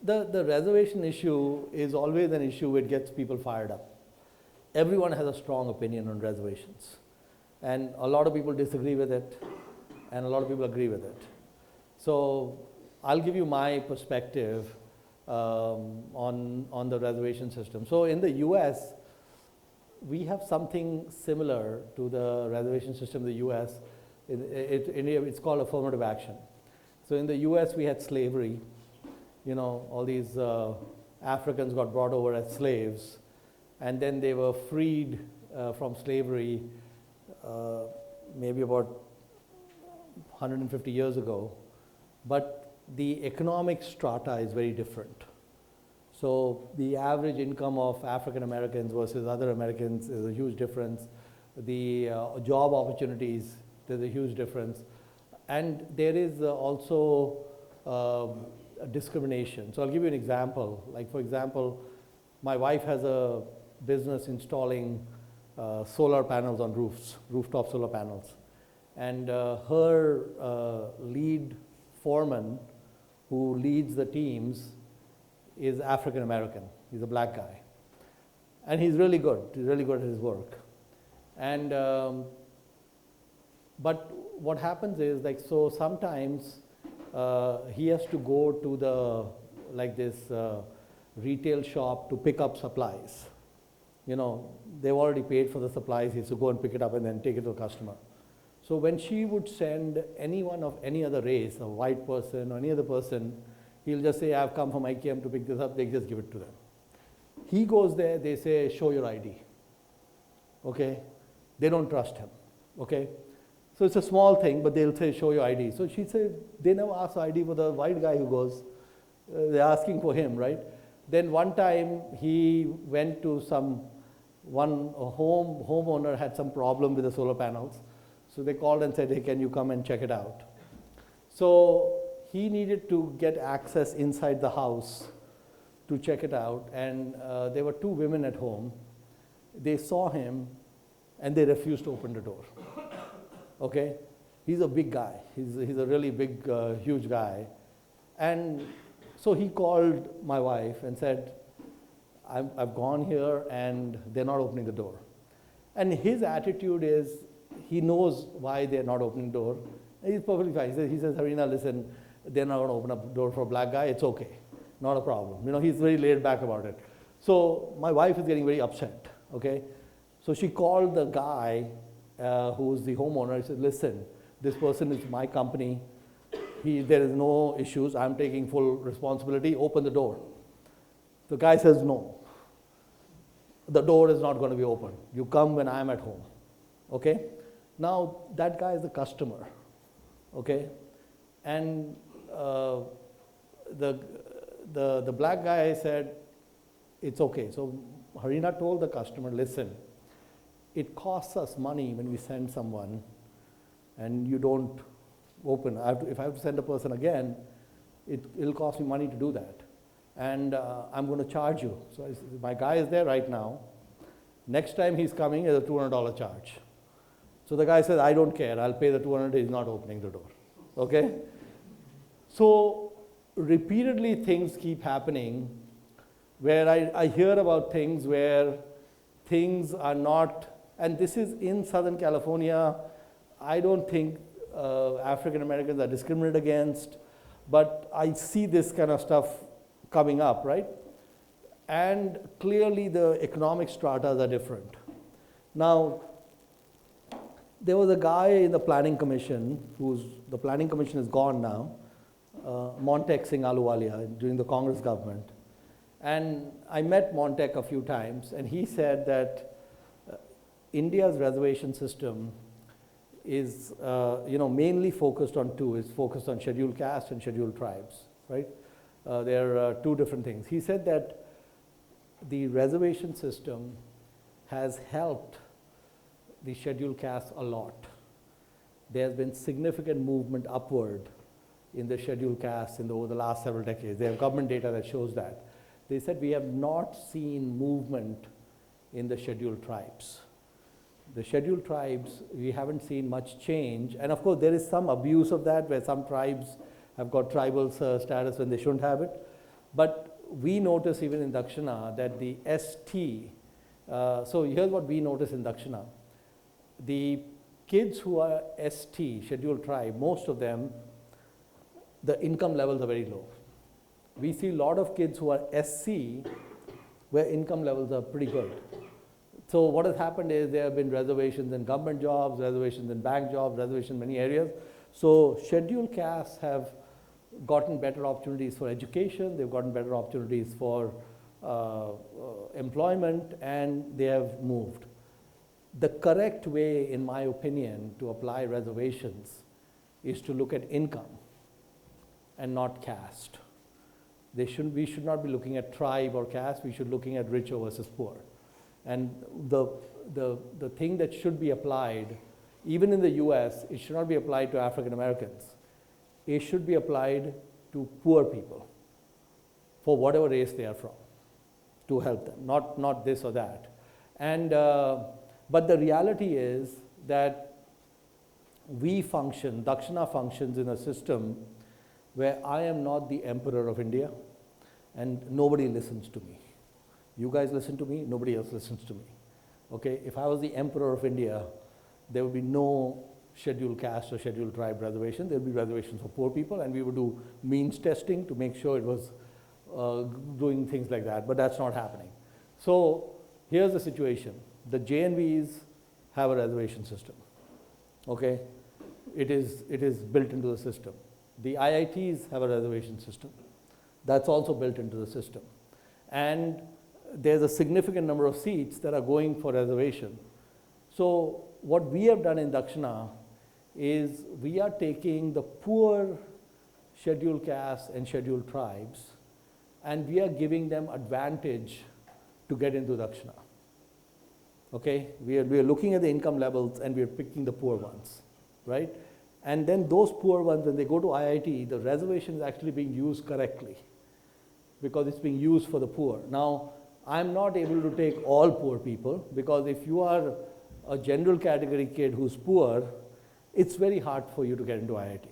The reservation issue is always an issue which gets people fired up. Everyone has a strong opinion on reservations, and a lot of people disagree with it, and a lot of people agree with it. So I'll give you my perspective on the reservation system. So in the US, we have something similar to the reservation system in the US. It's called affirmative action. So in the US, we had slavery. You know, all these Africans got brought over as slaves, and then they were freed from slavery maybe about 150 years ago. But the economic strata is very different. So the average income of African Americans versus other Americans is a huge difference. The job opportunities, there's a huge difference. And there is also discrimination. So I'll give you an example. Like, for example, my wife has a business installing solar panels on roofs, rooftop solar panels. And her lead foreman, who leads the teams, is African American. He's a black guy. And he's really good. He's really good at his work. And but what happens is, like, so sometimes he has to go to this retail shop to pick up supplies. You know, they've already paid for the supplies. He has to go and pick it up and then take it to the customer. So when she would send anyone of any other race, a white person or any other person, he'll just say, I've come from IKM to pick this up. They just give it to them. He goes there, they say, show your ID. Okay? They don't trust him. Okay? So it's a small thing, but they'll say, show your ID. So she said, they never ask ID for the white guy who goes. They're asking for him, right? Then one time he went to homeowner had some problem with the solar panels. So they called and said, hey, can you come and check it out? So he needed to get access inside the house to check it out. And there were two women at home. They saw him and they refused to open the door. Okay? He's a big guy. He's a really big, huge guy. And so he called my wife and said, I've gone here and they're not opening the door. And his attitude is, he knows why they're not opening the door. He's perfectly fine. He says, Harina, listen, they're not going to open up the door for a black guy. It's okay. Not a problem. You know, he's very laid back about it. So my wife is getting very upset. Okay? So she called the guy who's the homeowner. He said, listen, this person is my company. There is no issues. I'm taking full responsibility. Open the door. The guy says, no. The door is not going to be open. You come when I'm at home. Okay? Now, that guy is the customer. Okay? And the black guy said, it's okay. So Harina told the customer, listen, it costs us money when we send someone and you don't open. If I have to send a person again, it'll cost me money to do that. And I'm going to charge you. So I said, my guy is there right now. Next time he's coming, is a $200 charge. So the guy says, I don't care. I'll pay the $200. He's not opening the door. Okay? So repeatedly things keep happening where I hear about things where things are not, and this is in Southern California. I don't think African Americans are discriminated against, but I see this kind of stuff coming up, right? And clearly the economic stratas are different. Now, there was a guy in the planning commission, the planning commission is gone now, Montek Singh Ahluwalia, during the Congress government. And I met Montek a few times, and he said that India's reservation system is mainly focused on two. It's focused on scheduled castes and scheduled tribes, right? There are two different things. He said that the reservation system has helped the scheduled castes a lot. There has been significant movement upward in the scheduled castes over the last several decades. They have government data that shows that. They said we have not seen movement in the scheduled tribes. The scheduled tribes, we haven't seen much change. And of course, there is some abuse of that where some tribes have got tribal status when they shouldn't have it. But we notice even in Dakshina that the ST, so here's what we notice in Dakshina. The kids who are ST, scheduled tribe, most of them, the income levels are very low. We see a lot of kids who are SC where income levels are pretty good. So what has happened is there have been reservations in government jobs, reservations in bank jobs, reservations in many areas. So scheduled castes have gotten better opportunities for education, they've gotten better opportunities for employment, and they have moved. The correct way, in my opinion, to apply reservations is to look at income and not caste. We should not be looking at tribe or caste, we should be looking at rich versus poor. And the thing that should be applied, even in the US, it should not be applied to African Americans. It should be applied to poor people for whatever race they are from, to help them, not this or that. And, but the reality is that we function, Dakshina functions in a system where I am not the emperor of India and nobody listens to me. You guys listen to me, nobody else listens to me. Okay, if I was the emperor of India, there would be no scheduled caste or scheduled tribe reservation. There would be reservations for poor people, and we would do means testing to make sure it was doing things like that, but that's not happening. So here's the situation. The JNVs have a reservation system. Okay, it is built into the system. The IITs have a reservation system. That's also built into the system. And there's a significant number of seats that are going for reservation. So what we have done in Dakshina is we are taking the poor scheduled castes and scheduled tribes, and we are giving them advantage to get into Dakshina. Okay, we are looking at the income levels and we are picking the poor ones, right? And then those poor ones, when they go to IIT, the reservation is actually being used correctly because it's being used for the poor. Now, I'm not able to take all poor people because if you are a general category kid who's poor, it's very hard for you to get into IIT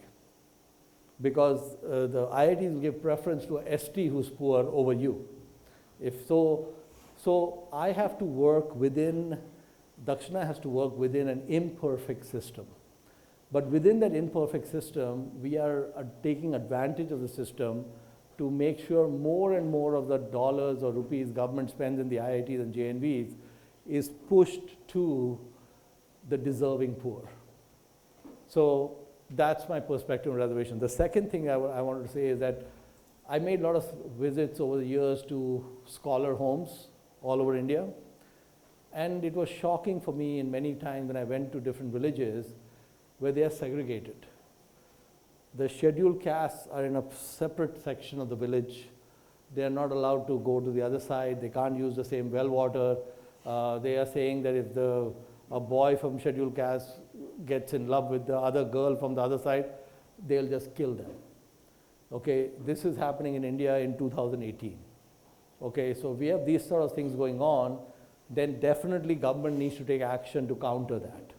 because the IITs give preference to a ST who's poor over you. So I have to work within, Dakshina has to work within an imperfect system. But within that imperfect system, we are taking advantage of the system to make sure more and more of the dollars or rupees government spends in the IITs and JNVs is pushed to the deserving poor. So that's my perspective on reservation. The second thing I wanted to say is that I made a lot of visits over the years to scholar homes all over India. And it was shocking for me in many times when I went to different villages where they are segregated. The scheduled castes are in a separate section of the village. They are not allowed to go to the other side. They can't use the same well water. They are saying that if a boy from scheduled caste gets in love with the other girl from the other side, they'll just kill them. Okay, this is happening in India in 2018. Okay, so we have these sort of things going on, then definitely government needs to take action to counter that.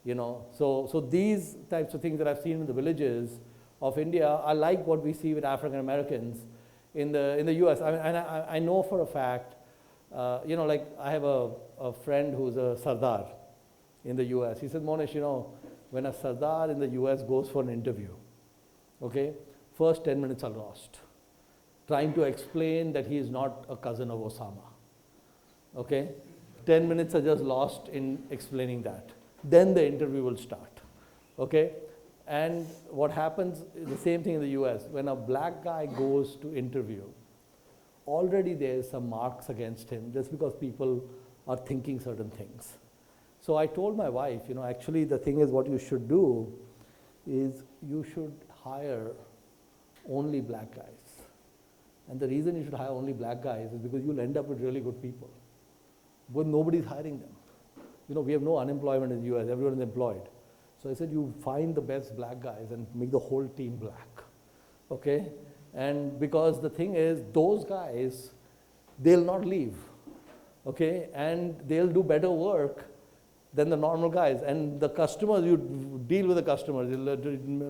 You know, so these types of things that I've seen in the villages of India are like what we see with African Americans in the US. I know for a fact, you know, like I have a friend who's a Sardar in the US. He said, Mohnish, you know, when a Sardar in the US goes for an interview, okay, first 10 minutes are lost trying to explain that he is not a cousin of Osama. Okay, 10 minutes are just lost in explaining that. Then the interview will start, okay? And what happens is the same thing in the US. When a black guy goes to interview, already there's some marks against him just because people are thinking certain things. So I told my wife, actually the thing is what you should do is you should hire only black guys. And the reason you should hire only black guys is because you'll end up with really good people. But nobody's hiring them. We have no unemployment in the US, everyone is employed. So I said, you find the best black guys and make the whole team black, okay? And because the thing is, those guys, they'll not leave, okay? And they'll do better work than the normal guys. And the customers, you deal with the customers, you'll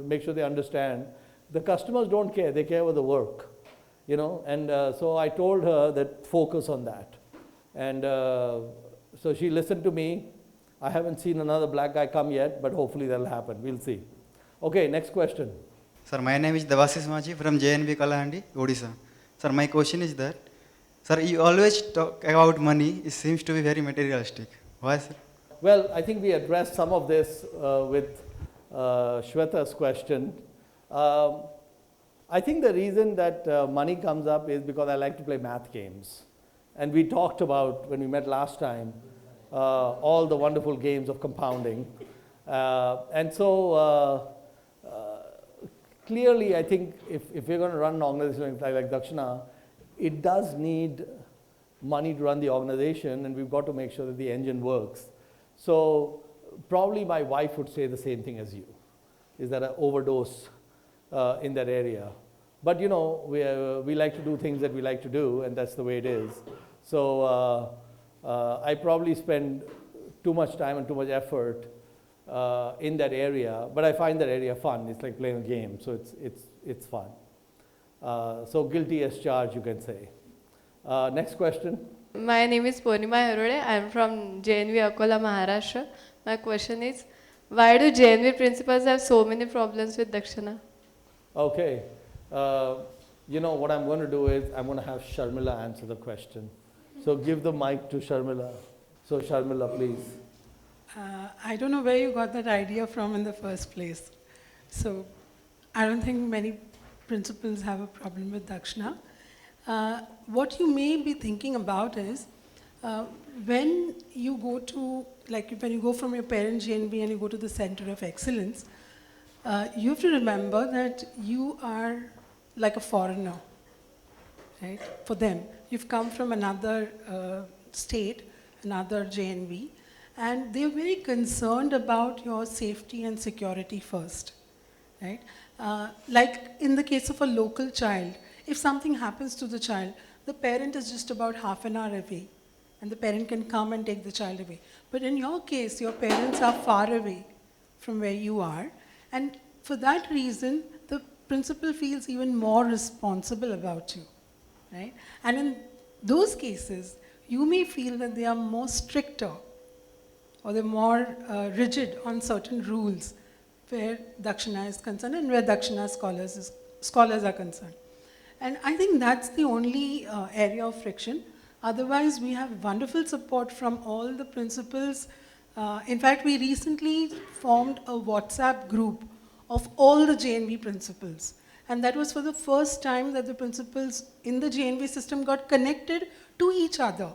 make sure they understand. The customers don't care, they care about the work, And so I told her that focus on that. And so she listened to me. I haven't seen another black guy come yet, but hopefully that'll happen. We'll see. Okay, next question. Sir, my name is Devasis Maji from JNV Kalahandi, Odisha. Sir, my question is that, sir, you always talk about money. It seems to be very materialistic. Why, sir? Well, I think we addressed some of this with Shweta's question. I think the reason that money comes up is because I like to play math games. And we talked about, when we met last time, all the wonderful games of compounding. And so clearly, I think if we're going to run an organization like Dakshina, it does need money to run the organization, and we've got to make sure that the engine works. So probably my wife would say the same thing as you, is that an overdose in that area. But we like to do things that we like to do, and that's the way it is. So I probably spend too much time and too much effort in that area, but I find that area fun. It's like playing a game, so it's fun. So guilty as charged, you can say. Next question. My name is Purnima Herode. I am from JNV Akola, Maharashtra. My question is, why do JNV principals have so many problems with Dakshina? Okay. What I'm going to do is I'm going to have Sharmila answer the question. So give the mic to Sharmila. So Sharmila, please. I don't know where you got that idea from in the first place. So I don't think many principals have a problem with Dakshina. What you may be thinking about is when you go to, when you go from your parent JNV and you go to the Center of Excellence, you have to remember that you are like a foreigner, right? For them, you've come from another state, another JNV, and they're very concerned about your safety and security first, right? Like in the case of a local child, if something happens to the child, the parent is just about half an hour away, and the parent can come and take the child away. But in your case, your parents are far away from where you are, and for that reason, the principal feels even more responsible about you, right? And in those cases, you may feel that they are more stricter or they're more rigid on certain rules where Dakshina is concerned and where Dakshana scholars are concerned. And I think that's the only area of friction. Otherwise, we have wonderful support from all the principals. In fact, we recently formed a WhatsApp group of all the JNV principals. And that was for the first time that the principals in the JNV system got connected to each other.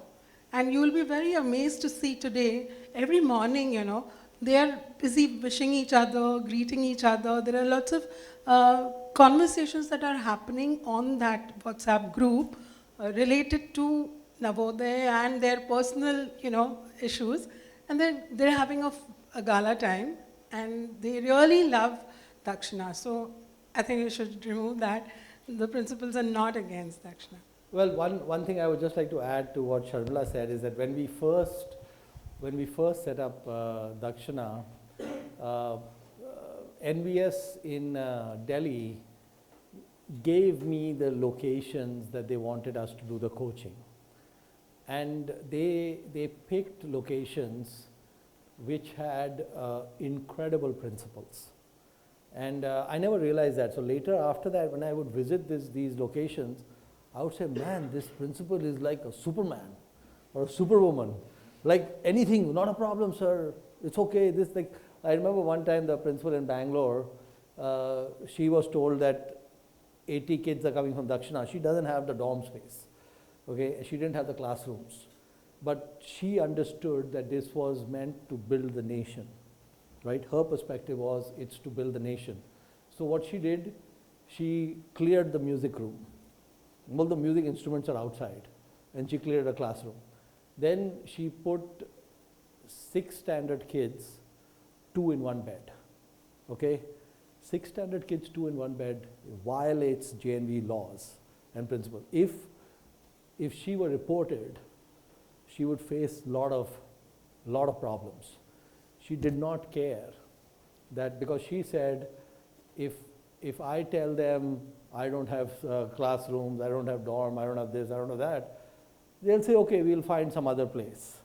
And you will be very amazed to see today, every morning, they are busy wishing each other, greeting each other. There are lots of conversations that are happening on that WhatsApp group related to Navodaya and their personal, issues. And they're having a gala time, and they really love Dakshina. So I think you should remove that. The principals are not against Dakshina. Well, one thing I would just like to add to what Sharmila said is that when we first set up Dakshina, NVS in Delhi gave me the locations that they wanted us to do the coaching. And they picked locations which had incredible principals. And I never realized that. So later, after that, when I would visit these locations, I would say, man, this principal is like a Superman or a Superwoman. Like anything, not a problem, sir. It's okay. I remember one time the principal in Bangalore, she was told that 80 kids are coming from Dakshina. She doesn't have the dorm space. Okay, she didn't have the classrooms. but she understood that this was meant to build the nation, right? Her perspective was it's to build the nation. So what she did, she cleared the music room. All the music instruments are outside, and she cleared a classroom. Then she put 6 standard kids, 2 in one bed, okay? 6 standard kids, 2 in one bed violates JNV laws and principles. If she were reported, she would face lot of problems. She did not care that, because she said, if I tell them I don't have classrooms, I don't have dorm, I don't have this, I don't have that, they'll say, okay, we'll find some other place.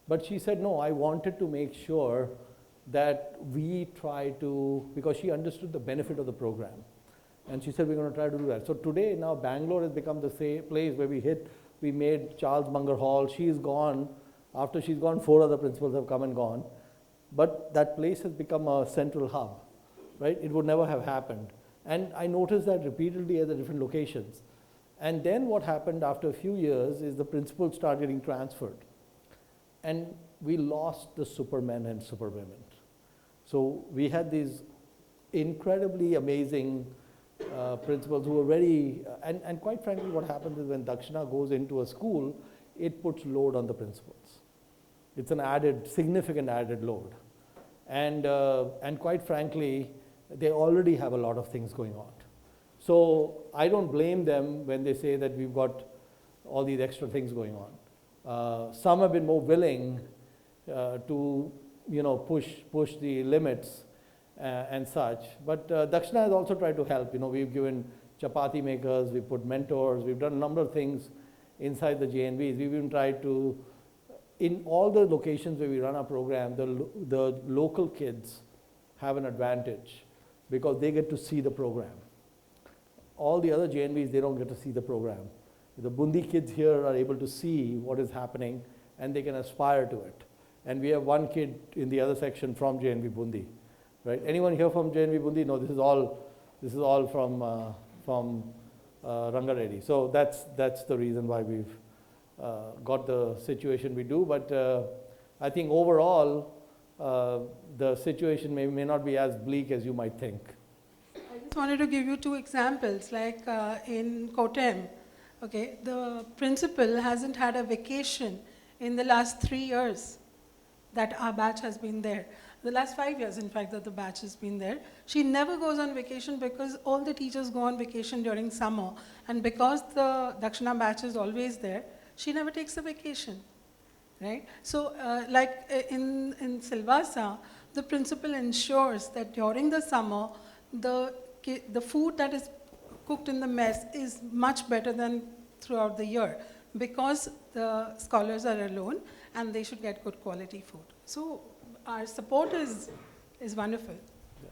But she said, no, I wanted to make sure that we try to, because she understood the benefit of the program. And she said, we're going to try to do that. So today, now Bangalore has become the same place where we made Charles Munger Hall. She's gone. After she's gone, 4 other principals have come and gone. But that place has become a central hub, right? It would never have happened. And I noticed that repeatedly at the different locations. And then what happened after a few years is the principals started getting transferred. And we lost the supermen and superwomen. So we had these incredibly amazing principals who were very, and quite frankly what happens is when Dakshina goes into a school, it puts load on the principals. It's an significant added load. And quite frankly, they already have a lot of things going on. So I don't blame them when they say that we've got all these extra things going on. Some have been more willing to push the limits and such. But Dakshina has also tried to help. We've given chapati makers, we've put mentors, we've done a number of things inside the JNVs. We've even tried to, in all the locations where we run our program, the local kids have an advantage because they get to see the program. All the other JNVs, they don't get to see the program. The Bundi kids here are able to see what is happening and they can aspire to it. And we have one kid in the other section from JNV Bundi, right? Anyone here from JNV Bundi? No, this is all from Rangareddy. So that's the reason why we've got the situation we do. But I think overall, the situation may not be as bleak as you might think. I just wanted to give you 2 examples. Like in Kotem, okay, the principal hasn't had a vacation in the last 3 years that our batch has been there. The last 5 years, in fact, that the batch has been there. She never goes on vacation because all the teachers go on vacation during summer. And because the Dakshina batch is always there, she never takes a vacation, right? So like in Silvassa, the principal ensures that during the summer, the food that is cooked in the mess is much better than throughout the year because the scholars are alone and they should get good quality food. So our support is wonderful. Yeah.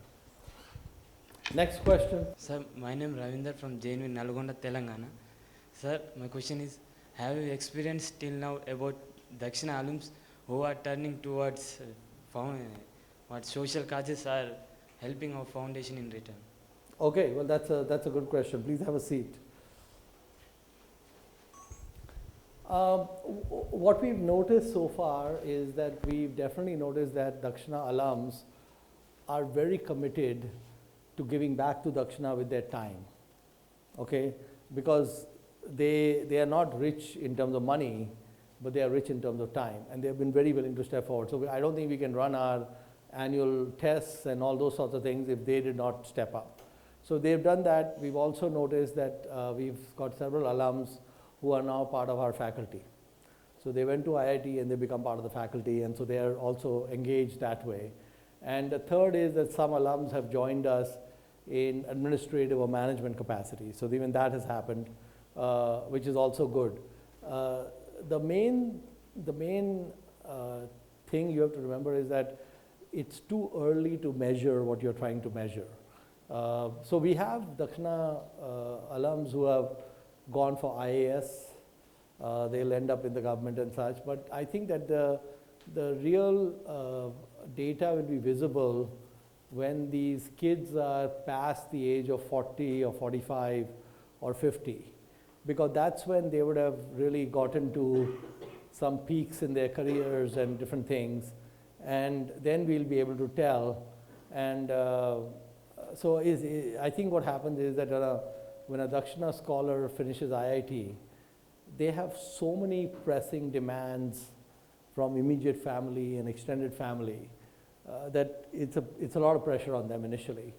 Next question. Sir, my name is Ravinder from JNV Nalgonda, Telangana. Sir, my question is, have you experienced till now about Dakshina alums who are turning towards what social causes are helping our foundation in return? Okay, well that's a good question. Please have a seat. What we've noticed so far is that we've definitely noticed that Dakshina alums are very committed to giving back to Dakshina with their time, okay? Because they are not rich in terms of money, but they are rich in terms of time, and they've been very willing to step forward. So I don't think we can run our annual tests and all those sorts of things if they did not step up. So they've done that. We've also noticed that we've got several alums who are now part of our faculty. So they went to IIT and they become part of the faculty, and so they are also engaged that way. And the third is that some alums have joined us in administrative or management capacity. So even that has happened, which is also good. The main thing you have to remember is that it's too early to measure what you're trying to measure. So we have Dakshina alums who have gone for IAS. They'll end up in the government and such. But I think that the real data will be visible when these kids are past the age of 40 or 45 or 50. Because that's when they would have really gotten to some peaks in their careers and different things, and then we'll be able to tell. And I think what happens is that when a Dakshana scholar finishes IIT, they have so many pressing demands from immediate family and extended family that it's a lot of pressure on them initially.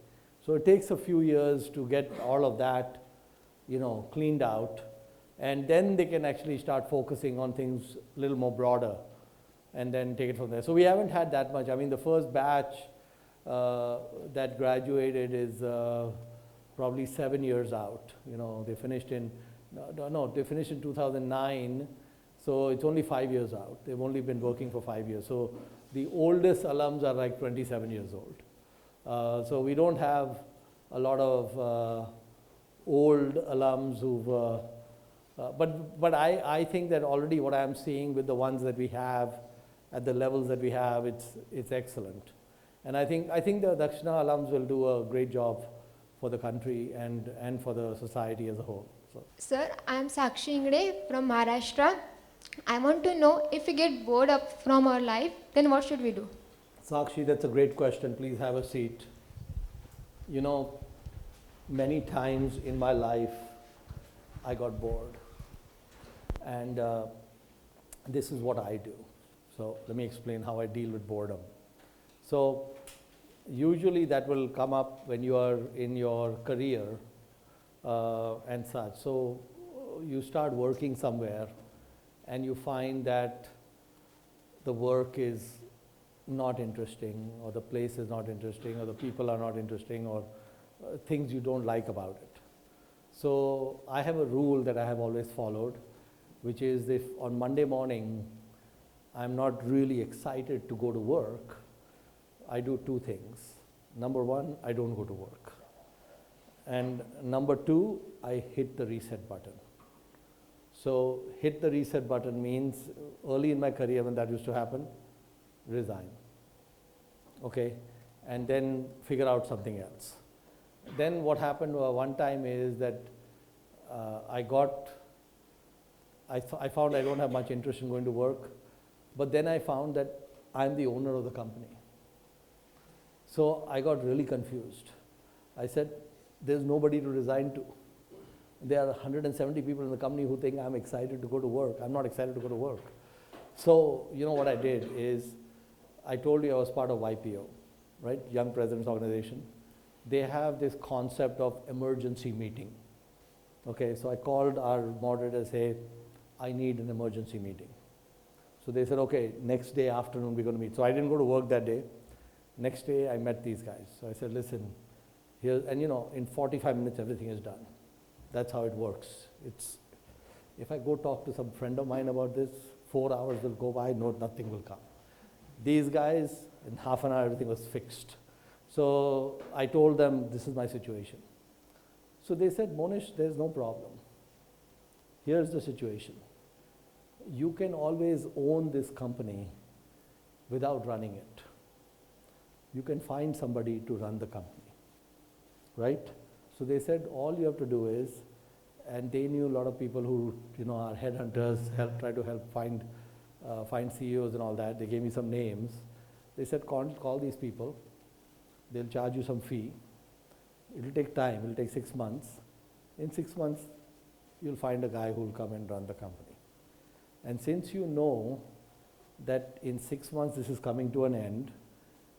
So it takes a few years to get all of that, cleaned out, and then they can actually start focusing on things a little more broader and then take it from there. So we haven't had that much. I mean, the first batch that graduated is probably 7 years out. They finished in, they finished in 2009, so it's only 5 years out. They've only been working for 5 years. So the oldest alums are like 27 years old. So we don't have a lot of old alums who've, but I think that already what I'm seeing with the ones that we have at the levels that we have, it's excellent. And I think the Dakshina alums will do a great job for the country and for the society as a whole. So. Sir, I am Sakshi Ingde from Maharashtra. I want to know, if we get bored up from our life, then what should we do? Sakshi, that's a great question. Please have a seat. Many times in my life, I got bored. And this is what I do. So let me explain how I deal with boredom. So usually that will come up when you are in your career and such. So you start working somewhere and you find that the work is not interesting, or the place is not interesting, or the people are not interesting, or things you don't like about it. So I have a rule that I have always followed, which is if on Monday morning I'm not really excited to go to work, I do two things. Number one, I don't go to work. And number two, I hit the reset button. So hit the reset button means early in my career when that used to happen, resign. Okay? And then figure out something else. Then what happened one time is that I found I don't have much interest in going to work, but then I found that I'm the owner of the company. So I got really confused. I said, there's nobody to resign to. There are 170 people in the company who think I'm excited to go to work. I'm not excited to go to work. So, what I did is, I told you I was part of YPO, right? Young Presidents Organization. They have this concept of emergency meeting. Okay, so I called our moderator and said, I need an emergency meeting. So they said, okay, next day afternoon we're going to meet. So I didn't go to work that day. Next day I met these guys. So I said, listen, here, and in 45 minutes everything is done. That's how it works. If I go talk to some friend of mine about this, 4 hours will go by, nothing will come. These guys, in half an hour everything was fixed. So I told them, this is my situation. So they said, Mohnish, there's no problem. Here's the situation. You can always own this company without running it. You can find somebody to run the company, right? So they said, all you have to do is, and they knew a lot of people who are headhunters, try to help find CEOs and all that. They gave me some names. They said, call these people. They'll charge you some fee. It'll take time. It'll take 6 months. In 6 months, you'll find a guy who will come and run the company. And since you know that in 6 months this is coming to an end,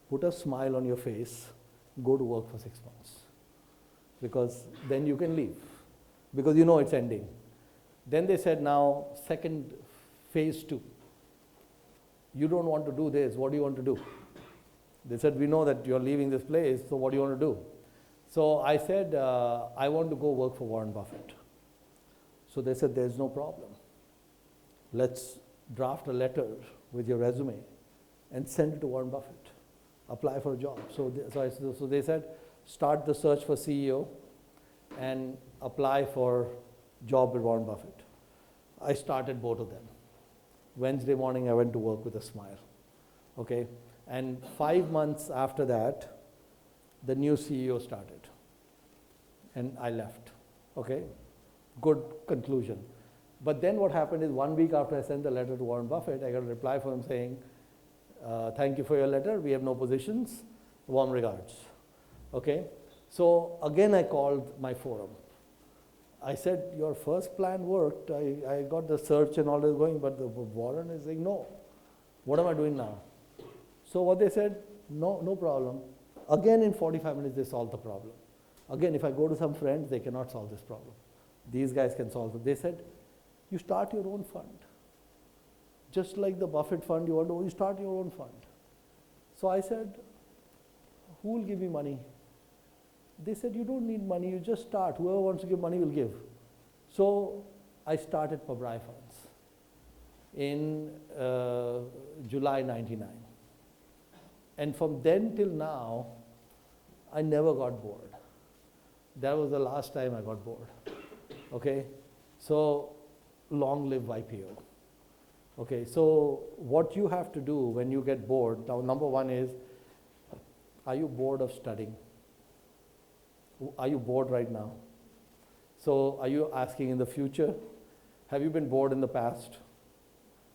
put a smile on your face, go to work for 6 months. Because then you can leave. Because you know it's ending. Then they said, now, phase 2. You don't want to do this, what do you want to do? They said, we know that you're leaving this place, so what do you want to do? So I said, I want to go work for Warren Buffett. So they said, there's no problem. Let's draft a letter with your resume and send it to Warren Buffett. Apply for a job. So they said, start the search for CEO and apply for job with Warren Buffett. I started both of them. Wednesday morning, I went to work with a smile. Okay? And 5 months after that, the new CEO started. And I left. Okay? Good conclusion. But then what happened is 1 week after I sent the letter to Warren Buffett, I got a reply from him saying, thank you for your letter, we have no positions, warm regards. Okay, so again I called my forum. I said, your first plan worked, I got the search and all this going, but the Warren is saying no. What am I doing now? So what they said, no problem. Again in 45 minutes they solved the problem. Again, if I go to some friends, they cannot solve this problem. These guys can solve it. They said, you start your own fund. Just like the Buffett fund, you start your own fund. So I said, who will give me money? They said, you don't need money, you just start. Whoever wants to give money will give. So I started Pabrai funds in July 99. And from then till now, I never got bored. That was the last time I got bored. Okay, so long live IPO. Okay, so what you have to do when you get bored, now number one is, are you bored of studying? Are you bored right now? So are you asking in the future? Have you been bored in the past?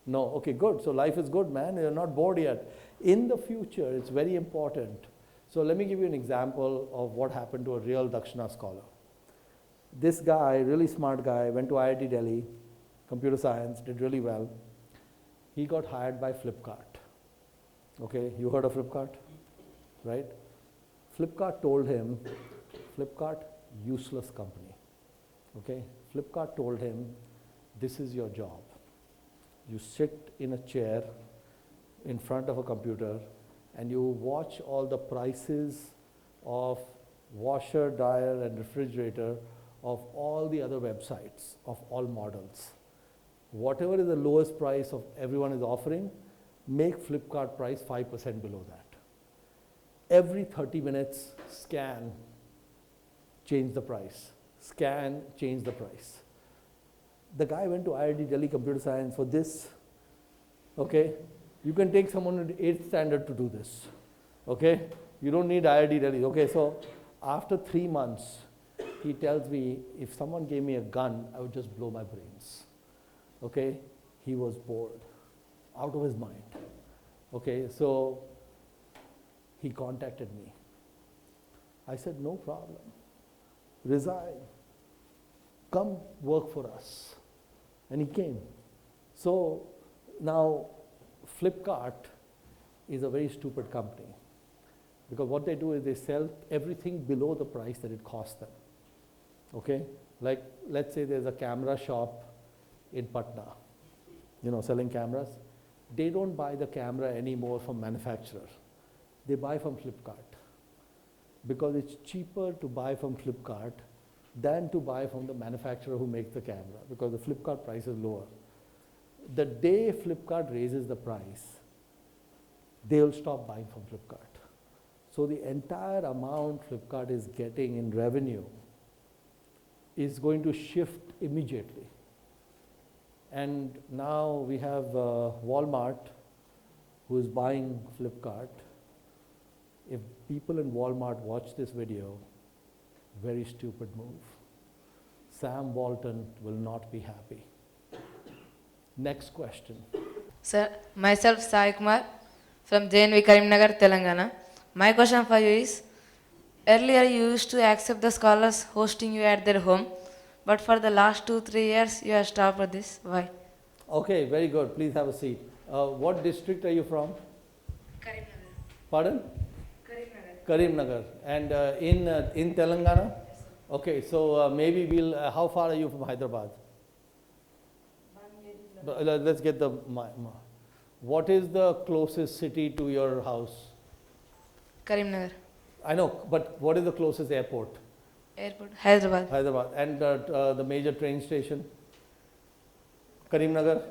No, okay, good. So life is good, man. You're not bored yet. In the future, it's very important. So let me give you an example of what happened to a real Dakshana scholar. This guy, really smart guy, went to IIT Delhi, computer science, did really well. He got hired by Flipkart. Okay, you heard of Flipkart? Right? Flipkart told him, Flipkart, useless company. Okay, Flipkart told him, this is your job. You sit in a chair in front of a computer and you watch all the prices of washer, dryer and refrigerator of all the other websites, of all models. Whatever is the lowest price of everyone is offering, make Flipkart price 5% below that. Every 30 minutes, scan, change the price. Scan, change the price. The guy went to IIT Delhi Computer Science for this. Okay, you can take someone in 8th standard to do this. Okay, you don't need IIT Delhi. Okay, so after 3 months, he tells me, if someone gave me a gun, I would just blow my brains. Okay, he was bored, out of his mind. Okay, so he contacted me. I said, no problem. Resign. Come work for us. And he came. So now Flipkart is a very stupid company, because what they do is they sell everything below the price that it costs them. Okay, like let's say there's a camera shop in Patna, selling cameras. They don't buy the camera anymore from manufacturer. They buy from Flipkart, because it's cheaper to buy from Flipkart than to buy from the manufacturer who makes the camera, because the Flipkart price is lower. The day Flipkart raises the price, they'll stop buying from Flipkart. So the entire amount Flipkart is getting in revenue is going to shift immediately. And now we have Walmart who is buying Flipkart. If people in Walmart watch this video, very stupid move. Sam Walton will not be happy. Next question. Sir, myself Sai Kumar from JNV Karimnagar, Telangana. My question for you is, earlier you used to accept the scholars hosting you at their home, but for the last 2-3 years you have stopped this. Why? Okay, very good. Please have a seat. What district are you from? Karimnagar. Pardon? Karimnagar. Karimnagar. And in Telangana? Yes, sir. Okay, so maybe we'll, how far are you from Hyderabad? Let's get the, what is the closest city to your house? Karimnagar. I know, but what is the closest airport? Airport, Hyderabad. Hyderabad. And the major train station? Karimnagar?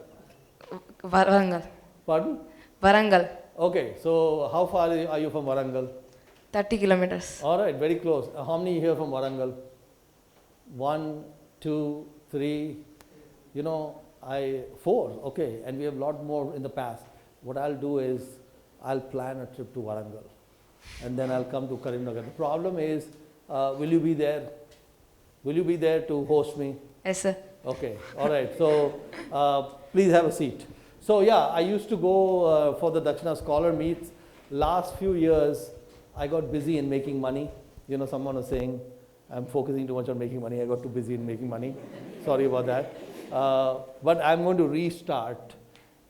Warangal. Pardon? Warangal. Okay, so how far are you from Warangal? 30 kilometers. All right, very close. How many here from Warangal? 1, 2, 3, 4, okay, and we have a lot more in the past. What I'll do is, I'll plan a trip to Warangal, and then I'll come to Karimnagar. The problem is, will you be there? Will you be there to host me? Yes, sir. Okay, all right. So please have a seat. So yeah, I used to go for the Dakshana Scholar meets. Last few years, I got busy in making money. You know, someone was saying, I'm focusing too much on making money. I got too busy in making money. Sorry about that. But I'm going to restart.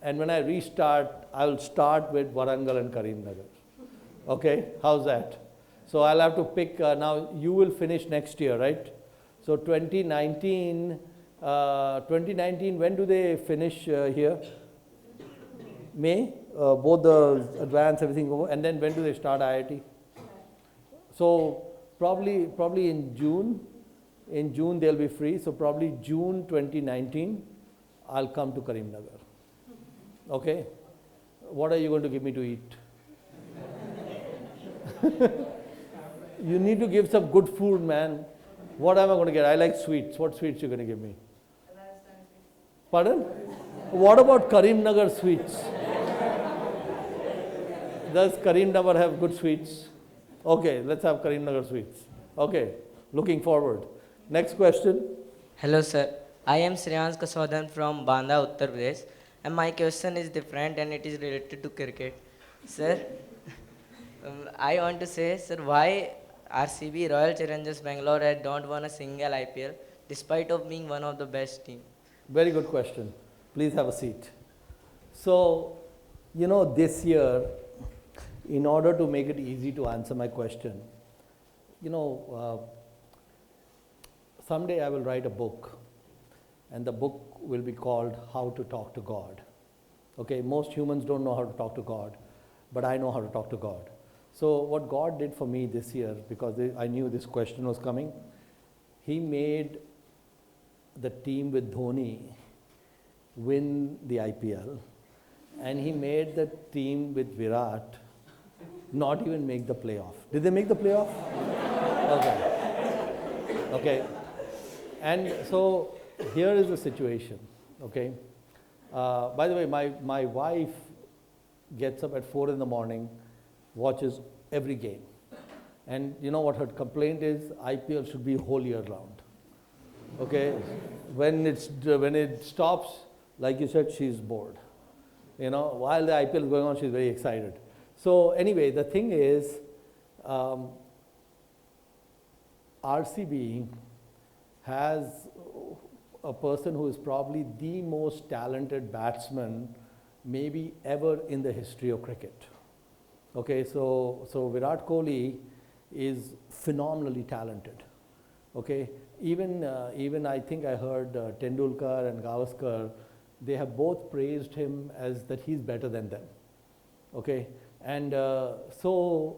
And when I restart, I will start with Warangal and Karimnagar. Okay, how's that? So I'll have to pick, now you will finish next year, right? So 2019, when do they finish here? May? Both the advanced, everything over, and then when do they start IIT? So probably in June. In June they'll be free, so probably June 2019, I'll come to Karimnagar. Okay? What are you going to give me to eat? You need to give some good food, man. What am I going to get? I like sweets. What sweets you going to give me? Pardon? What about Karimnagar sweets? Does Karimnagar have good sweets? Okay, let's have Karimnagar sweets. Okay, looking forward. Next question. Hello, sir. I am Shreyans Kaswadan from Banda, Uttar Pradesh, and my question is different and it is related to cricket. Sir, I want to say, sir, why RCB Royal Challengers Bangalore don't won a single IPL despite of being one of the best team? Very good question. Please have a seat. So, you know, this year, in order to make it easy to answer my question, you know, someday I will write a book, and the book will be called How to Talk to God. Okay, most humans don't know how to talk to God, but I know how to talk to God. So what God did for me this year, because I knew this question was coming, He made the team with Dhoni win the IPL, and He made the team with Virat not even make the playoff. Did they make the playoff? Okay. Okay. And so here is the situation. Okay. By the way, my wife gets up at 4 in the morning, watches every game. And you know what her complaint is? IPL should be whole year round. Okay. When it stops, like you said, she's bored. You know, while the IPL is going on, she's very excited. So anyway, the thing is, RCB has a person who is probably the most talented batsman maybe ever in the history of cricket. Okay, so Virat Kohli is phenomenally talented. Okay, even I think I heard Tendulkar and Gavaskar, they have both praised him as that he's better than them. Okay. And so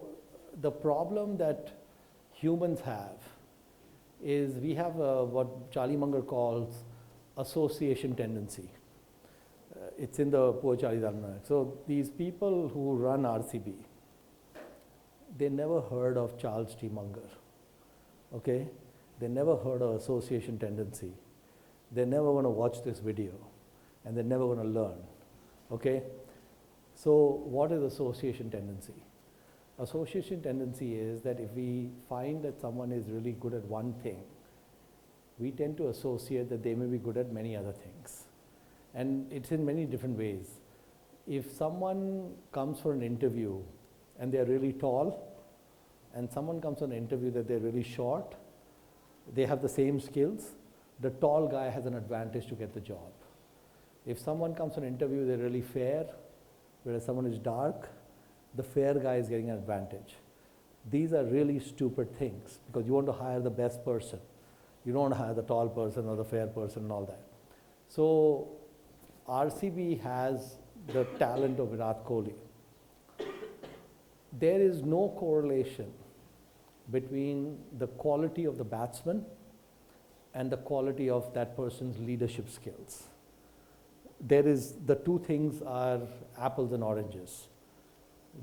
the problem that humans have is we have what Charlie Munger calls association tendency. It's in the poor Charlie's Almanac. So these people who run RCB, they never heard of Charles T. Munger. Okay? They never heard of association tendency. They're never going to watch this video, and they're never going to learn. Okay? So what is association tendency? Association tendency is that if we find that someone is really good at one thing, we tend to associate that they may be good at many other things. And it's in many different ways. If someone comes for an interview and they're really tall, and someone comes for an interview that they're really short, they have the same skills, the tall guy has an advantage to get the job. If someone comes for an interview, they're really fair, whereas someone is dark, the fair guy is getting an advantage. These are really stupid things because you want to hire the best person. You don't want to hire the tall person or the fair person and all that. So RCB has the talent of Virat Kohli. There is no correlation between the quality of the batsman and the quality of that person's leadership skills. The two things are apples and oranges.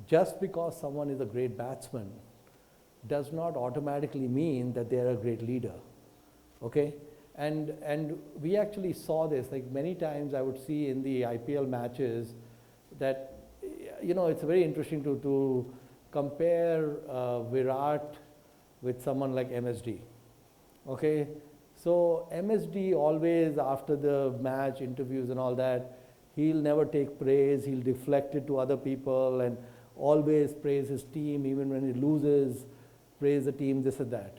Just because someone is a great batsman does not automatically mean that they are a great leader. Okay? And we actually saw this, like many times I would see in the IPL matches that, you know, it's very interesting to compare Virat with someone like MSD. Okay? So MSD always, after the match interviews and all that, he'll never take praise, he'll deflect it to other people and always praise his team, even when he loses, praise the team, this and that.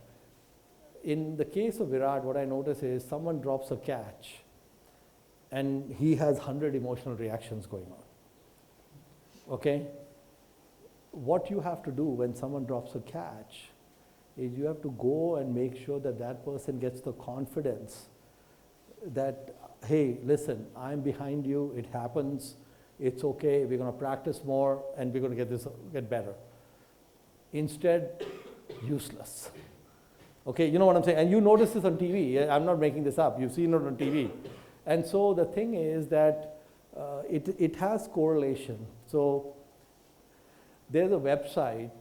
In the case of Virat, what I notice is someone drops a catch and he has 100 emotional reactions going on. Okay? What you have to do when someone drops a catch is you have to go and make sure that that person gets the confidence that, hey, listen, I'm behind you, it happens, it's okay, we're going to practice more and we're going to get better. Instead, useless. Okay, you know what I'm saying? And you notice this on TV. I'm not making this up. You've seen it on TV. And so the thing is that it has correlation. So there's a website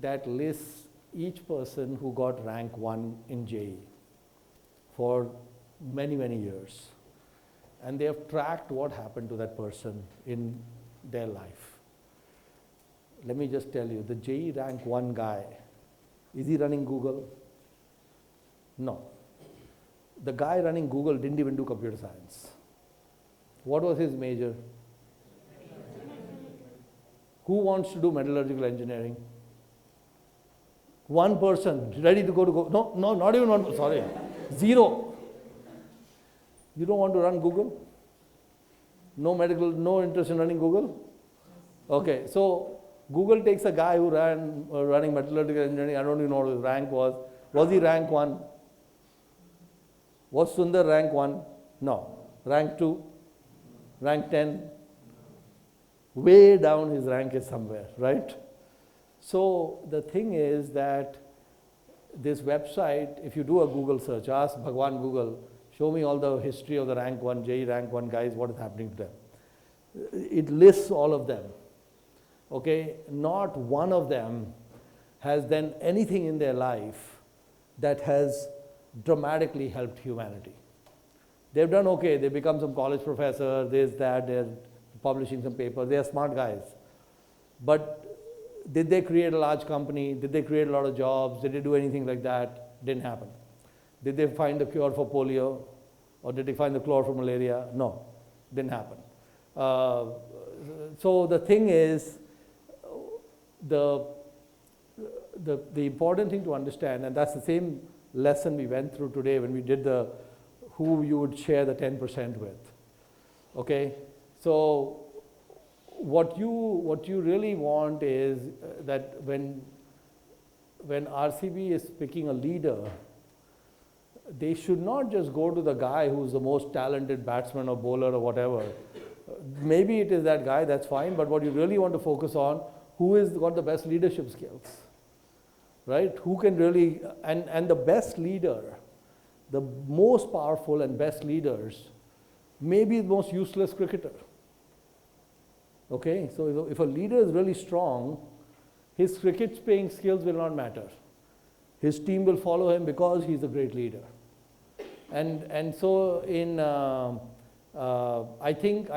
that lists each person who got rank 1 in JEE for many, many years. And they have tracked what happened to that person in their life. Let me just tell you, the JEE rank 1 guy, is he running Google? No. The guy running Google didn't even do computer science. What was his major? Who wants to do metallurgical engineering? One person ready to go to Google. No, not even one, sorry. 0. You don't want to run Google? No interest in running Google? Okay, so Google takes a guy who running metallurgical engineering, I don't even know what his rank was. Was he rank 1? Was Sundar rank 1? No. Rank 2? Rank 10? Way down his rank is somewhere, right? So the thing is that this website, if you do a Google search, ask Bhagwan Google, show me all the history of the rank 1, JEE rank 1 guys, what is happening to them. It lists all of them. Okay, not one of them has done anything in their life that has dramatically helped humanity. They've done okay, they become some college professor, this, that, they're publishing some papers, they are smart guys. But did they create a large company? Did they create a lot of jobs? Did they do anything like that? Didn't happen. Did they find the cure for polio? Or did they find the cure for malaria? No, didn't happen. So the thing is, the important thing to understand, and that's the same lesson we went through today when we did the who you would share the 10% with. Okay, so what you really want is that when RCB is picking a leader, they should not just go to the guy who's the most talented batsman or bowler or whatever. Maybe it is that guy, that's fine, but what you really want to focus on, who has got the best leadership skills, right? Who can really, and the best leader, the most powerful and best leaders may be the most useless cricketer. Okay, so if a leader is really strong, his cricket playing skills will not matter. His team will follow him because he's a great leader. And so in I think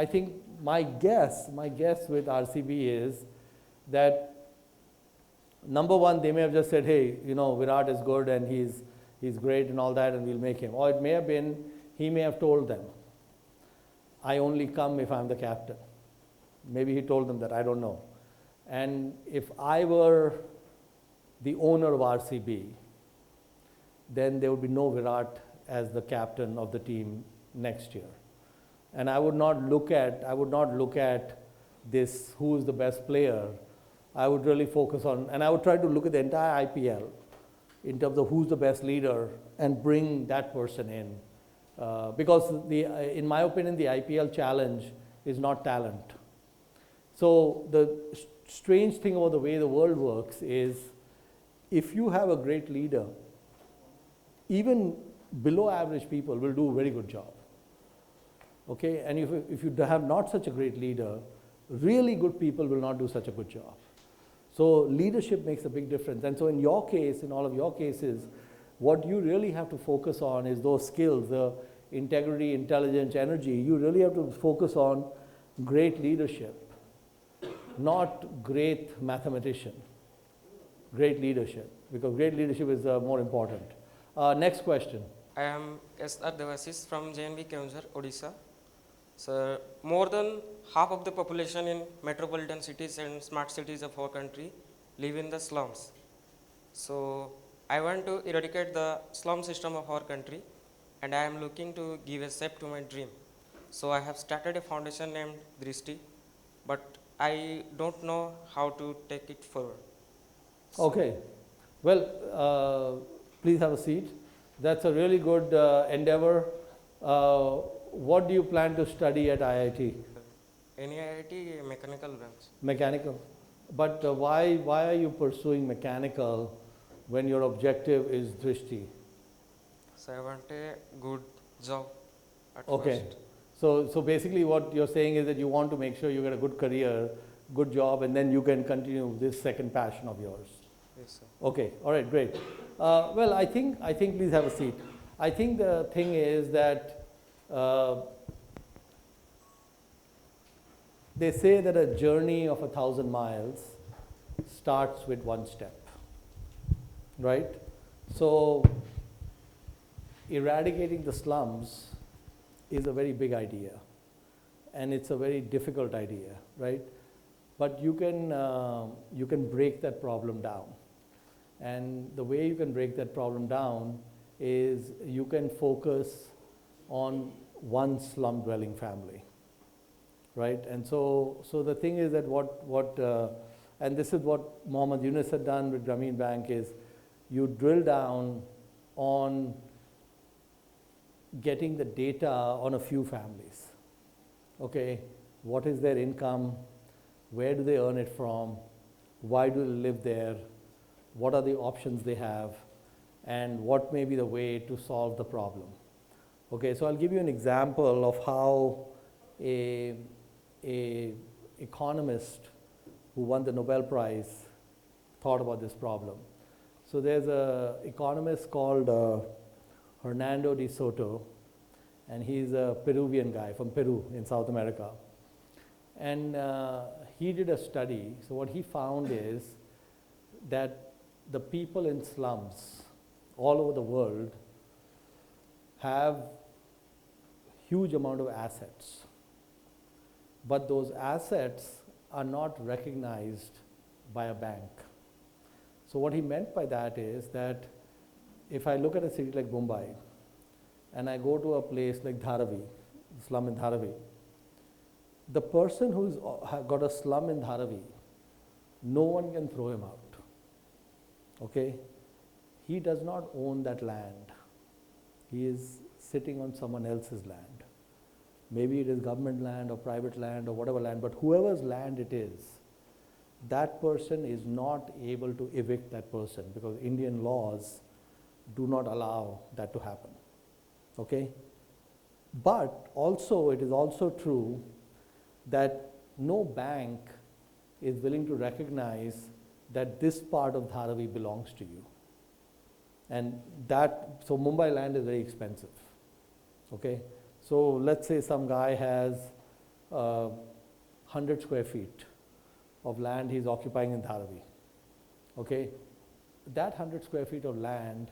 my guess with RCB is that number one, they may have just said, hey, you know, Virat is good and he's great and all that and we'll make him. Or it may have been, he may have told them, I only come if I'm the captain. Maybe he told them that, I don't know. And if I were the owner of RCB, then there would be no Virat as the captain of the team next year. And I would not look at this, who is the best player. I would really focus on, and I would try to look at the entire IPL in terms of who's the best leader and bring that person in. Because in my opinion, the IPL challenge is not talent. So the strange thing about the way the world works is if you have a great leader, even below average people will do a very good job. Okay, and if you have not such a great leader, really good people will not do such a good job. So leadership makes a big difference. And so in your case, in all of your cases, what you really have to focus on is those skills, the integrity, intelligence, energy. You really have to focus on great leadership, not great mathematician, great leadership, because great leadership is more important. Next question. I am S.R. Devasis from JNV Keonjhar, Odisha. So, more than half of the population in metropolitan cities and smart cities of our country live in the slums. So, I want to eradicate the slum system of our country, and I am looking to give a shape to my dream. So, I have started a foundation named Drishti, but I don't know how to take it forward. Okay. Well, please have a seat. That's a really good endeavor. What do you plan to study at IIT? Any IIT mechanical branch. Mechanical. But why are you pursuing mechanical when your objective is Drishti? So, I want a good job at Okay. first. So basically what you're saying is that you want to make sure you get a good career, good job, and then you can continue this second passion of yours. Yes, sir. Okay, all right, great. Well, I think please have a seat. I think the thing is that they say that a journey of 1,000 miles starts with one step, right? So eradicating the slums is a very big idea, and it's a very difficult idea, right? But you can break that problem down. And the way you can break that problem down is you can focus on one slum dwelling family, right? And so the thing is that and this is what Mohammed Yunus had done with Grameen Bank is you drill down on getting the data on a few families. Okay, what is their income? Where do they earn it from? Why do they live there? What are the options they have? And what may be the way to solve the problem? Okay, so I'll give you an example of how a economist who won the Nobel Prize thought about this problem. So there's an economist called Hernando de Soto, and he's a Peruvian guy from Peru in South America. And he did a study. So what he found is that the people in slums all over the world have huge amount of assets, but those assets are not recognized by a bank. So what he meant by that is that if I look at a city like Mumbai and I go to a place like Dharavi, slum in Dharavi, the person who's got a slum in Dharavi, no one can throw him out. Okay? He does not own that land. He is sitting on someone else's land. Maybe it is government land or private land or whatever land, but whoever's land it is, that person is not able to evict that person because Indian laws do not allow that to happen. Okay? But also, it is also true that no bank is willing to recognize that this part of Dharavi belongs to you. And so Mumbai land is very expensive. Okay? So let's say some guy has 100 square feet of land he's occupying in Dharavi. Okay? That 100 square feet of land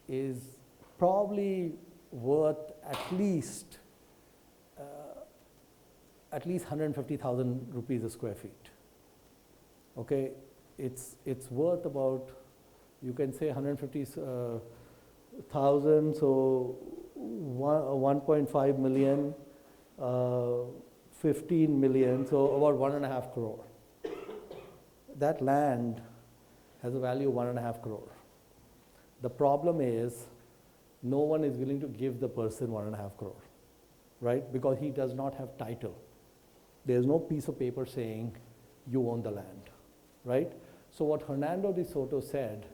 is probably worth at least 150,000 rupees a square feet. Okay, it's worth about, you can say 150,000, so 1.5 million, 15 million, so about 1.5 crore. That land has a value of 1.5 crore. The problem is no one is willing to give the person 1.5 crore, right? Because he does not have title. There's no piece of paper saying you own the land, right? So what Hernando de Soto said,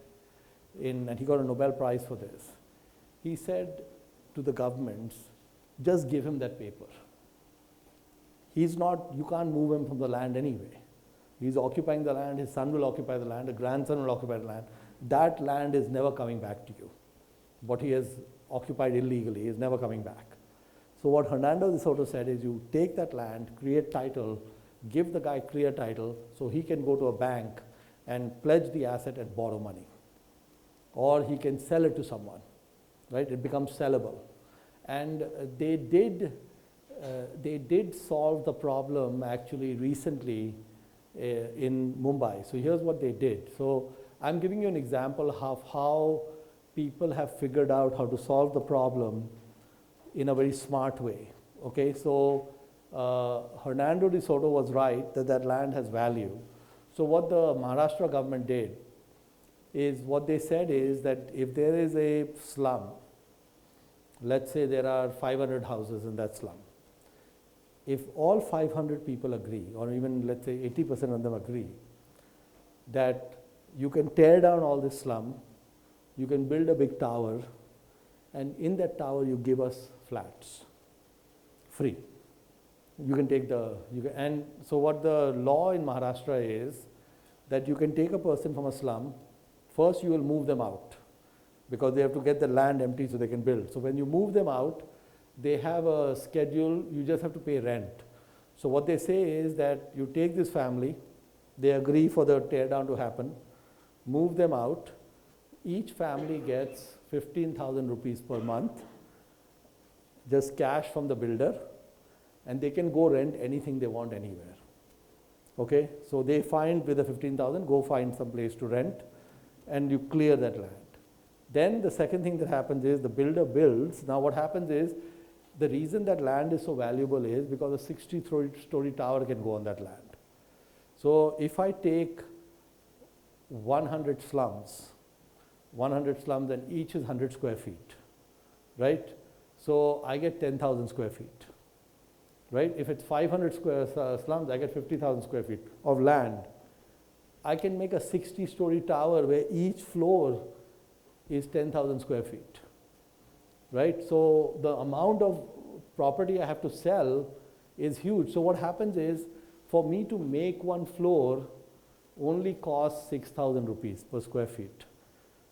and he got a Nobel Prize for this, he said to the governments, just give him that paper. He's not, you can't move him from the land anyway. He's occupying the land, his son will occupy the land, a grandson will occupy the land. That land is never coming back to you. What he has occupied illegally is never coming back. So what Hernando de Soto said is you take that land, create title, give the guy clear title so he can go to a bank and pledge the asset and borrow money. Or he can sell it to someone. right? It becomes sellable. And they did solve the problem actually recently in Mumbai. So here's what they did. So I'm giving you an example of how people have figured out how to solve the problem in a very smart way. Okay, so Hernando de Soto was right that land has value. So what the Maharashtra government did is, what they said is that if there is a slum, let's say there are 500 houses in that slum. If all 500 people agree, or even let's say 80% of them agree, that you can tear down all this slum, you can build a big tower, and in that tower you give us flats, free. You can take and so what the law in Maharashtra is that you can take a person from a slum, first you will move them out because they have to get the land empty so they can build. So when you move them out, they have a schedule, you just have to pay rent. So what they say is that you take this family, they agree for the tear down to happen, move them out, each family gets 15,000 rupees per month, just cash from the builder, and they can go rent anything they want anywhere. Okay, so they find with the 15,000, go find some place to rent, and you clear that land. Then the second thing that happens is the builder builds. Now what happens is, the reason that land is so valuable is because a 60-story tower can go on that land. So if I take 100 slums and each is 100 square feet, right? So I get 10,000 square feet, right? If it's 500 square slums, I get 50,000 square feet of land. I can make a 60-story tower where each floor is 10,000 square feet, right? So the amount of property I have to sell is huge. So what happens is, for me to make one floor only costs 6,000 rupees per square feet.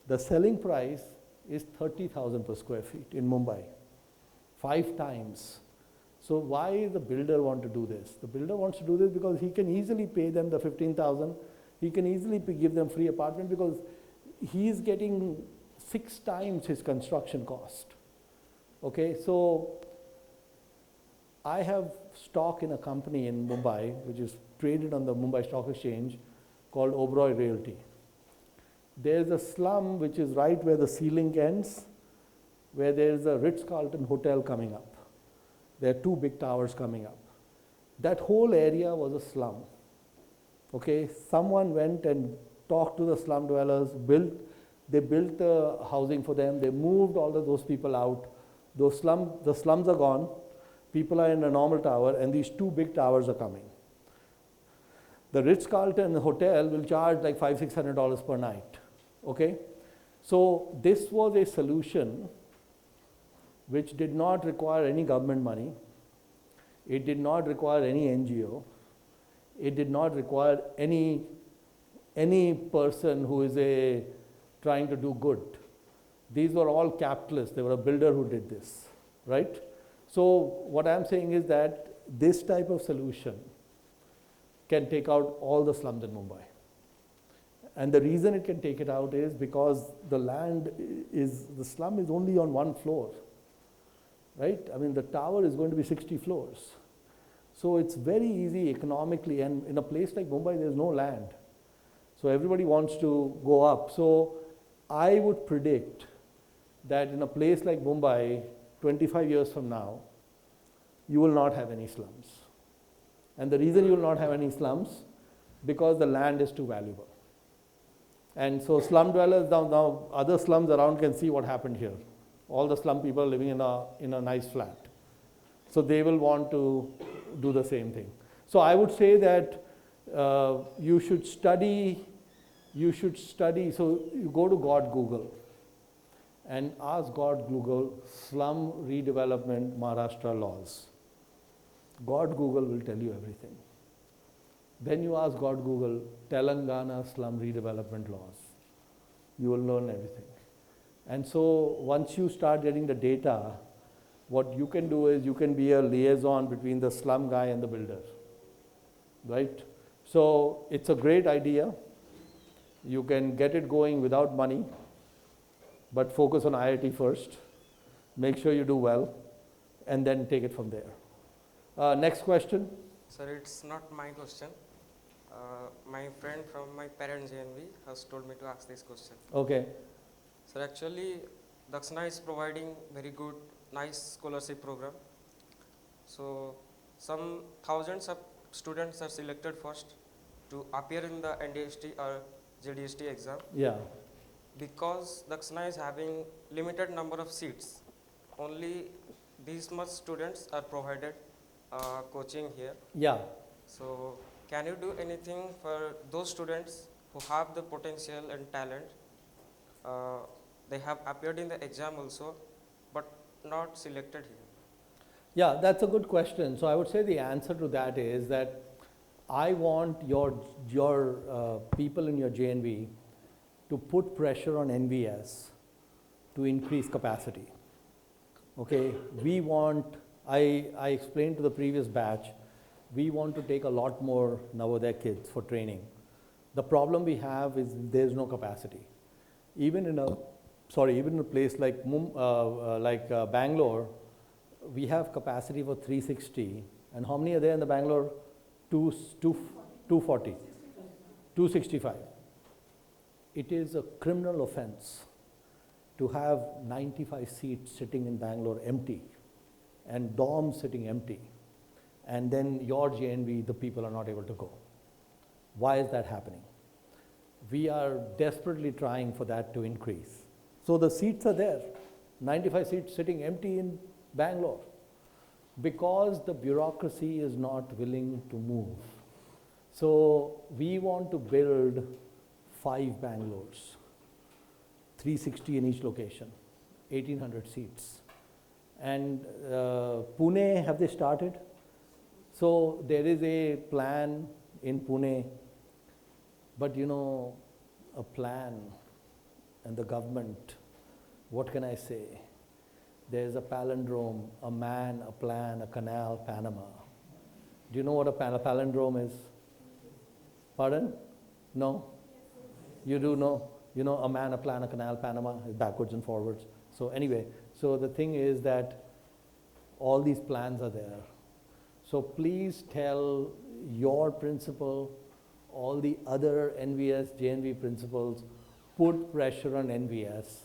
The selling price is 30,000 per square feet in Mumbai, 5 times. So why the builder want to do this? The builder wants to do this because he can easily pay them the 15,000. He can easily give them free apartment because he is getting 6 times his construction cost. Okay, so I have stock in a company in Mumbai which is traded on the Mumbai Stock Exchange called Pabrai Realty. There's a slum which is right where the ceiling ends, where there's a Ritz-Carlton hotel coming up. There are 2 big towers coming up. That whole area was a slum. Okay, someone went and talked to the slum dwellers, they built the housing for them, they moved all of those people out. The slums are gone, people are in a normal tower, and these 2 big towers are coming. The Ritz-Carlton hotel will charge like $500-600 per night. Okay, so this was a solution which did not require any government money. It did not require any NGO. It did not require any person who is trying to do good. These were all capitalists. They were a builder who did this, right? So what I'm saying is that this type of solution can take out all the slums in Mumbai. And the reason it can take it out is because the slum is only on 1 floor, right? I mean, the tower is going to be 60 floors. So it's very easy economically, and in a place like Mumbai, there's no land. So everybody wants to go up. So I would predict that in a place like Mumbai, 25 years from now, you will not have any slums. And the reason you will not have any slums, because the land is too valuable. And so slum dwellers now other slums around can see what happened here. All the slum people are living in a nice flat. So they will want to do the same thing. So I would say that you should study, so you go to God Google and ask God Google slum redevelopment Maharashtra laws. God Google will tell you everything. Then you ask God Google Telangana slum redevelopment laws. You will learn everything. And so once you start getting the data, what you can do is you can be a liaison between the slum guy and the builder, right? So it's a great idea. You can get it going without money, but focus on IIT first. Make sure you do well, and then take it from there. Next question. Sir, it's not my question. My friend from my parent JNV has told me to ask this question. Okay. Sir, actually, Dakshina is providing very good, nice scholarship program. So, some thousands of students are selected first to appear in the NDST or JDST exam. Yeah. Because Dakshina is having limited number of seats, only these much students are provided coaching here. Yeah. So, can you do anything for those students who have the potential and talent? They have appeared in the exam also, but not selected here. Yeah, that's a good question. So I would say the answer to that is that I want your people in your JNV to put pressure on NVS to increase capacity. Okay, we want, I explained to the previous batch, we want to take a lot more Navodaya kids for training. The problem we have is there's no capacity. Even in a place like Bangalore, we have capacity for 360. And how many are there in the Bangalore? 240, 265. It is a criminal offense to have 95 seats sitting in Bangalore empty and dorms sitting empty, and then your JNV, the people are not able to go. Why is that happening? We are desperately trying for that to increase. So the seats are there, 95 seats sitting empty in Bangalore, because the bureaucracy is not willing to move. So we want to build 5 Bangalores, 360 in each location, 1,800 seats. And Pune, have they started? So there is a plan in Pune, but you know, a plan and the government, what can I say? There's a palindrome, a man, a plan, a canal, Panama. Do you know what a palindrome is? Pardon? No? You do know? You know, a man, a plan, a canal, Panama is backwards and forwards. So anyway, so the thing is that all these plans are there. So please tell your principal, all the other NVS, JNV principals, put pressure on NVS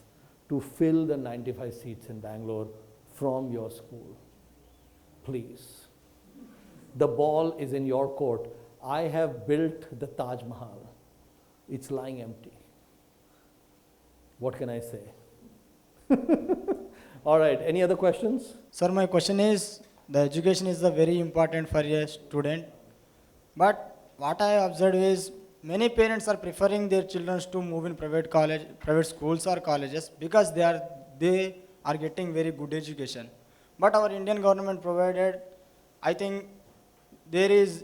to fill the 95 seats in Bangalore from your school. Please. The ball is in your court. I have built the Taj Mahal. It's lying empty. What can I say? All right, any other questions? Sir, my question is, the education is very important for a student, but what I observed is many parents are preferring their children to move in private schools or colleges because they are getting very good education. But our Indian government provided, I think there is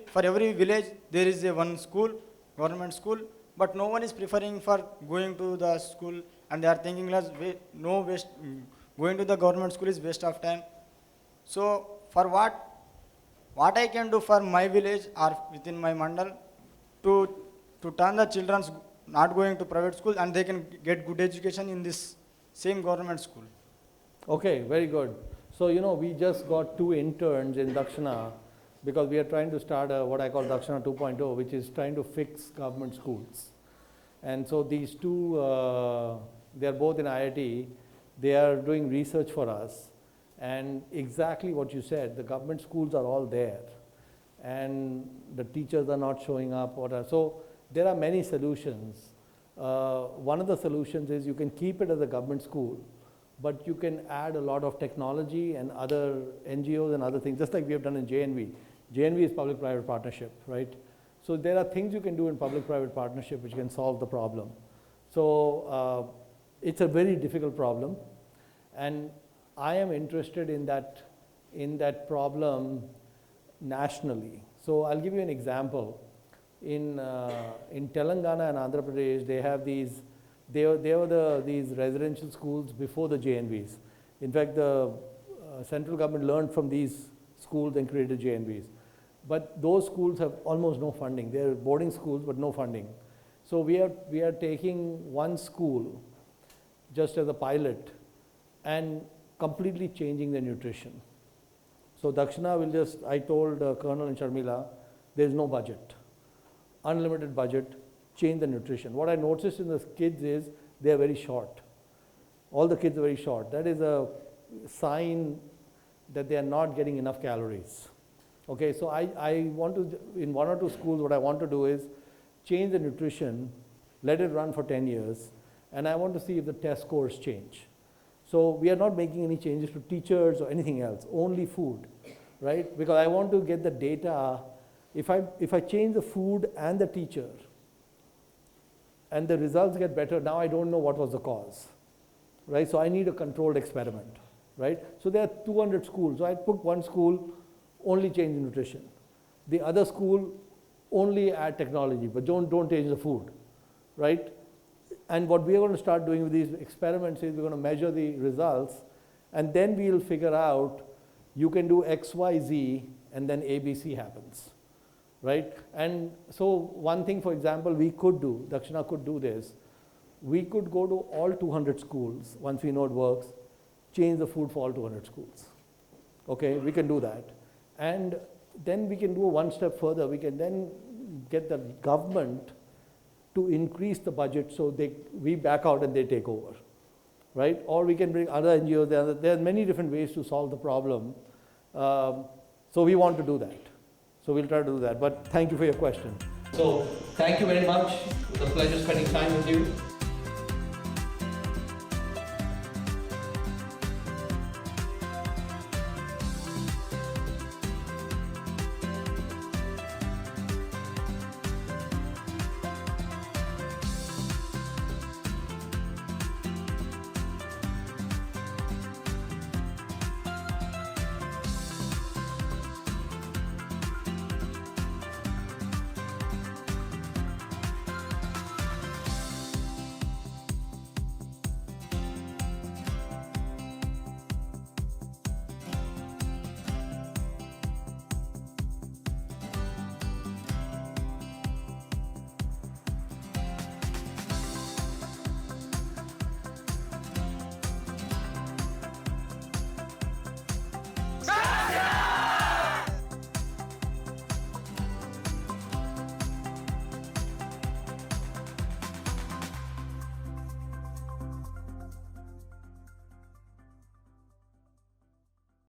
for every village there is one school, government school, but no one is preferring for going to the school, and they are thinking going to the government school is waste of time. So for what I can do for my village or within my mandal to turn the children not going to private school and they can get good education in this same government school. Okay, very good. So you know, we just got 2 interns in Dakshina because we are trying to start what I call Dakshina 2.0, which is trying to fix government schools. And so these 2, they are both in IIT. They are doing research for us. And exactly what you said, the government schools are all there. And the teachers are not showing up. So there are many solutions. One of the solutions is you can keep it as a government school, but you can add a lot of technology and other NGOs and other things, just like we have done in JNV. JNV is public-private partnership, right? So there are things you can do in public-private partnership which can solve the problem. So it's a very difficult problem, and I am interested in that problem nationally. So I'll give you an example. In Telangana and Andhra Pradesh, they have these residential schools before the JNVs. In fact, the central government learned from these schools and created JNVs. But those schools have almost no funding. They're boarding schools, but no funding. So we are taking one school just as a pilot, and completely changing the nutrition. So Dakshina will just, I told Colonel and Sharmila, there's no budget, unlimited budget, change the nutrition. What I noticed in the kids is they are very short. All the kids are very short. That is a sign that they are not getting enough calories. Okay, so I want to, in 1 or 2 schools, what I want to do is change the nutrition, let it run for 10 years, and I want to see if the test scores change. So we are not making any changes to teachers or anything else, only food, right? Because I want to get the data. If I change the food and the teacher, and the results get better, now I don't know what was the cause, right? So I need a controlled experiment, right? So there are 200 schools. So I put one school, only change the nutrition. The other school, only add technology, but don't change the food, right? And what we are going to start doing with these experiments is we're going to measure the results, and then we'll figure out you can do X, Y, Z, and then ABC happens, right? And so one thing, for example, we could do, Dakshina could do this, we could go to all 200 schools, once we know it works, change the food for all 200 schools. Okay, we can do that. And then we can do one step further. We can then get the government to increase the budget so we back out and they take over, right? Or we can bring other NGOs. There are many different ways to solve the problem. So we want to do that. So we'll try to do that. But thank you for your question. So thank you very much. It was a pleasure spending time with you.